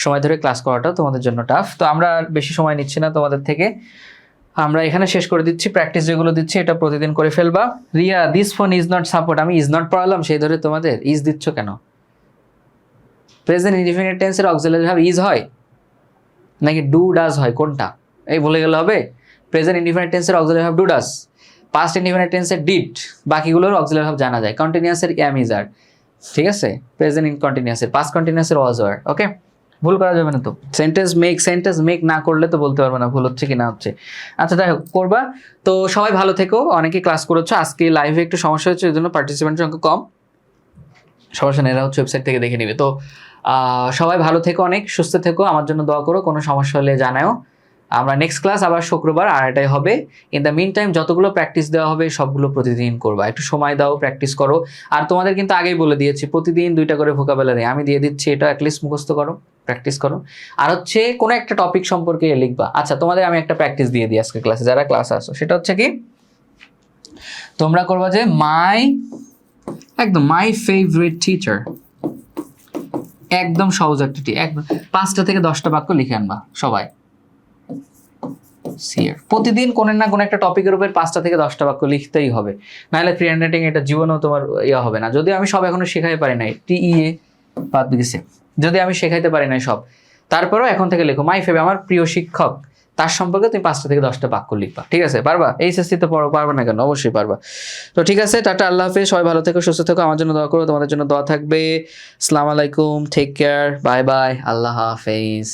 সময় ধরে ক্লাস করাটা তোমাদের জন্য টাফ, তো আমরা আর বেশি সময় নিচ্ছি না তোমাদের থেকে, আমরা এখানে শেষ করে দিচ্ছি। প্র্যাকটিস যেগুলো দিচ্ছি এটা প্রতিদিন করে ফেলবা। Riya, this phone is not support, আমি ইজ নট পড়ালাম সেই ধরে তোমাদের ইজ দিচ্ছ কেন? প্রেজেন্ট ইনডিফিনিট টেন্সের অক্সিলারি ভার্ব ইজ হয় নাকি ডু ডাজ হয়, কোনটা? এই বলে গেলে হবে। প্রেজেন্ট ইনডিফিনিট টেন্সের auxiliary verb do does, past indefinite টেন্সের ডিড, বাকিগুলোর অক্সিলারি ভার্ব জানা যায়। কন্টিনিউয়াসের এম ইজ আর, ঠিক আছে? প্রেজেন্ট ইন কন্টিনিউয়াসের, পাস্ট কন্টিনিউয়াসের ওয়াজ ওয়ার। ওকে, ভুল করা যাবে না তো। সেন্টেন্স মেক না করলে তো বলতে পারবে না ভুল হচ্ছে কি না হচ্ছে। আচ্ছা, যাই হোক, করবা। তো সবাই ভালো থেকো, অনেকেই ক্লাস করেছো, আজকে লাইভে একটু সমস্যা হচ্ছে, এই জন্য পার্টিসিপেন্টের সংখ্যা কম। সমস্যা নেই, এরা হচ্ছে ওয়েবসাইট থেকে দেখে নিবে। তো সবাই ভালো থেকো, অনেক সুস্থ থেকো, আমার জন্য দোয়া করো, কোনো সমস্যা হলে জানাও। আমরা নেক্সট ক্লাস আবার শুক্রবার 8টায় হবে। ইন দ্য মিন টাইম যতগুলো প্র্যাকটিস দেওয়া হবে সবগুলো প্রতিদিন করবা, একটু সময় দাও, প্র্যাকটিস করো। আর তোমাদের কিন্তু আগেই বলে দিয়েছি, প্রতিদিন 2টা করে ভোকাবুলারি আমি দিয়ে দিচ্ছি, এটা অ্যাটলিস্ট মুখস্থ করো, প্র্যাকটিস করো। আর হচ্ছে কোনো একটা টপিক সম্পর্কে লিখবা। আচ্ছা, তোমাদের আমি একটা প্র্যাকটিস দিয়ে দিই আজকে ক্লাসে, যারা ক্লাসে আসো, সেটা হচ্ছে কি, তোমরা করবা যে মাই ফেভারিট টিচার, একদম সহজ একটা একদম 5টা থেকে 10টা বাক্য লিখে আনবা সবাই। প্রতিদিন কোনো না কোনো একটা টপিকের উপর 5টা থেকে 10টা বাক্য লিখতেই হবে, নাহলে ফ্রি হ্যান্ড রাইটিং এটা জীবনেও তোমার হবে না। যদি আমি সব এখনো শেখাতে পারি নাই, টিইএ বাদ গেছে, যদি আমি শেখাইতে পারি নাই সব, তারপরেও এখন থেকে লেখো মাই ফেভারিট, আমার প্রিয় শিক্ষক, তার সম্পর্কে তুমি 5টা থেকে 10টা বাক্য লিখবা। ঠিক আছে? পারবা? এইচএসসিতে পারবা না কেন? অবশ্যই পারবা। তো ঠিক আছে, টাটা, আল্লাহ হাফেজ, সবাই ভালো থেকো, সুস্থ থেকো, আমার জন্য দোয়া করো, তোমাদের জন্য দোয়া থাকবে। আসসালামু আলাইকুম, টেক কেয়ার, বাই বাই, আল্লাহ হাফেজ।